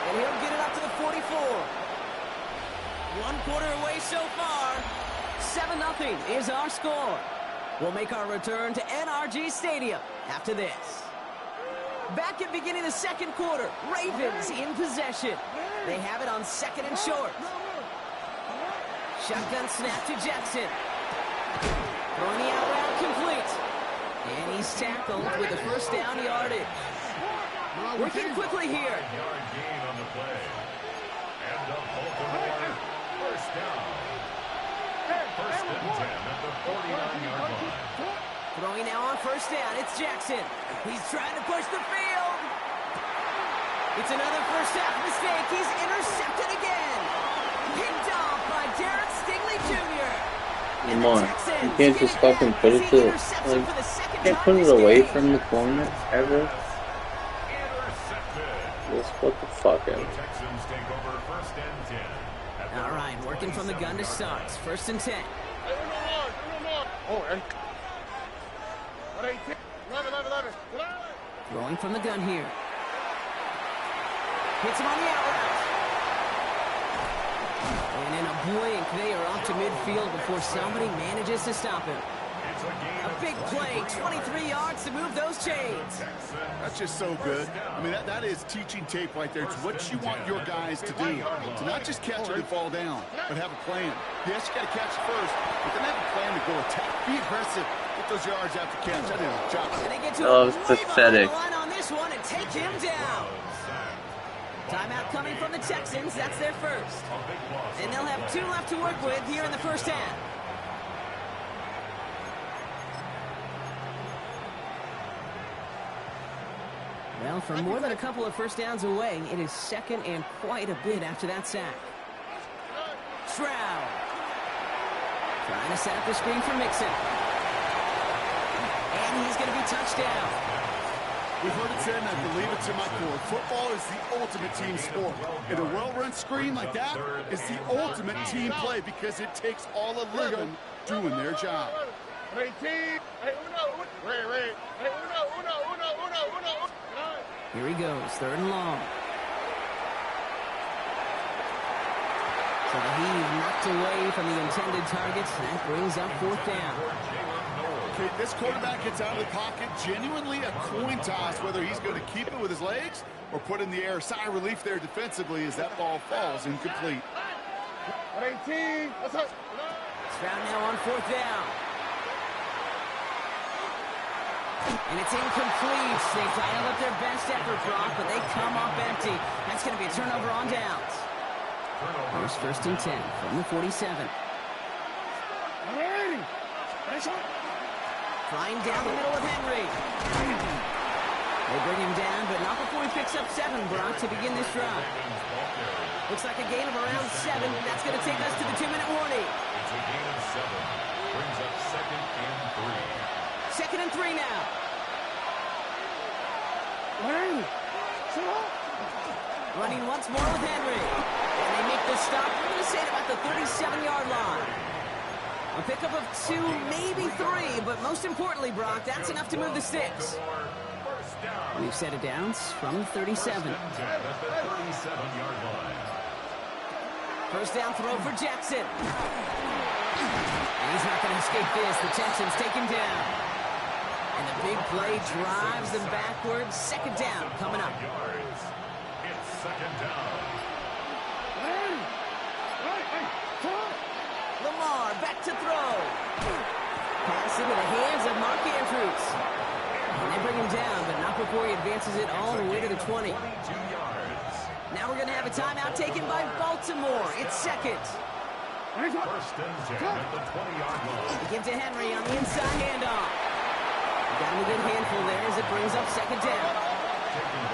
And he'll get it up to the 44. 1 quarter away so far. 7-0 is our score. We'll make our return to NRG Stadium after this. Back at beginning of the 2nd quarter, Ravens in possession. They have it on 2nd and short. Shotgun snap to Jackson. Throwing the out route complete. And he's tackled with the first down yardage. Working quickly here. Yard gain on the play. And the Baltimore first down. First and 10 at the 49-yard line. Throwing now on first down, it's Jackson. He's trying to push the field. It's another first half mistake. He's intercepted again. Picked off by Darren Stingley Jr. Come on, you can't just fucking put it to, like, can't put it away from the corner ever. Just what the fuck ever. Texans take over first and 10. All right, working from the gun to start. 1st and 10. Throwing from the gun here. Hits him on the out route. And in a blink, they are off to midfield before somebody manages to stop him. A big play, 23 yards to move those chains. That's just so good. I mean, that is teaching tape right there. It's what you want your guys to do. To not just catch it and fall down, but have a plan. Yes, you got to catch it first, but then have a plan to go attack. Be aggressive. Get those yards after catch. That is a job. And they get to Oh, it's pathetic. line on this one and take him down. Timeout coming from the Texans. That's their first. And they'll have 2 left to work with here in the first half. Well, for more than a couple of first downs away, it is 2nd and quite a bit after that sack. Stroud. Trying to set up the screen for Mixon. And he's going to be touched down. We've heard it said, and I believe it to my core. Football is the ultimate team sport. And a well-run screen like that is the ultimate team play because it takes all 11 doing their job. Here he goes, 3rd and long. So the heave knocked away from the intended targets. That brings up 4th down. Okay, this quarterback gets out of the pocket, genuinely a coin toss, whether he's going to keep it with his legs or put in the air. Sigh of relief there defensively as that ball falls incomplete. 18. What's up? It's found now on 4th down. And it's incomplete. They dialed up their best effort, Brock, but they come up empty. That's going to be a turnover on downs. Here's 1st and 10 from the 47. Flying down the middle with Henry. They bring him down, but not before he picks up 7, Brock, to begin this drive. Looks like a gain of around 7. That's going to take us to the 2-minute warning. It's a gain of 7. Brings up 2nd and 3. 2nd and 3 now. Running once more with Henry. And they make the stop. We're going to say at about the 37-yard line. A pickup of 2, maybe 3, but most importantly, Brock, that's enough to move the sticks. We've set it downs from 37. 37-yard line. 1st down throw for Jackson. And he's not going to escape this. The Texans take him down. And the big play drives them backwards. 2nd down coming up. It's 2nd down. Lamar back to throw. Pass into the hands of Mark Andrews. And they bring him down, but not before he advances it all the way to the 20. 22 yards. Now we're going to have a timeout taken by Baltimore. It's 2nd. 1st and 10 at the 20-yard line. They give to Henry on the inside handoff. Got him a good handful there as it brings up 2nd down.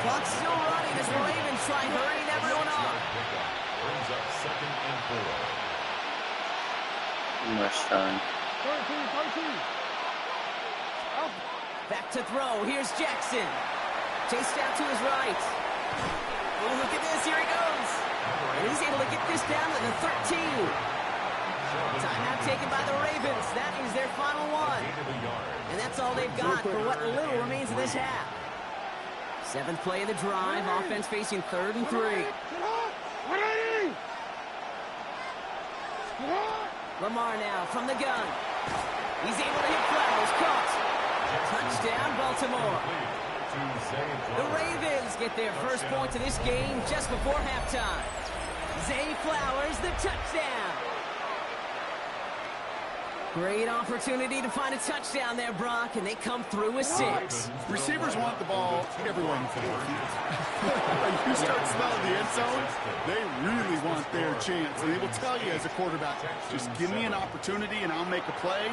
Clock's still running as the Ravens try hurrying everyone off. Brings up 2nd and 4. Much time. 13. Back to throw. Here's Jackson. Chased out to his right. Oh, look at this. Here he goes. And he's able to get this down to the 13. Timeout taken by the Ravens. That is their final one. And that's all they've got for what little remains of this half. 7th play of the drive. Offense facing 3rd and 3. Lamar now from the gun. He's able to hit Flowers. Caught. Touchdown, Baltimore. The Ravens get their first point of this game just before halftime. Zay Flowers, the touchdown. Great opportunity to find a touchdown there, Brock, and they come through with 6. Receivers want the ball everywhere in the field. When you start smelling the end zone, they really want their chance. And they will tell you as a quarterback, just give me an opportunity and I'll make a play.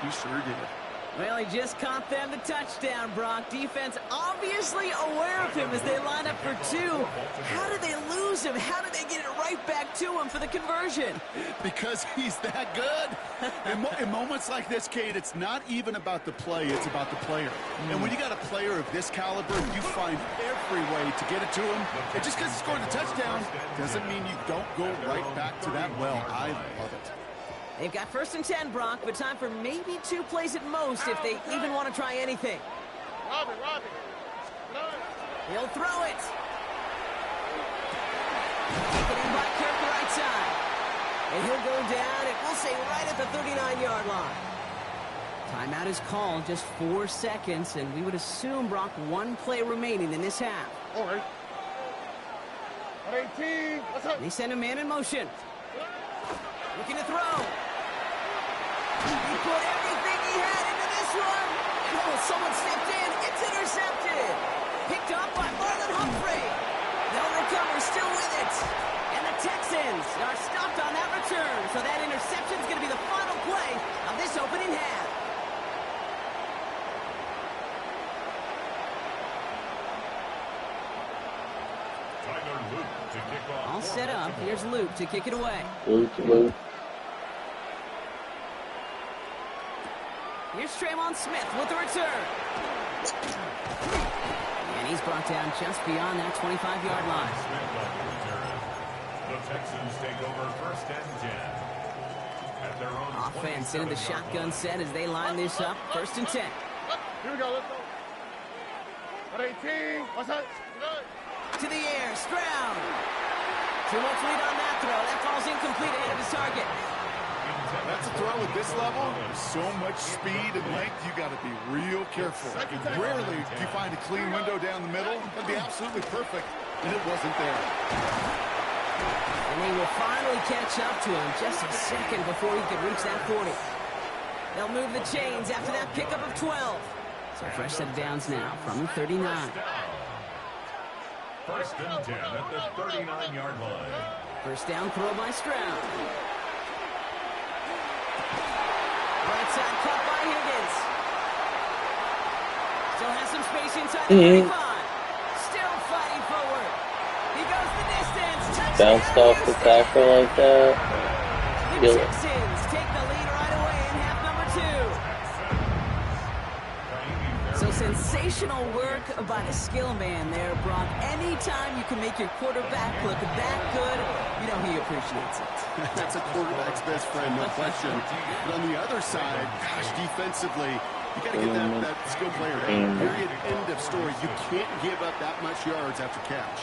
He sure did. Well, he just caught them the touchdown, Brock. Defense obviously aware of him as they line up for 2. How did they lose him? How did they get it right back to him for the conversion? Because he's that good. In moments like this, Kate, it's not even about the play, it's about the player. And when you got a player of this caliber, you find every way to get it to him. And just because he scored the touchdown doesn't mean you don't go right back to that well. I love it. They've got 1st and 10, Brock, but time for maybe 2 plays at most if they even want to try anything. Robbie. He'll throw it. Taken in by Kirk right side. And he'll go down, and we'll say right at the 39-yard line. Timeout is called, just 4 seconds, and we would assume, Brock, 1 play remaining in this half. All right. 18. What's up? They send a man in motion. Looking to throw. He put everything he had into this one. And oh, someone stepped in. It's intercepted. Picked up by Marlon Humphrey. They'll recover, still with it. And the Texans are stopped on that return. So that interception is going to be the final play of this opening half. All set up. Here's Luke to kick it away. Luke. Here's Traymon Smith with the return. And he's brought down just beyond that 25-yard line. The Texans take over 1st and 10. At their own Offense into the shotgun set as they line this up. 1st and 10. Here we go. Let's go. 18. What's up? To the air. Stroud. Too much lead on that throw. That falls incomplete ahead of his target. That's a throw at this level. There's so much speed and length, you got to be real careful. Rarely do you find a clean window down the middle. That'd be absolutely perfect, and it wasn't there. And they will finally catch up to him just a second before he could reach that 40. They'll move the chains after that pickup of 12. So fresh set of downs now from the 39. First and 10 at the 39-yard line. First down throw by Stroud. Right side cut by Higgins. Still has some space inside the 35. Still fighting forward. He goes the distance. Touchdown. Bounced off the tackle like that. The Texans take the lead right away in half number 2. So sensational work by the skill man there, Brock. Anytime you can make your quarterback look that good, you know he appreciates it. That's a quarterback's best friend, no question. But on the other side, gosh, defensively, you got to get that skill player down. Period, end of story. You can't give up that much yards after catch.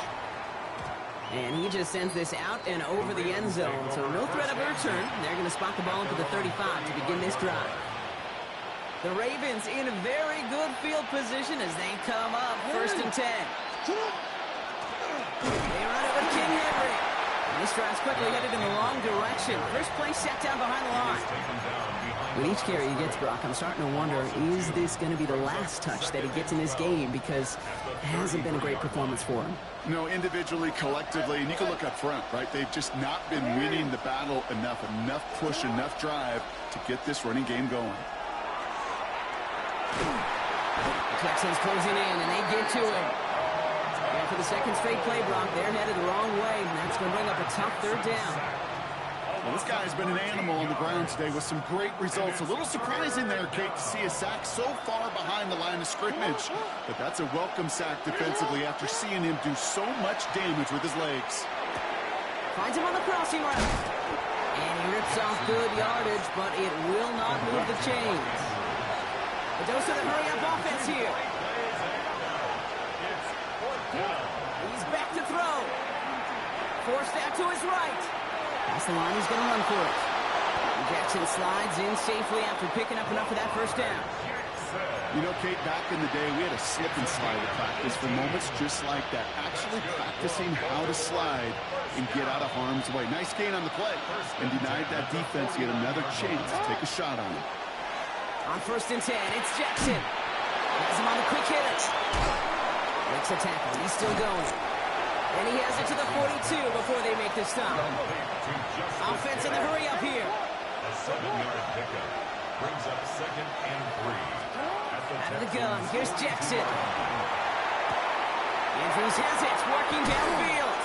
And he just sends this out and over the end zone. So no threat of a return. They're going to spot the ball into the 35 to begin this drive. The Ravens in a very good field position as they come up first and 10. They run it with King Henry. And this drive's quickly headed in the wrong direction. First play set down behind the line. With each carry he gets, Brock, I'm starting to wonder, is this going to be the last touch that he gets in this game? Because it hasn't been a great performance for him. No, individually, collectively, and you can look up front, right? They've just not been winning the battle enough push, enough drive to get this running game going. The Texans closing in, and they get to him. And for the second straight play, Brock, they're headed the wrong way, and that's going to bring up a tough third down. Well, this guy's been an animal on the ground today with some great results. A little surprising there, Kate, to see a sack so far behind the line of scrimmage. But that's a welcome sack defensively after seeing him do so much damage with his legs. Finds him on the crossing route. And he rips off good yardage, but it will not move the chains. A dose of the hurry-up offense here. He's back to throw. Forced out to his right. Past the line, he's going to run for it. And Jackson slides in safely after picking up enough for that first down. You know, Kate, back in the day, we had a slip and slide at practice for moments just like that. Actually practicing how to slide and get out of harm's way. Nice gain on the play. And denied that defense yet another chance to take a shot on him. On first and 10, it's Jackson. Has him on the quick hitters. Makes a tackle. He's still going. And he has it to the 42 before they make the stop. Offense in the hurry up here. A 7-yard pickup brings up second and 3. Out of the gun. Here's Jackson. Andrews has it. Working downfield.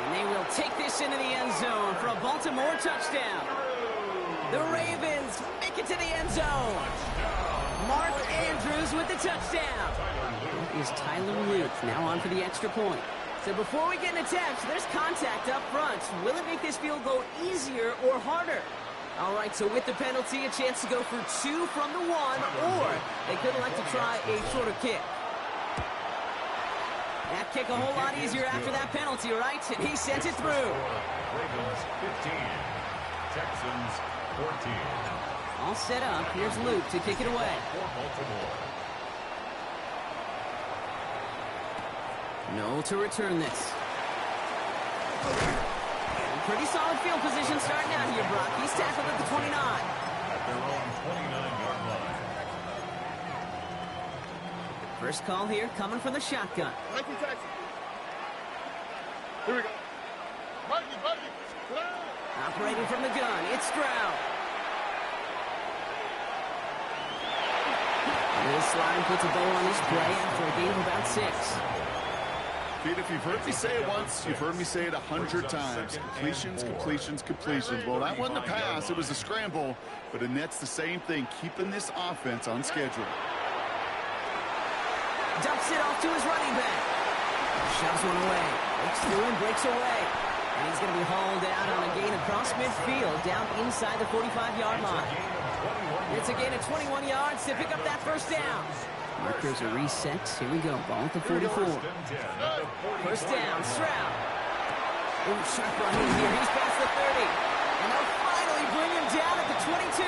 And they will take this into the end zone for a Baltimore touchdown. The Ravens make it to the end zone. Mark Andrews with the touchdown. That is Tyler Luke now on for the extra point. So before we get into taps, there's contact up front. Will it make this field goal easier or harder? All right, so with the penalty, a chance to go for 2 from the 1, or they could elect to try a shorter kick. That kick a whole lot easier after that penalty, right? And he sent it through. Ravens 15, Texans 14. All set up. Here's Luke to kick it away. For Baltimore. No to return this. Pretty solid field position starting out here, Brock. He's tackled at the 29. At their own 29-yard line. First call here coming from the shotgun. Here we go. Operating from the gun, it's Stroud. This slide puts a bow on this play after a gain of about 6. Pete, if you've heard me say it once, you've heard me say it 100 times. Completions, completions, completions. Well, that wasn't a pass. It was a scramble. But Annette's the same thing, keeping this offense on schedule. Dumps it off to his running back. Shoves one away. Breaks through and breaks away. And he's going to be hauled out on a gain across midfield down inside the 45-yard line. It's a gain of 21 yards to pick up that first down. Markers are reset. Here we go. Ball at the 44. First down, Stroud. Ooh, sharp run in here. He's past the 30. And they'll finally they bring him down at the 22.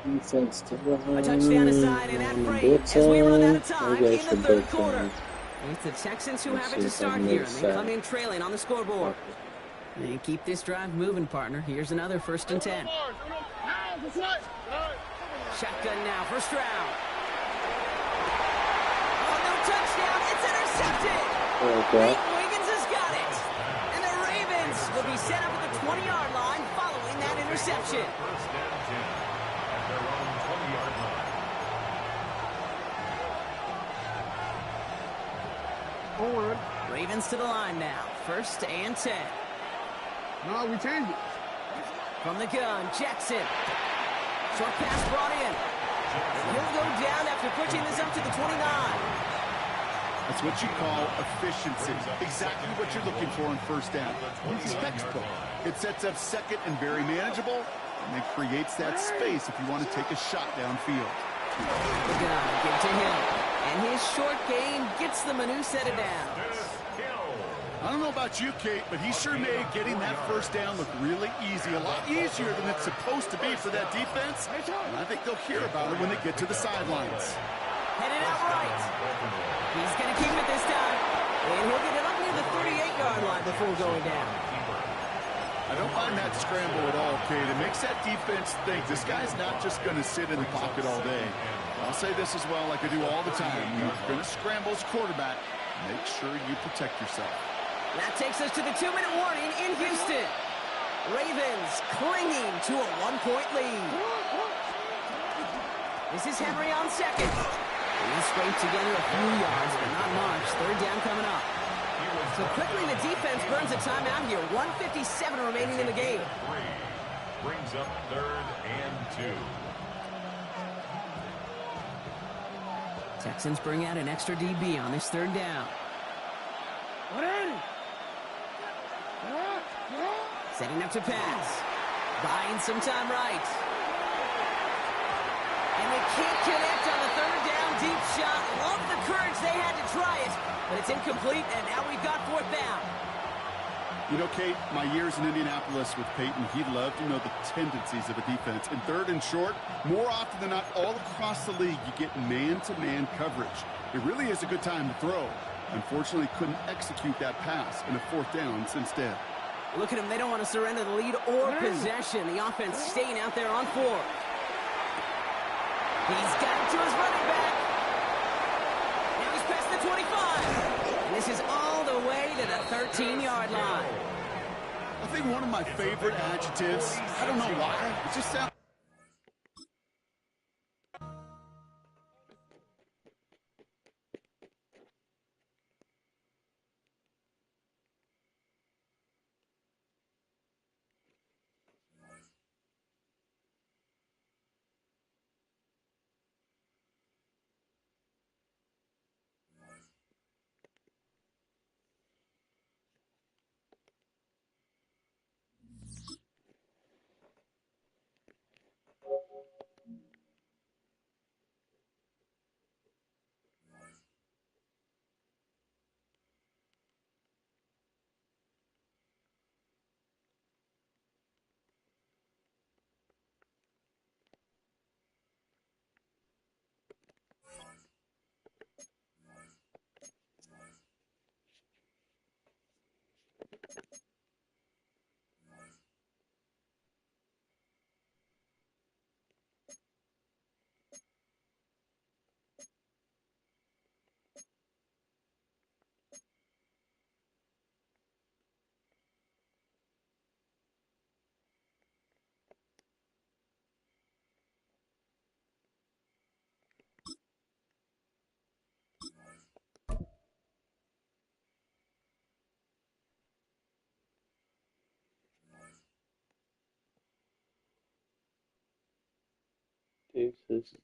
A touchdown aside, and that frame as we run out of time in the third quarter. It's the Texans who have it to start here, and they come in trailing on the scoreboard. They keep this drive moving, partner. Here's another 1st and 10. Shotgun now, first round. Oh, no touchdown. It's intercepted. Okay. Wiggins has got it. And the Ravens will be set up at the 20-yard line following that interception. 1st and 10 at their own 20-yard line. Forward. Ravens to the line now. 1st and 10. No, we changed it. From the gun, Jackson. Short pass brought in. He'll go down after pushing this up to the 29. That's what you call efficiency. Exactly what you're looking for on 1st down. It's textbook. It sets up 2nd and very manageable, and it creates that space if you want to take a shot downfield. The gun, give to him. And his short gain gets them a new set of downs. I don't know about you, Kate, but he sure made getting that 1st down look really easy. A lot easier than it's supposed to be for that defense. And I think they'll hear about it when they get to the sidelines. Headed out right. He's going to keep it this time. And he'll get it up near the 38-yard line before going down. I don't mind that scramble at all, Kate. It makes that defense think this guy's not just going to sit in the pocket all day. I'll say this as well like I do all the time. You're going to scramble as quarterback. Make sure you protect yourself. That takes us to the 2-minute warning in Houston. Ravens clinging to a 1-point lead. This is Henry on 2nd. He'll scrape together a few yards, but not much. 3rd down coming up. So quickly the defense burns a timeout here. 1:57 remaining in the game. Brings up 3rd and 2. Texans bring out an extra DB on this 3rd down. Setting up to pass. Buying some time right. And they can't connect on the 3rd down. Deep shot. Love the courage they had to try it. But it's incomplete, and now we've got 4th down. You know, Kate, my years in Indianapolis with Peyton, he loved to know the tendencies of a defense. In 3rd and short, more often than not, all across the league, you get man-to-man coverage. It really is a good time to throw. Unfortunately, couldn't execute that pass in a 4th down instead. Look at him. They don't want to surrender the lead or possession. The offense staying out there on 4. He's got it to his running back. Now he's past the 25. And this is all the way to the 13-yard line. I think one of my favorite adjectives, I don't know why, it just sounds... Deuces.